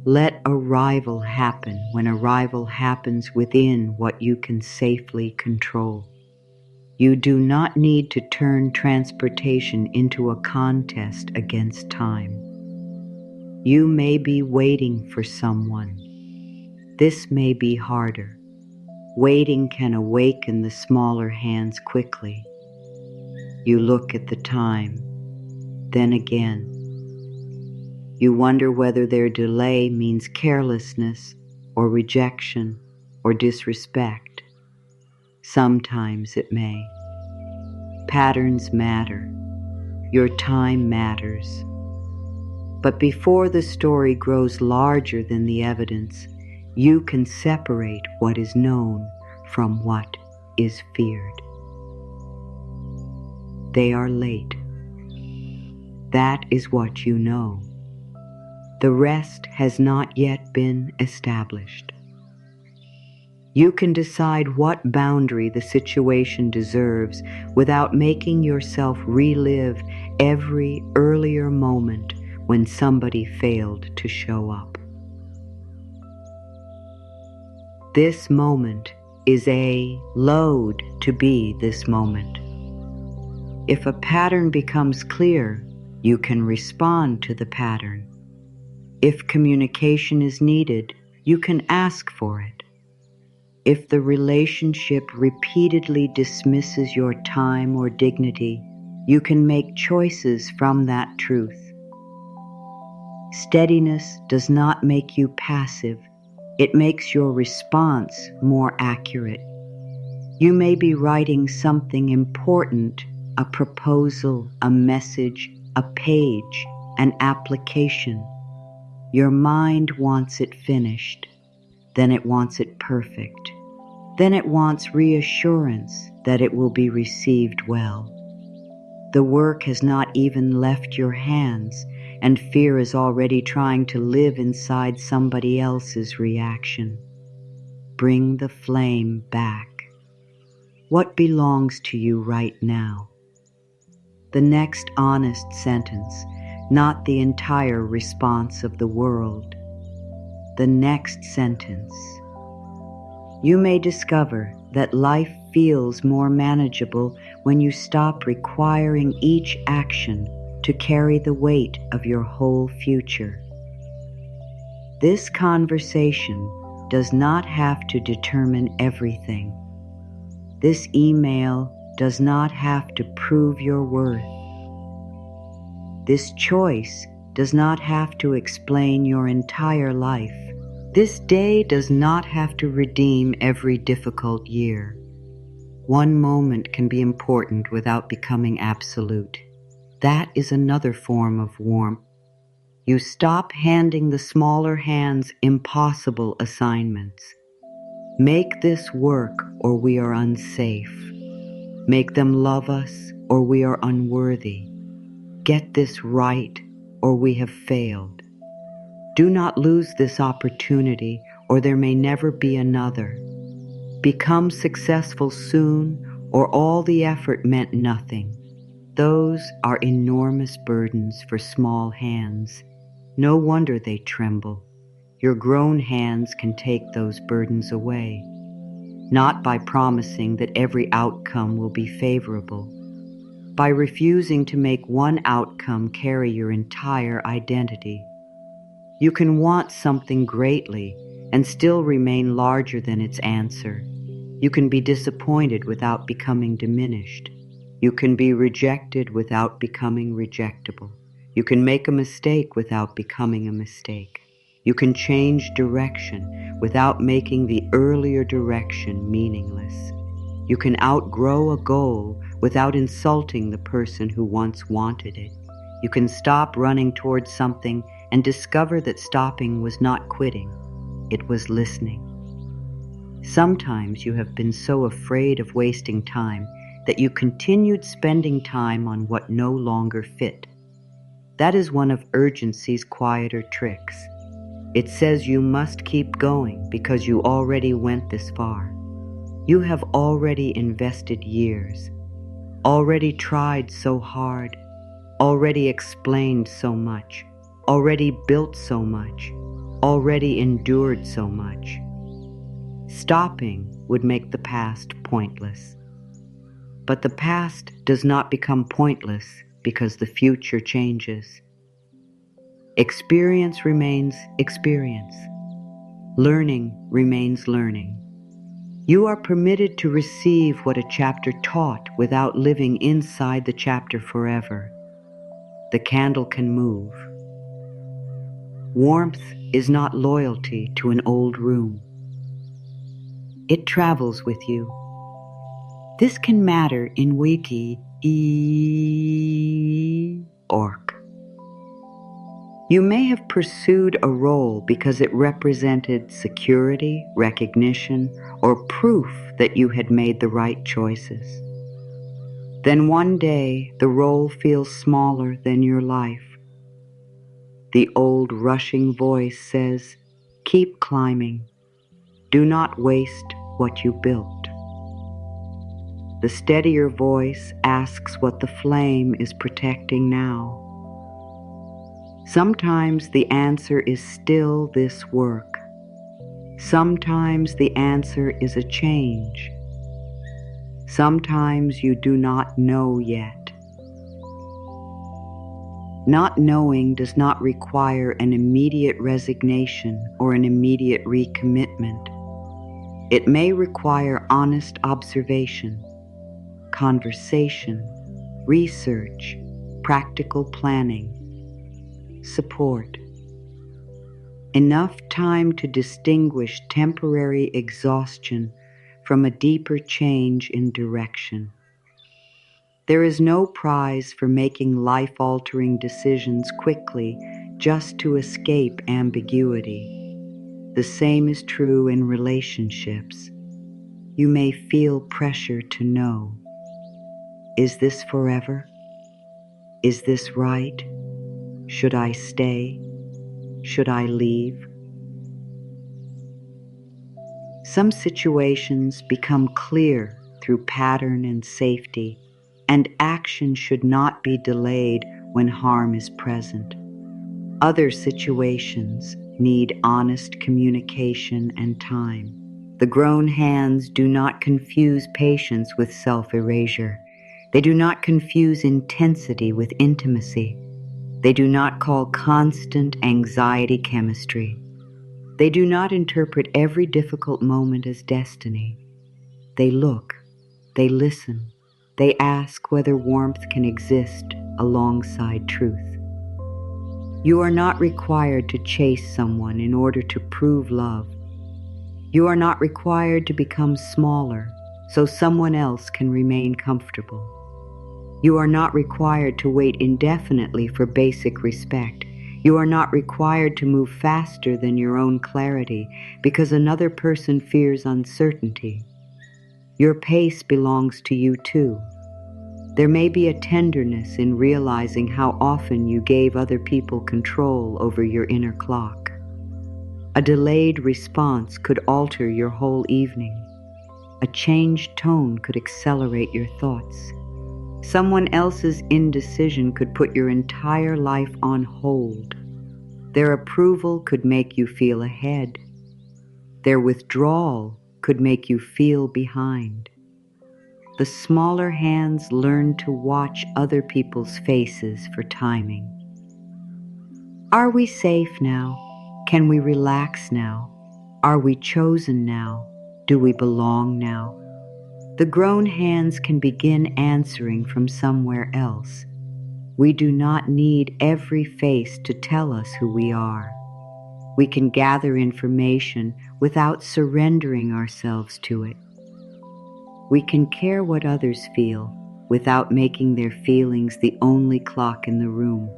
S1: Let arrival happen when arrival happens within what you can safely control. You do not need to turn transportation into a contest against time. You may be waiting for someone. This may be harder. Waiting can awaken the smaller hands quickly. You look at the time, then again. You wonder whether their delay means carelessness or rejection or disrespect. Sometimes it may. Patterns matter. Your time matters. But before the story grows larger than the evidence, you can separate what is known from what is feared. They are late. That is what you know. The rest has not yet been established. You can decide what boundary the situation deserves without making yourself relive every earlier moment when somebody failed to show up. This moment is a load to be this moment. If a pattern becomes clear, you can respond to the pattern. If communication is needed, you can ask for it. If the relationship repeatedly dismisses your time or dignity, you can make choices from that truth. Steadiness does not make you passive. It makes your response more accurate. You may be writing something important, a proposal, a message, a page, an application. Your mind wants it finished, then it wants it perfect. Then it wants reassurance that it will be received well. The work has not even left your hands, and fear is already trying to live inside somebody else's reaction. Bring the flame back. What belongs to you right now? The next honest sentence, not the entire response of the world. The next sentence. You may discover that life feels more manageable when you stop requiring each action to carry the weight of your whole future. This conversation does not have to determine everything. This email does not have to prove your worth. This choice does not have to explain your entire life. This day does not have to redeem every difficult year. One moment can be important without becoming absolute. That is another form of warmth. You stop handing the smaller hands impossible assignments. Make this work or we are unsafe. Make them love us or we are unworthy. Get this right or we have failed. Do not lose this opportunity or there may never be another. Become successful soon or all the effort meant nothing. Those are enormous burdens for small hands. No wonder they tremble. Your grown hands can take those burdens away, not by promising that every outcome will be favorable, by refusing to make one outcome carry your entire identity. You can want something greatly and still remain larger than its answer. You can be disappointed without becoming diminished. You can be rejected without becoming rejectable. You can make a mistake without becoming a mistake. You can change direction without making the earlier direction meaningless. You can outgrow a goal without insulting the person who once wanted it. You can stop running towards something and discover that stopping was not quitting, it was listening. Sometimes you have been so afraid of wasting time that you continued spending time on what no longer fit. That is one of urgency's quieter tricks. It says you must keep going because you already went this far. You have already invested years, already tried so hard, already explained so much, already built so much, already endured so much. Stopping would make the past pointless. But the past does not become pointless because the future changes. Experience remains experience. Learning remains learning. You are permitted to receive what a chapter taught without living inside the chapter forever. The candle can move. Warmth is not loyalty to an old room. It travels with you. This can matter in wiki orc. You may have pursued a role because it represented security, recognition, or proof that you had made the right choices. Then one day, the role feels smaller than your life. The old rushing voice says, "Keep climbing. Do not waste what you built." The steadier voice asks what the flame is protecting now. Sometimes the answer is still this work. Sometimes the answer is a change. Sometimes you do not know yet. Not knowing does not require an immediate resignation or an immediate recommitment. It may require honest observation, conversation, research, practical planning, support. Enough time to distinguish temporary exhaustion from a deeper change in direction. There is no prize for making life-altering decisions quickly just to escape ambiguity. The same is true in relationships. You may feel pressure to know. Is this forever? Is this right? Should I stay? Should I leave? Some situations become clear through pattern and safety, and action should not be delayed when harm is present. Other situations need honest communication and time. The grown hands do not confuse patience with self-erasure. They do not confuse intensity with intimacy. They do not call constant anxiety chemistry. They do not interpret every difficult moment as destiny. They look, they listen, they ask whether warmth can exist alongside truth. You are not required to chase someone in order to prove love. You are not required to become smaller so someone else can remain comfortable. You are not required to wait indefinitely for basic respect. You are not required to move faster than your own clarity because another person fears uncertainty. Your pace belongs to you too. There may be a tenderness in realizing how often you gave other people control over your inner clock. A delayed response could alter your whole evening. A changed tone could accelerate your thoughts. Someone else's indecision could put your entire life on hold. Their approval could make you feel ahead. Their withdrawal could make you feel behind. The smaller hands learn to watch other people's faces for timing. Are we safe now? Can we relax now? Are we chosen now? Do we belong now? The grown hands can begin answering from somewhere else. We do not need every face to tell us who we are. We can gather information without surrendering ourselves to it. We can care what others feel without making their feelings the only clock in the room.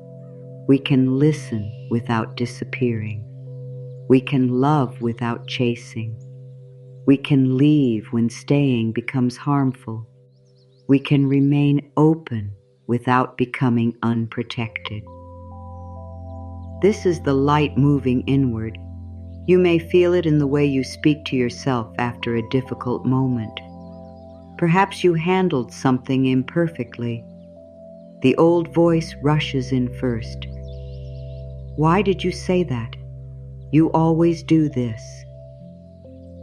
S1: We can listen without disappearing. We can love without chasing. We can leave when staying becomes harmful. We can remain open without becoming unprotected. This is the light moving inward. You may feel it in the way you speak to yourself after a difficult moment. Perhaps you handled something imperfectly. The old voice rushes in first. Why did you say that? You always do this.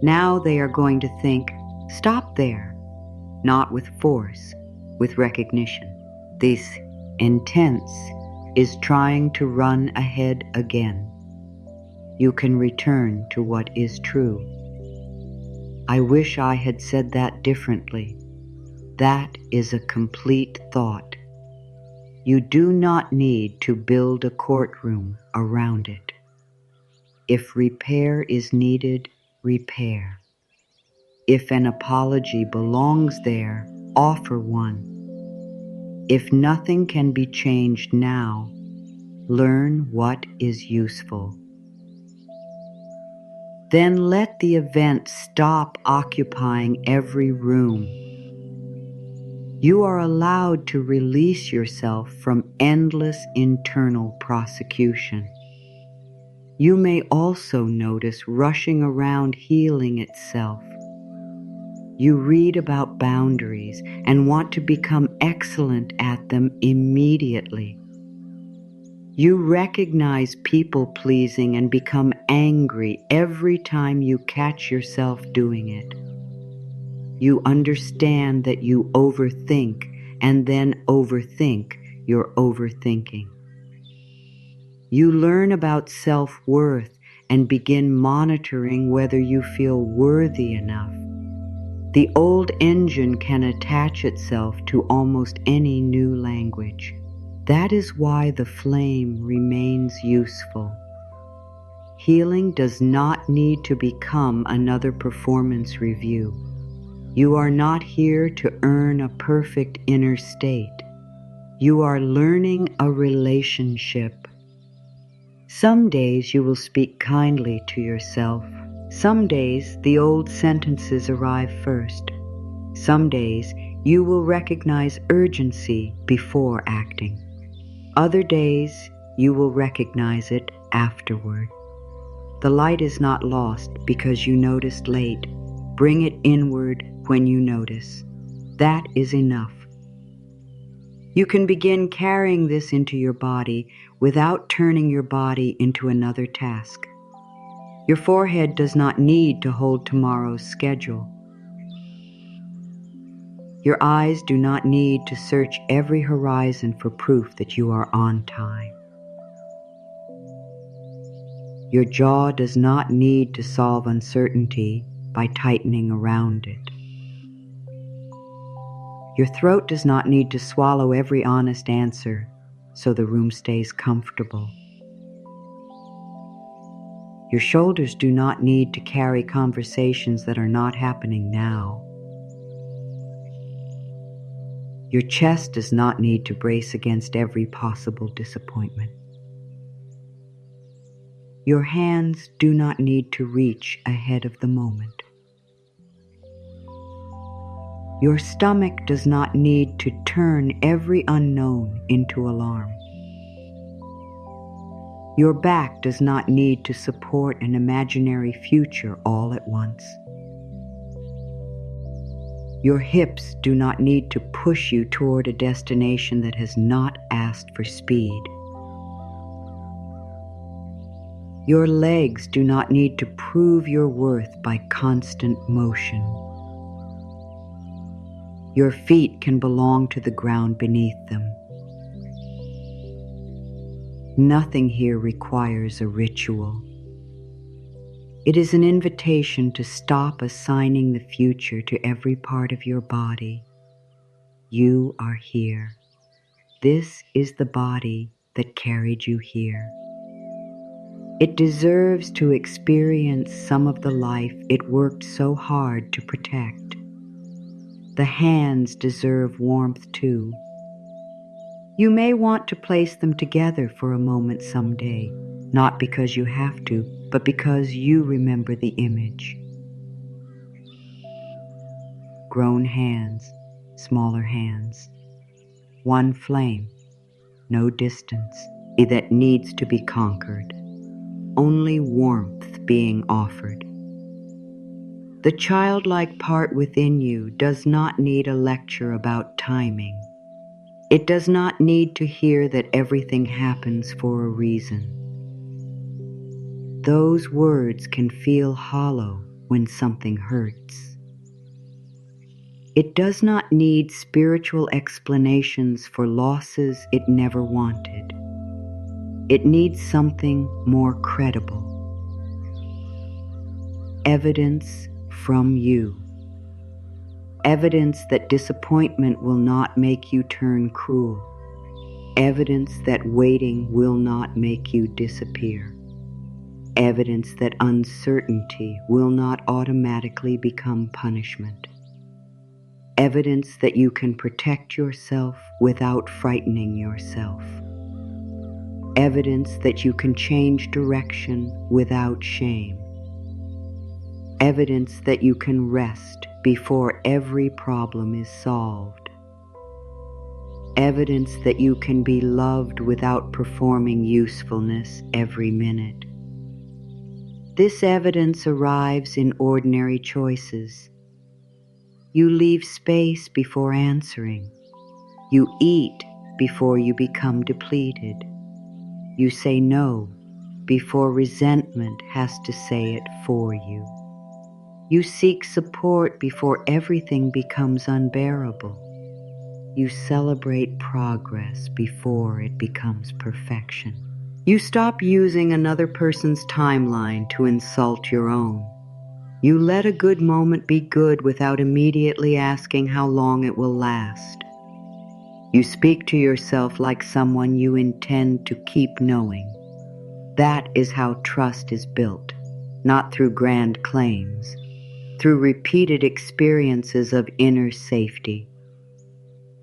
S1: Now they are going to think, stop there, not with force, with recognition. This intense is trying to run ahead again. You can return to what is true. I wish I had said that differently. That is a complete thought. You do not need to build a courtroom around it. If repair is needed, repair. If an apology belongs there, offer one. If nothing can be changed now, learn what is useful. Then let the event stop occupying every room. You are allowed to release yourself from endless internal prosecution. You may also notice rushing around healing itself. You read about boundaries and want to become excellent at them immediately. You recognize people-pleasing and become angry every time you catch yourself doing it. You understand that you overthink and then overthink your overthinking. You learn about self-worth and begin monitoring whether you feel worthy enough. The old engine can attach itself to almost any new language. That is why the flame remains useful. Healing does not need to become another performance review. You are not here to earn a perfect inner state. You are learning a relationship. Some days you will speak kindly to yourself. Some days the old sentences arrive first. Some days you will recognize urgency before acting. Other days you will recognize it afterward. The light is not lost because you noticed late. Bring it inward when you notice. That is enough. You can begin carrying this into your body without turning your body into another task. Your forehead does not need to hold tomorrow's schedule. Your eyes do not need to search every horizon for proof that you are on time. Your jaw does not need to solve uncertainty by tightening around it. Your throat does not need to swallow every honest answer so the room stays comfortable. Your shoulders do not need to carry conversations that are not happening now. Your chest does not need to brace against every possible disappointment. Your hands do not need to reach ahead of the moment. Your stomach does not need to turn every unknown into alarm. Your back does not need to support an imaginary future all at once. Your hips do not need to push you toward a destination that has not asked for speed. Your legs do not need to prove your worth by constant motion. Your feet can belong to the ground beneath them. Nothing here requires a ritual. It is an invitation to stop assigning the future to every part of your body. You are here. This is the body that carried you here. It deserves to experience some of the life it worked so hard to protect. The hands deserve warmth too. You may want to place them together for a moment someday, not because you have to, but because you remember the image. Grown hands, smaller hands. One flame, no distance that needs to be conquered. Only warmth being offered. The childlike part within you does not need a lecture about timing. It does not need to hear that everything happens for a reason. Those words can feel hollow when something hurts. It does not need spiritual explanations for losses it never wanted. It needs something more credible. Evidence from you. Evidence that disappointment will not make you turn cruel. Evidence that waiting will not make you disappear. Evidence that uncertainty will not automatically become punishment. Evidence that you can protect yourself without frightening yourself. Evidence that you can change direction without shame. Evidence that you can rest before every problem is solved. Evidence that you can be loved without performing usefulness every minute. This evidence arrives in ordinary choices. You leave space before answering. You eat before you become depleted. You say no before resentment has to say it for you. You seek support before everything becomes unbearable. You celebrate progress before it becomes perfection. You stop using another person's timeline to insult your own. You let a good moment be good without immediately asking how long it will last. You speak to yourself like someone you intend to keep knowing. That is how trust is built, not through grand claims, through repeated experiences of inner safety.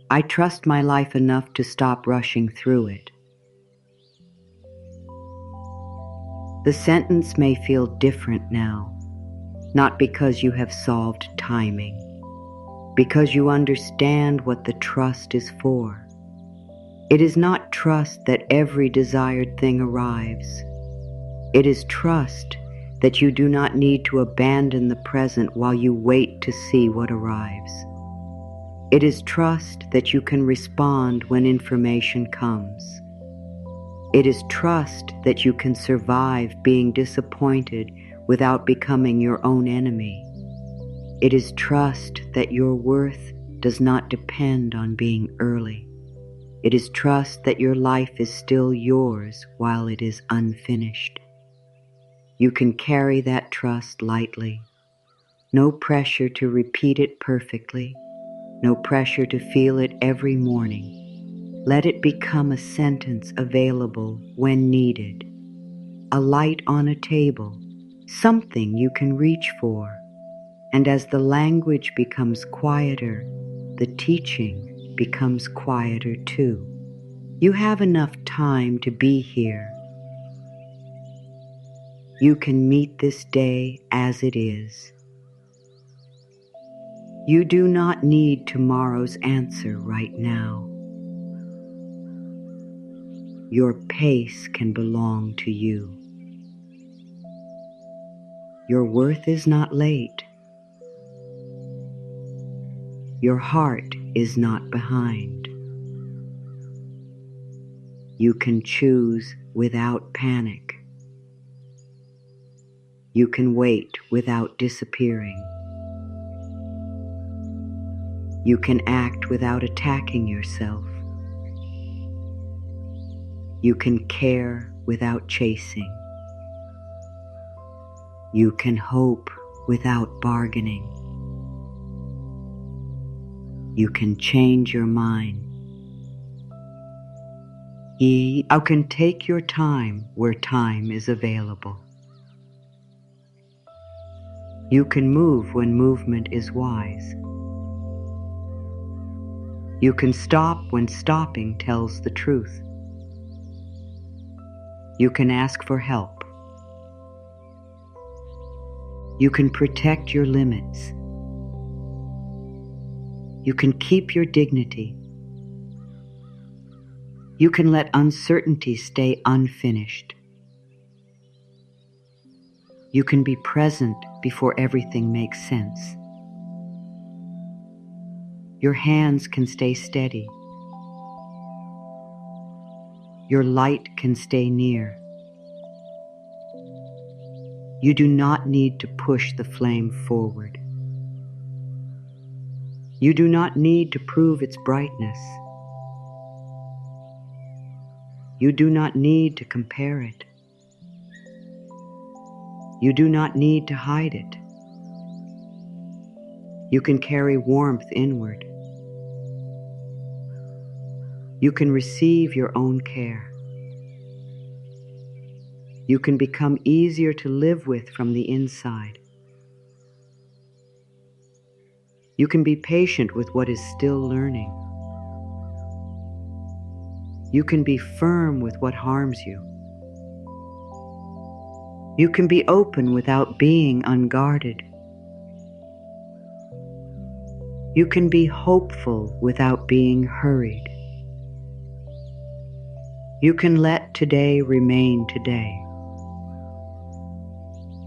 S1: I trust my life enough to stop rushing through it. The sentence may feel different now, not because you have solved timing, because you understand what the trust is for. It is not trust that every desired thing arrives. It is trust that you do not need to abandon the present while you wait to see what arrives. It is trust that you can respond when information comes. It is trust that you can survive being disappointed without becoming your own enemy. It is trust that your worth does not depend on being early. It is trust that your life is still yours while it is unfinished. You can carry that trust lightly. No pressure to repeat it perfectly. No pressure to feel it every morning. Let it become a sentence available when needed. A light on a table, something you can reach for. And as the language becomes quieter, the teaching becomes quieter too. You have enough time to be here. You can meet this day as it is. You do not need tomorrow's answer right now. Your pace can belong to you. Your worth is not late. Your heart is not behind. You can choose without panic. You can wait without disappearing. You can act without attacking yourself. You can care without chasing. You can hope without bargaining. You can change your mind. You can take your time where time is available. You can move when movement is wise. You can stop when stopping tells the truth. You can ask for help. You can protect your limits. You can keep your dignity. You can let uncertainty stay unfinished. You can be present before everything makes sense. Your hands can stay steady. Your light can stay near. You do not need to push the flame forward. You do not need to prove its brightness. You do not need to compare it. You do not need to hide it. You can carry warmth inward. You can receive your own care. You can become easier to live with from the inside. You can be patient with what is still learning. You can be firm with what harms you. You can be open without being unguarded. You can be hopeful without being hurried. You can let today remain today.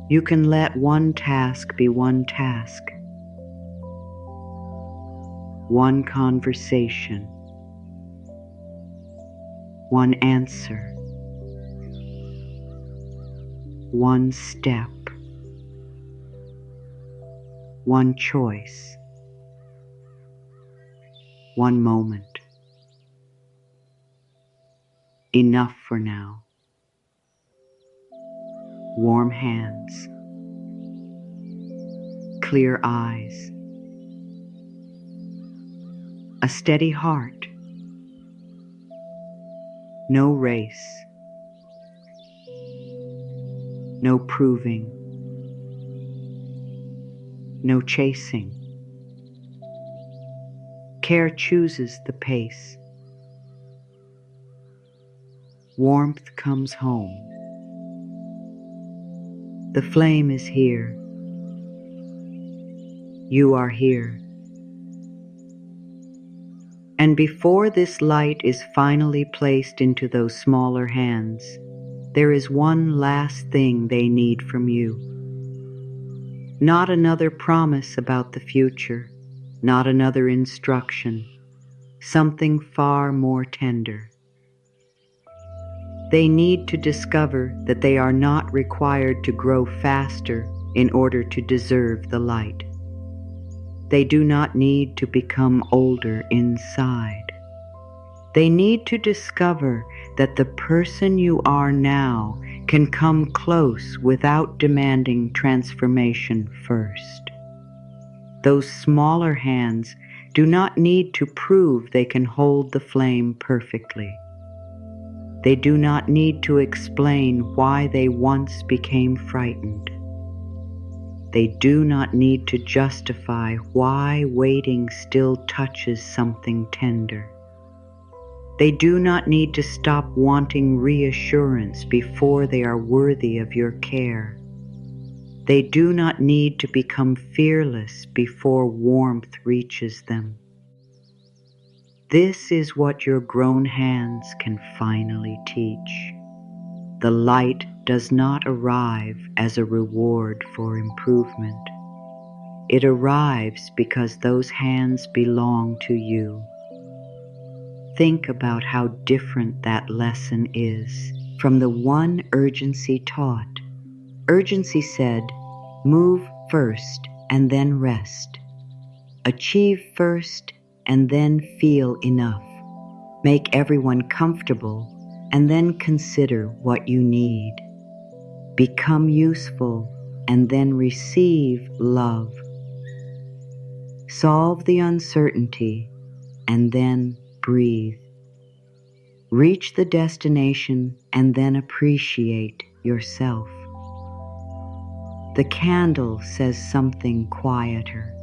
S1: You can let one task be one task, one conversation, one answer, one step, one choice, one moment. Enough for now. warm hands, clear eyes, a steady heart, no race, no proving, no chasing. Care chooses the pace. Warmth comes home. The flame is here. You are here. And before this light is finally placed into those smaller hands, there is one last thing they need from you. Not another promise about the future, not another instruction, something far more tender. They need to discover that they are not required to grow faster in order to deserve the light. They do not need to become older inside. They need to discover that the person you are now can come close without demanding transformation first. Those smaller hands do not need to prove they can hold the flame perfectly. They do not need to explain why they once became frightened. They do not need to justify why waiting still touches something tender. They do not need to stop wanting reassurance before they are worthy of your care. They do not need to become fearless before warmth reaches them. This is what your grown hands can finally teach. The light does not arrive as a reward for improvement. It arrives because those hands belong to you. Think about how different that lesson is from the one urgency taught. Urgency said, move first and then rest. Achieve first and then feel enough. Make everyone comfortable and then consider what you need. Become useful and then receive love. Solve the uncertainty and then breathe. Reach the destination and then appreciate yourself. The candle says something quieter.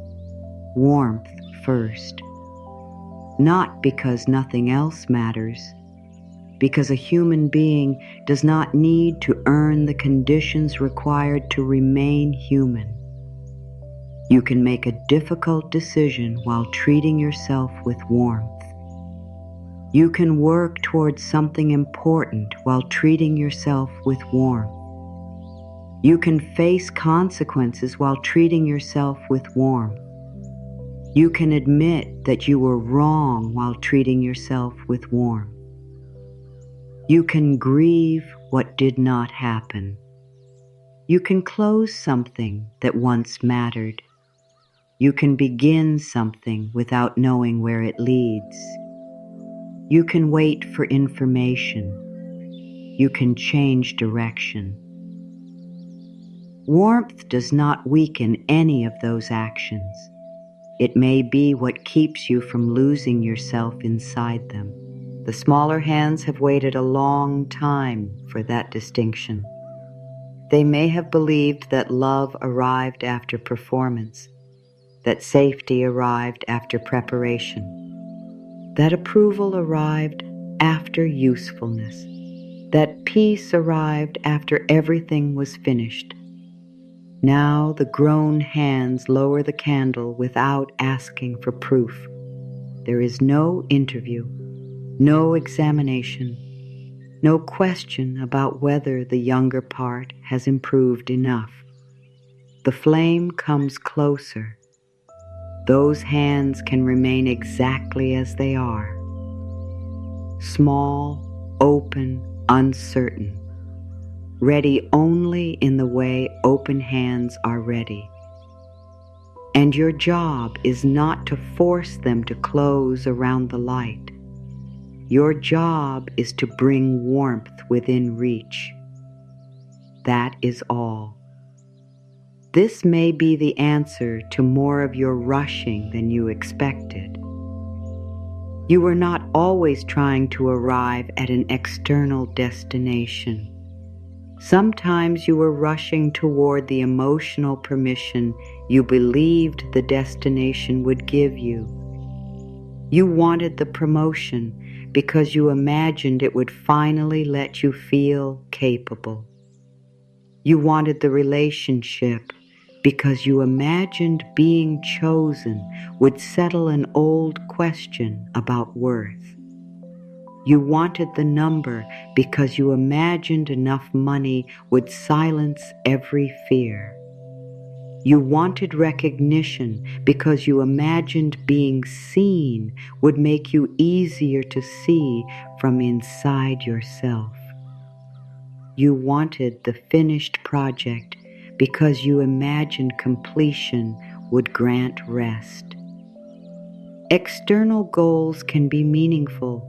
S1: Warmth first. Not because nothing else matters, because a human being does not need to earn the conditions required to remain human. You can make a difficult decision while treating yourself with warmth. You can work towards something important while treating yourself with warmth. You can face consequences while treating yourself with warmth. You can admit that you were wrong while treating yourself with warmth. You can grieve what did not happen. You can close something that once mattered. You can begin something without knowing where it leads. You can wait for information. You can change direction. Warmth does not weaken any of those actions. It may be what keeps you from losing yourself inside them. The smaller hands have waited a long time for that distinction. They may have believed that love arrived after performance, that safety arrived after preparation, that approval arrived after usefulness, that peace arrived after everything was finished. Now the grown hands lower the candle without asking for proof. There is no interview, no examination, no question about whether the younger part has improved enough. The flame comes closer. Those hands can remain exactly as they are. Small, open, uncertain. Ready only in the way open hands are ready. And your job is not to force them to close around the light. Your job is to bring warmth within reach. that is all. This may be the answer to more of your rushing than you expected. You were not always trying to arrive at an external destination. Sometimes you were rushing toward the emotional permission you believed the destination would give you. You wanted the promotion because you imagined it would finally let you feel capable. You wanted the relationship because you imagined being chosen would settle an old question about worth. You wanted the number because you imagined enough money would silence every fear. You wanted recognition because you imagined being seen would make you easier to see from inside yourself. You wanted the finished project because you imagined completion would grant rest. External goals can be meaningful.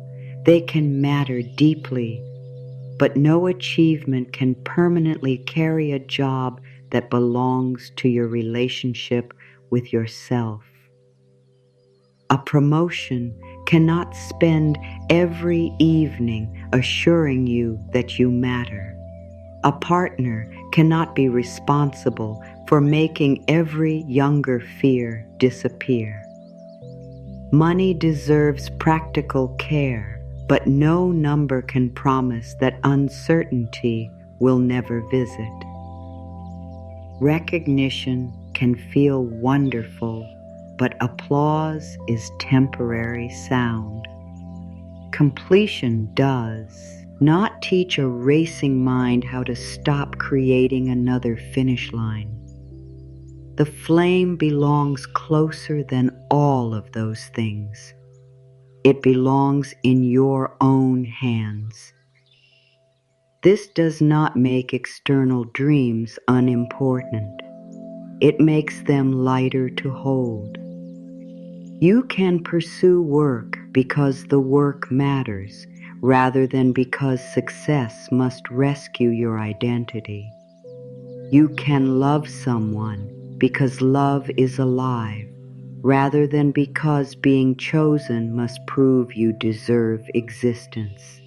S1: They can matter deeply, but no achievement can permanently carry a job that belongs to your relationship with yourself. A promotion cannot spend every evening assuring you that you matter. A partner cannot be responsible for making every younger fear disappear. Money deserves practical care, but no number can promise that uncertainty will never visit. Recognition can feel wonderful, but applause is temporary sound. Completion does not teach a racing mind how to stop creating another finish line. The flame belongs closer than all of those things. It belongs in your own hands. This does not make external dreams unimportant. It makes them lighter to hold. You can pursue work because the work matters, rather than because success must rescue your identity. You can love someone because love is alive, rather than because being chosen must prove you deserve existence.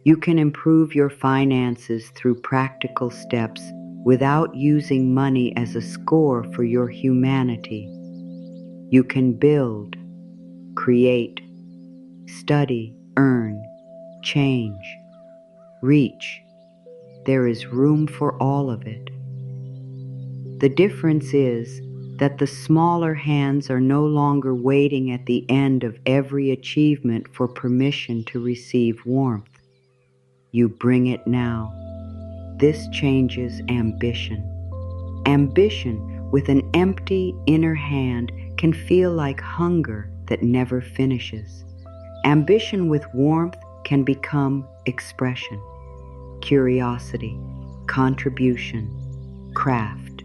S1: You can improve your finances through practical steps without using money as a score for your humanity. You can build, create, study, earn, change, reach. There is room for all of it. The difference is that the smaller hands are no longer waiting at the end of every achievement for permission to receive warmth. You bring it now. This changes ambition. Ambition with an empty inner hand can feel like hunger that never finishes. Ambition with warmth can become expression, curiosity, contribution, craft.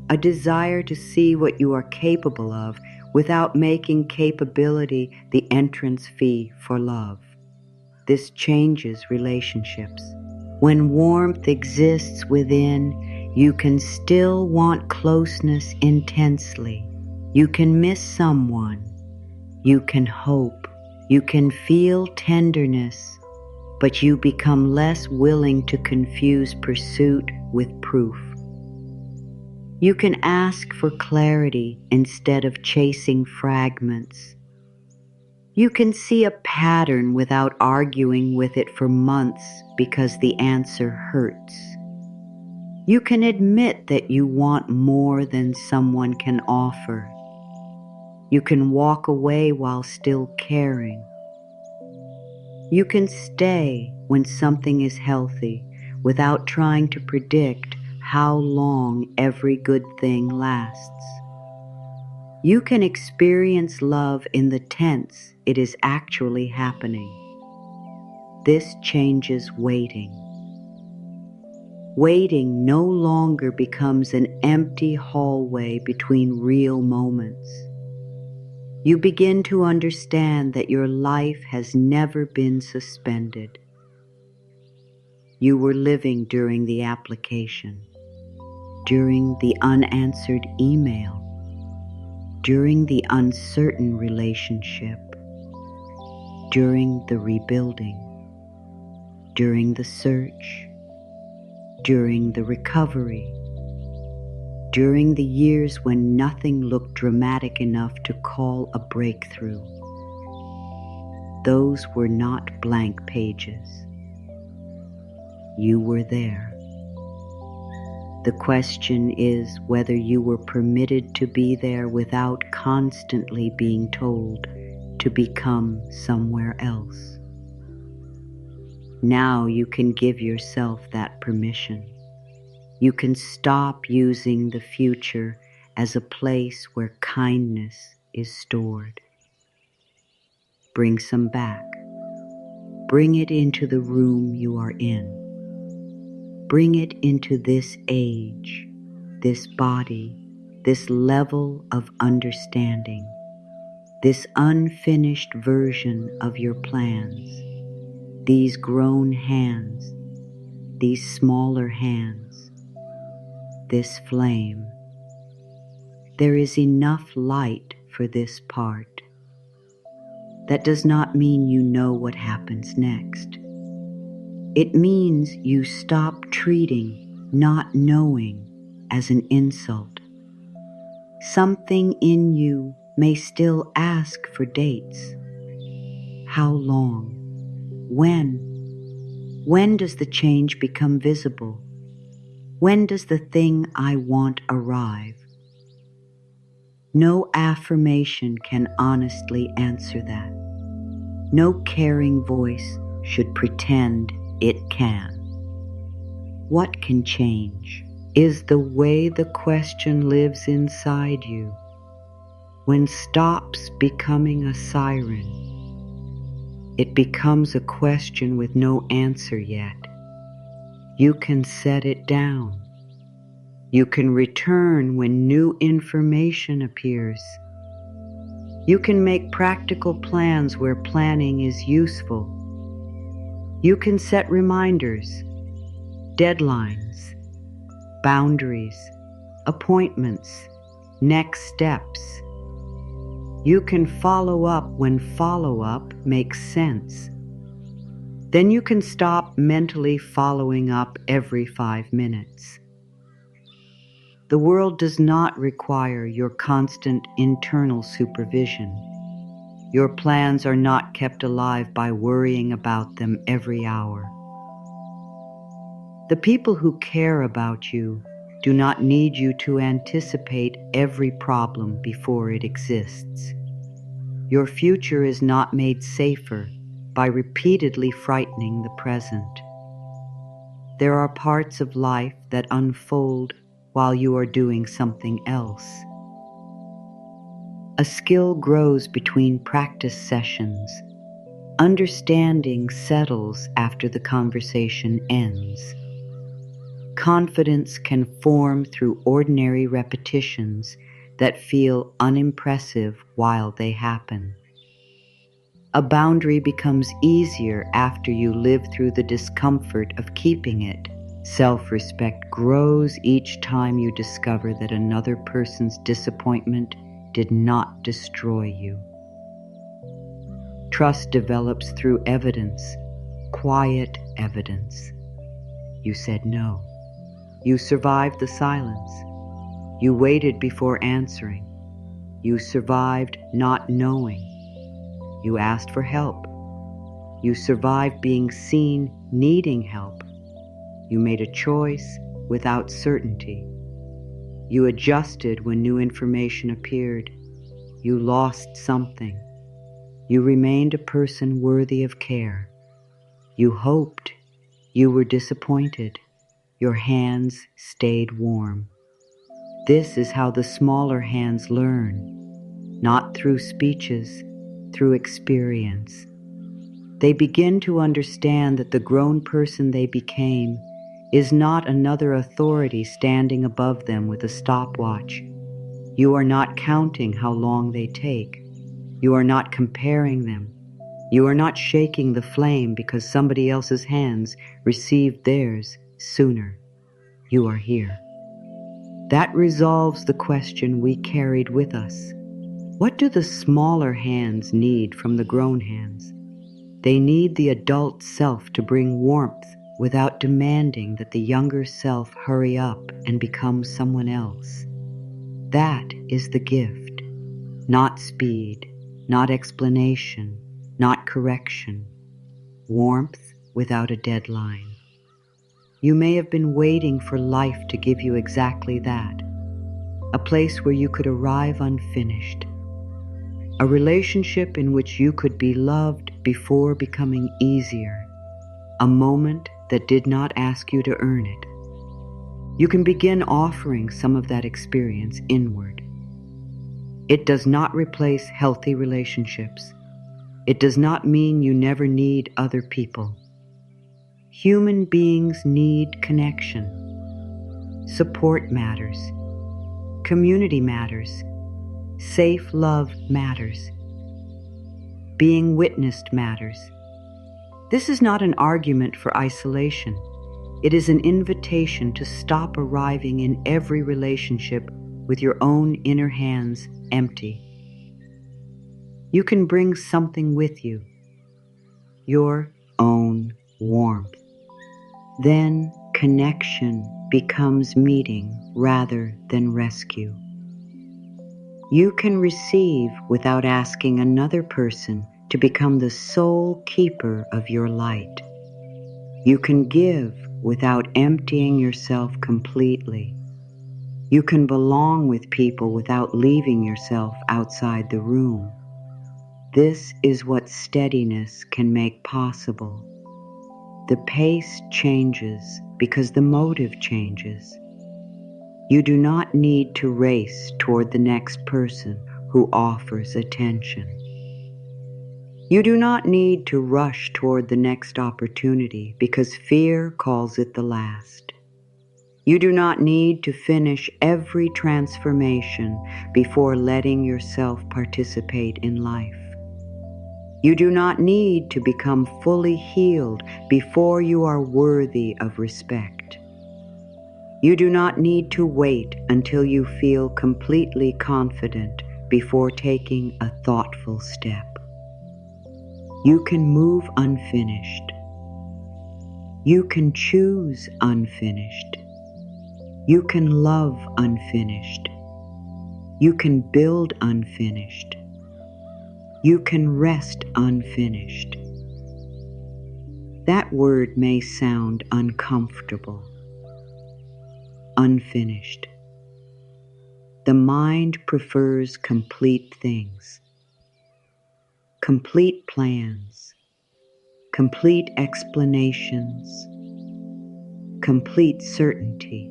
S1: A desire to see what you are capable of without making capability the entrance fee for love. This changes relationships. When warmth exists within, you can still want closeness intensely. You can miss someone. You can hope. You can feel tenderness, but you become less willing to confuse pursuit with proof. You can ask for clarity instead of chasing fragments. You can see a pattern without arguing with it for months because the answer hurts. You can admit that you want more than someone can offer. You can walk away while still caring. You can stay when something is healthy without trying to predict how long every good thing lasts. You can experience love in the tense it is actually happening. This changes waiting. Waiting no longer becomes an empty hallway between real moments. You begin to understand that your life has never been suspended. you were living during the application, during the unanswered email, during the uncertain relationship, during the rebuilding, during the search, during the recovery, during the years when nothing looked dramatic enough to call a breakthrough. Those were not blank pages. You were there. The question is whether you were permitted to be there without constantly being told to become somewhere else. Now you can give yourself that permission. You can stop using the future as a place where kindness is stored. Bring some back. Bring it into the room you are in. Bring it into this age, this body, this level of understanding, this unfinished version of your plans, these grown hands, these smaller hands, this flame. There is enough light for this part. That does not mean you know what happens next. It means you stop treating not knowing as an insult. Something in you may still ask for dates. How long? When? When does the change become visible? When does the thing I want arrive? No affirmation can honestly answer that. No caring voice should pretend it can. What can change is the way the question lives inside you. When stops becoming a siren, it becomes a question with no answer yet. You can set it down. You can return when new information appears. You can make practical plans where planning is useful. You can set reminders, deadlines, boundaries, appointments, next steps. You can follow up when follow-up makes sense. Then you can stop mentally following up every 5 minutes. The world does not require your constant internal supervision. Your plans are not kept alive by worrying about them every hour. The people who care about you do not need you to anticipate every problem before it exists. Your future is not made safer by repeatedly frightening the present. There are parts of life that unfold while you are doing something else. A skill grows between practice sessions. Understanding settles after the conversation ends. Confidence can form through ordinary repetitions that feel unimpressive while they happen. A boundary becomes easier after you live through the discomfort of keeping it. Self-respect grows each time you discover that another person's disappointment did not destroy you. Trust develops through evidence, quiet evidence. You said no. You survived the silence. You waited before answering. You survived not knowing. You asked for help. You survived being seen needing help. You made a choice without certainty. You adjusted when new information appeared. You lost something. You remained a person worthy of care. You hoped. You were disappointed. Your hands stayed warm. This is how the smaller hands learn, not through speeches, through experience. They begin to understand that the grown person they became is not another authority standing above them with a stopwatch. You are not counting how long they take. You are not comparing them. You are not shaking the flame because somebody else's hands received theirs sooner. You are here. That resolves the question we carried with us. What do the smaller hands need from the grown hands? They need the adult self to bring warmth without demanding that the younger self hurry up and become someone else. That is the gift. Not speed, not explanation, not correction. Warmth without a deadline. You may have been waiting for life to give you exactly that. A place where you could arrive unfinished. A relationship in which you could be loved before becoming easier. A moment that did not ask you to earn it. You can begin offering some of that experience inward. It does not replace healthy relationships. It does not mean you never need other people. Human beings need connection. Support matters. Community matters. Safe love matters. Being witnessed matters. This is not an argument for isolation. It is an invitation to stop arriving in every relationship with your own inner hands empty. You can bring something with you, your own warmth. Then connection becomes meeting rather than rescue. You can receive without asking another person to become the sole keeper of your light. You can give without emptying yourself completely. You can belong with people without leaving yourself outside the room. This is what steadiness can make possible. The pace changes because the motive changes. You do not need to race toward the next person who offers attention. You do not need to rush toward the next opportunity because fear calls it the last. You do not need to finish every transformation before letting yourself participate in life. You do not need to become fully healed before you are worthy of respect. You do not need to wait until you feel completely confident before taking a thoughtful step. You can move unfinished. You can choose unfinished. You can love unfinished. You can build unfinished. You can rest unfinished. That word may sound uncomfortable. Unfinished. The mind prefers complete things, complete plans, complete explanations, complete certainty.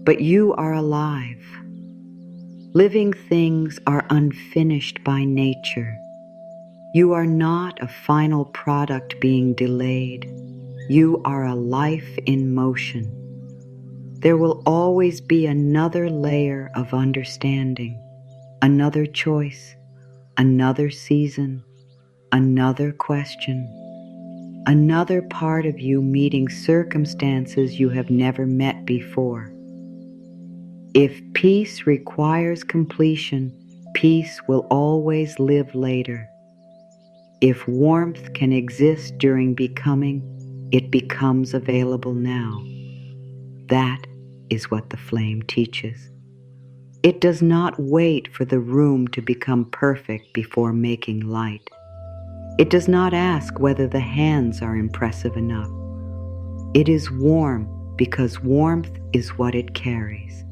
S1: But you are alive. Living things are unfinished by nature. You are not a final product being delayed. You are a life in motion. There will always be another layer of understanding, another choice, another season, another question, another part of you meeting circumstances you have never met before. If peace requires completion, peace will always live later. If warmth can exist during becoming, it becomes available now. That is what the flame teaches. It does not wait for the room to become perfect before making light. It does not ask whether the hands are impressive enough. It is warm because warmth is what it carries.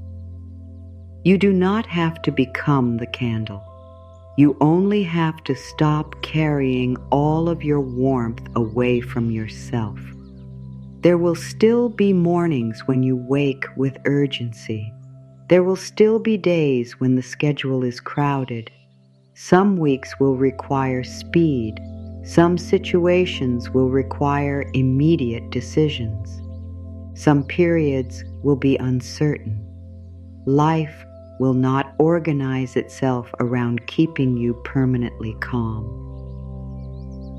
S1: You do not have to become the candle. You only have to stop carrying all of your warmth away from yourself. There will still be mornings when you wake with urgency. There will still be days when the schedule is crowded. Some weeks will require speed. Some situations will require immediate decisions. Some periods will be uncertain. Life will not organize itself around keeping you permanently calm.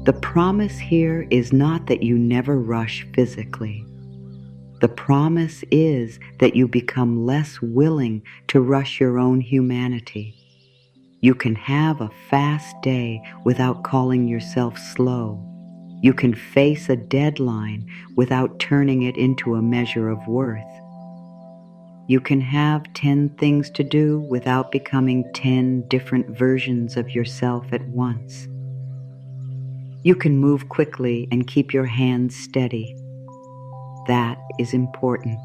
S1: The promise here is not that you never rush physically. The promise is that you become less willing to rush your own humanity. You can have a fast day without calling yourself slow. You can face a deadline without turning it into a measure of worth. You can have 10 things to do without becoming 10 different versions of yourself at once. You can move quickly and keep your hands steady. That is important.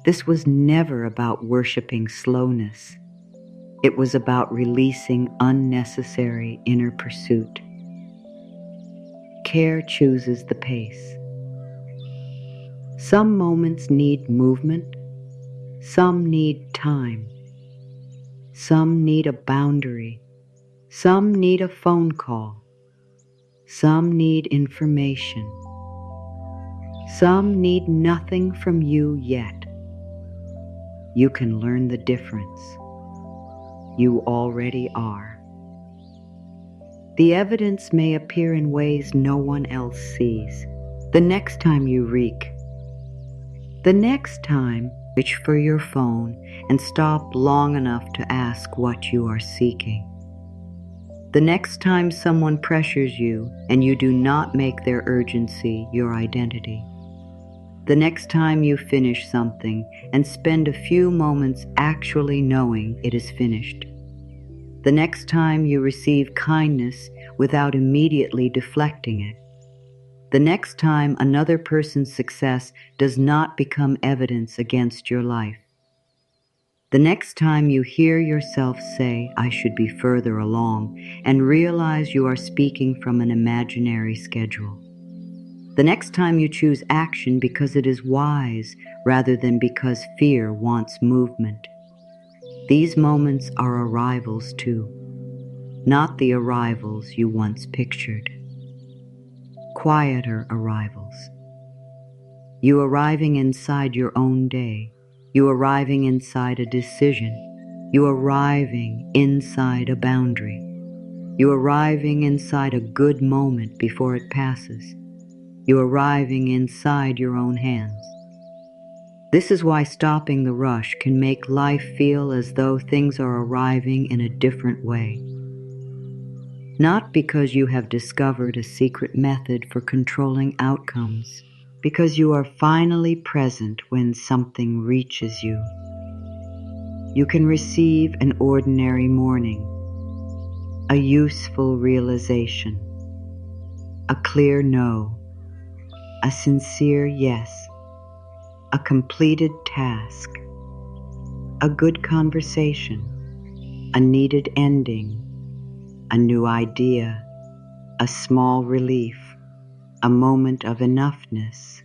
S1: This was never about worshiping slowness. It was about releasing unnecessary inner pursuit. Care chooses the pace. Some moments need movement. Some need time. Some need a boundary. Some need a phone call. Some need information. Some need nothing from you yet. You can learn the difference. You already are. The evidence may appear in ways no one else sees. The next time you reek, the next time reach for your phone and stop long enough to ask what you are seeking. The next time someone pressures you and you do not make their urgency your identity. The next time you finish something and spend a few moments actually knowing it is finished. The next time you receive kindness without immediately deflecting it. The next time another person's success does not become evidence against your life. The next time you hear yourself say, "I should be further along," and realize you are speaking from an imaginary schedule. The next time you choose action because it is wise rather than because fear wants movement. These moments are arrivals too, not the arrivals you once pictured. Quieter arrivals. You arriving inside your own day. You arriving inside a decision. You arriving inside a boundary. You arriving inside a good moment before it passes. You arriving inside your own hands. This is why stopping the rush can make life feel as though things are arriving in a different way. Not because you have discovered a secret method for controlling outcomes, because you are finally present when something reaches you. You can receive an ordinary morning, a useful realization, a clear no, a sincere yes, a completed task, a good conversation, a needed ending, a new idea, a small relief, a moment of enoughness.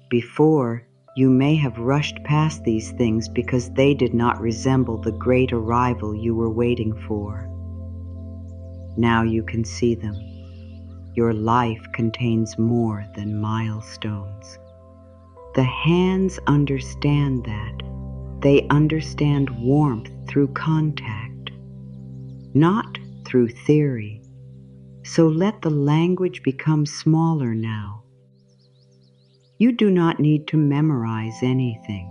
S1: Before, you may have rushed past these things because they did not resemble the great arrival you were waiting for. Now you can see them. Your life contains more than milestones. The hands understand that. They understand warmth through contact, not through theory. So let the language become smaller now. You do not need to memorize anything.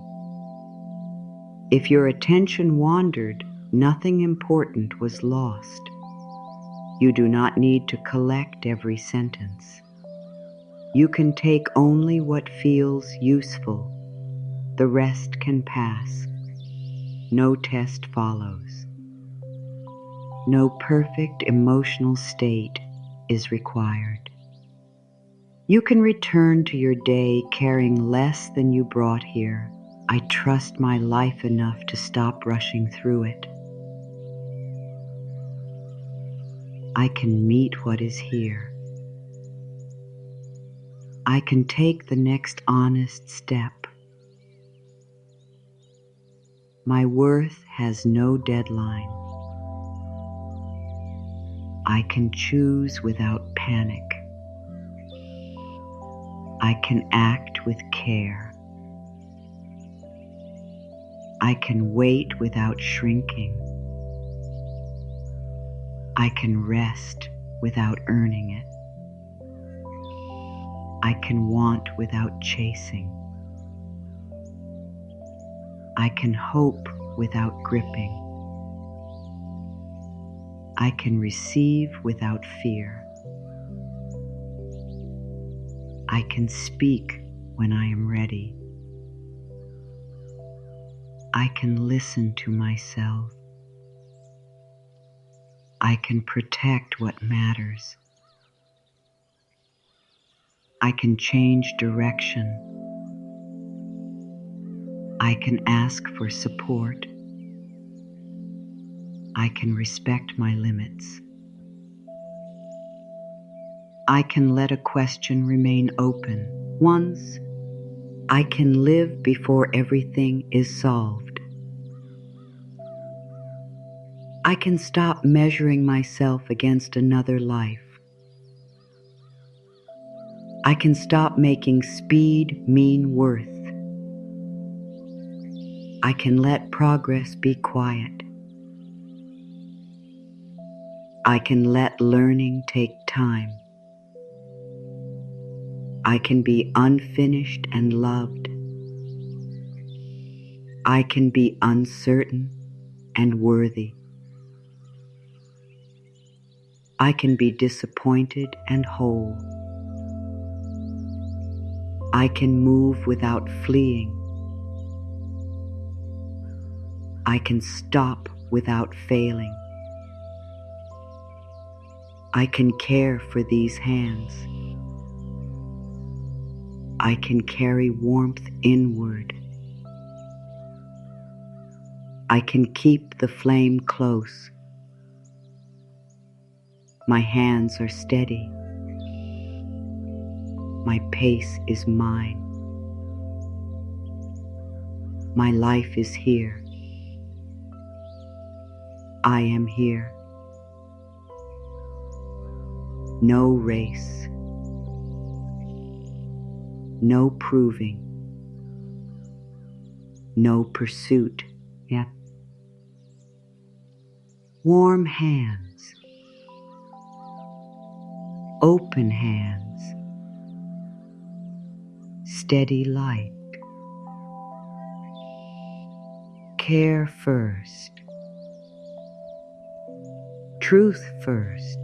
S1: If your attention wandered, nothing important was lost. You do not need to collect every sentence. You can take only what feels useful. The rest can pass. No test follows. No perfect emotional state is required. You can return to your day carrying less than you brought here. I trust my life enough to stop rushing through it. I can meet what is here. I can take the next honest step. My worth has no deadline. I can choose without panic. I can act with care. I can wait without shrinking. I can rest without earning it. I can want without chasing. I can hope without gripping. I can receive without fear. I can speak when I am ready. I can listen to myself. I can protect what matters. I can change direction. I can ask for support. I can respect my limits. I can let a question remain open. Once, I can live before everything is solved. I can stop measuring myself against another life. I can stop making speed mean worth. I can let progress be quiet. I can let learning take time. I can be unfinished and loved. I can be uncertain and worthy. I can be disappointed and whole. I can move without fleeing. I can stop without failing. I can care for these hands. I can carry warmth inward. I can keep the flame close. My hands are steady. My pace is mine. My life is here. I am here. No race. No proving. No pursuit yet. Warm hands. Open hands. Steady light. Care first. Truth first.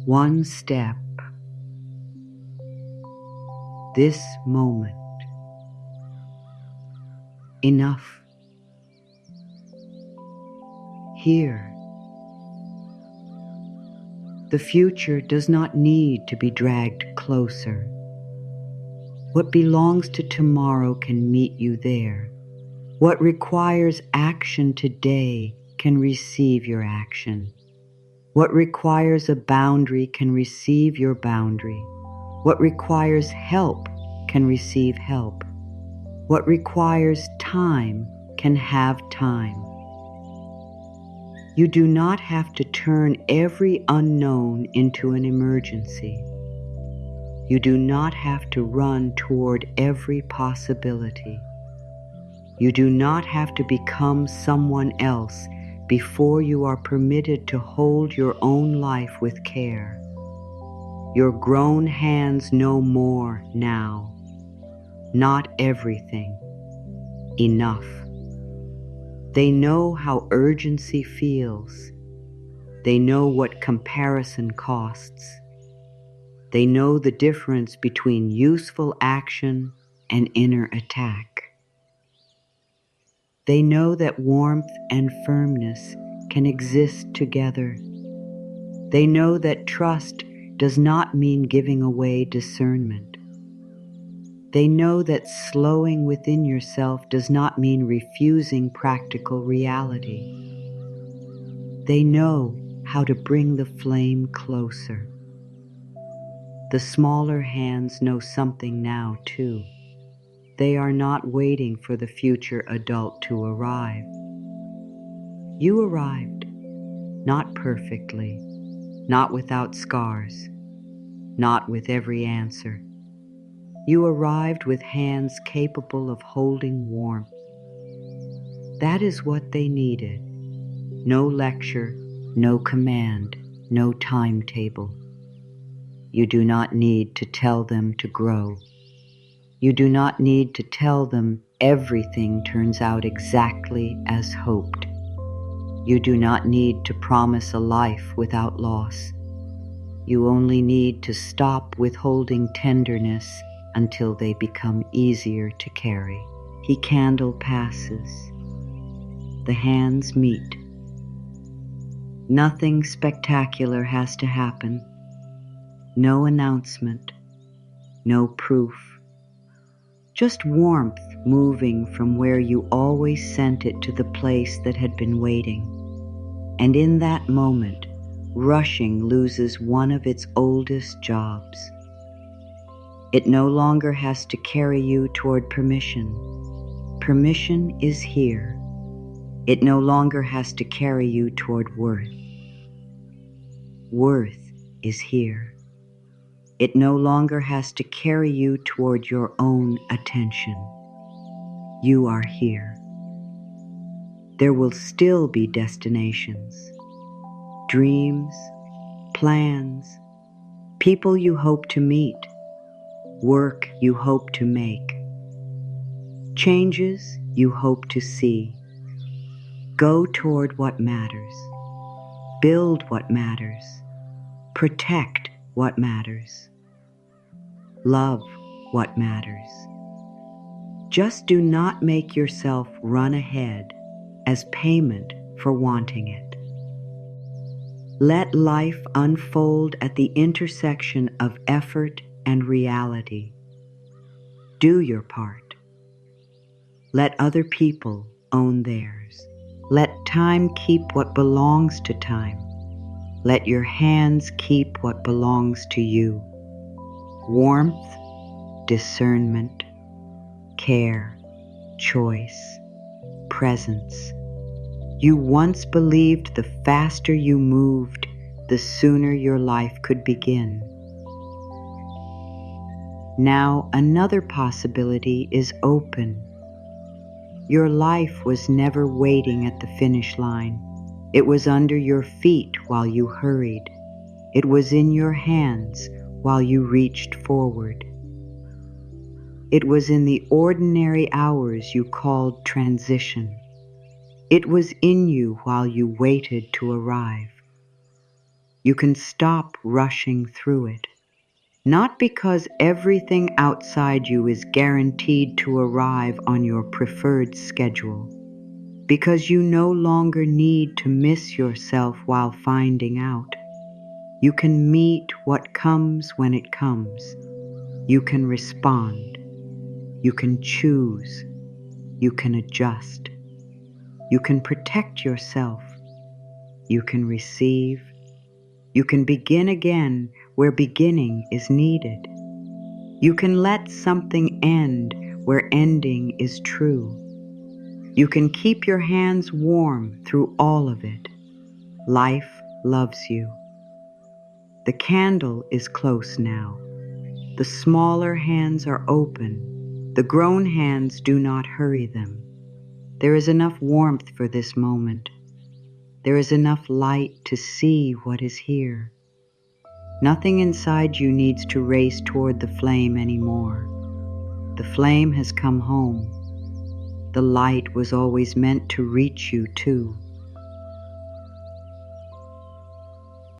S1: One step. This moment. Enough. Here. The future does not need to be dragged closer. What belongs to tomorrow can meet you there. What requires action today can receive your action. What requires a boundary can receive your boundary. What requires help can receive help. What requires time can have time. You do not have to turn every unknown into an emergency. You do not have to run toward every possibility. You do not have to become someone else before you are permitted to hold your own life with care. Your grown hands know more now. Not everything. Enough. They know how urgency feels. They know what comparison costs. They know the difference between useful action and inner attack. They know that warmth and firmness can exist together. They know that trust does not mean giving away discernment. They know that slowing within yourself does not mean refusing practical reality. They know how to bring the flame closer. The smaller hands know something now, too. They are not waiting for the future adult to arrive. You arrived, not perfectly, not without scars, not with every answer. You arrived with hands capable of holding warmth. That is what they needed. No lecture, no command, no timetable. You do not need to tell them to grow. You do not need to tell them everything turns out exactly as hoped. You do not need to promise a life without loss. You only need to stop withholding tenderness until they become easier to carry. The candle passes. The hands meet. Nothing spectacular has to happen. No announcement. No proof. Just warmth moving from where you always sent it to the place that had been waiting. And in that moment, rushing loses one of its oldest jobs. It no longer has to carry you toward permission. Permission is here. It no longer has to carry you toward worth. Worth is here. It no longer has to carry you toward your own attention. You are here. There will still be destinations, dreams, plans, people you hope to meet, work you hope to make, changes you hope to see. Go toward what matters. Build what matters. Protect what matters. Love what matters. Just do not make yourself run ahead as payment for wanting it. Let life unfold at the intersection of effort and reality. Do your part. Let other people own theirs. Let time keep what belongs to time. Let your hands keep what belongs to you. Warmth, discernment, care, choice, presence. You once believed the faster you moved, the sooner your life could begin. Now another possibility is open. Your life was never waiting at the finish line. It was under your feet while you hurried. It was in your hands while you reached forward. It was in the ordinary hours you called transition. It was in you while you waited to arrive. You can stop rushing through it, not because everything outside you is guaranteed to arrive on your preferred schedule, because you no longer need to miss yourself while finding out. You can meet what comes when it comes. You can respond. You can choose. You can adjust. You can protect yourself. You can receive. You can begin again where beginning is needed. You can let something end where ending is true. You can keep your hands warm through all of it. Life loves you. The candle is close now. The smaller hands are open. The grown hands do not hurry them. There is enough warmth for this moment. There is enough light to see what is here. Nothing inside you needs to race toward the flame anymore. The flame has come home. The light was always meant to reach you too.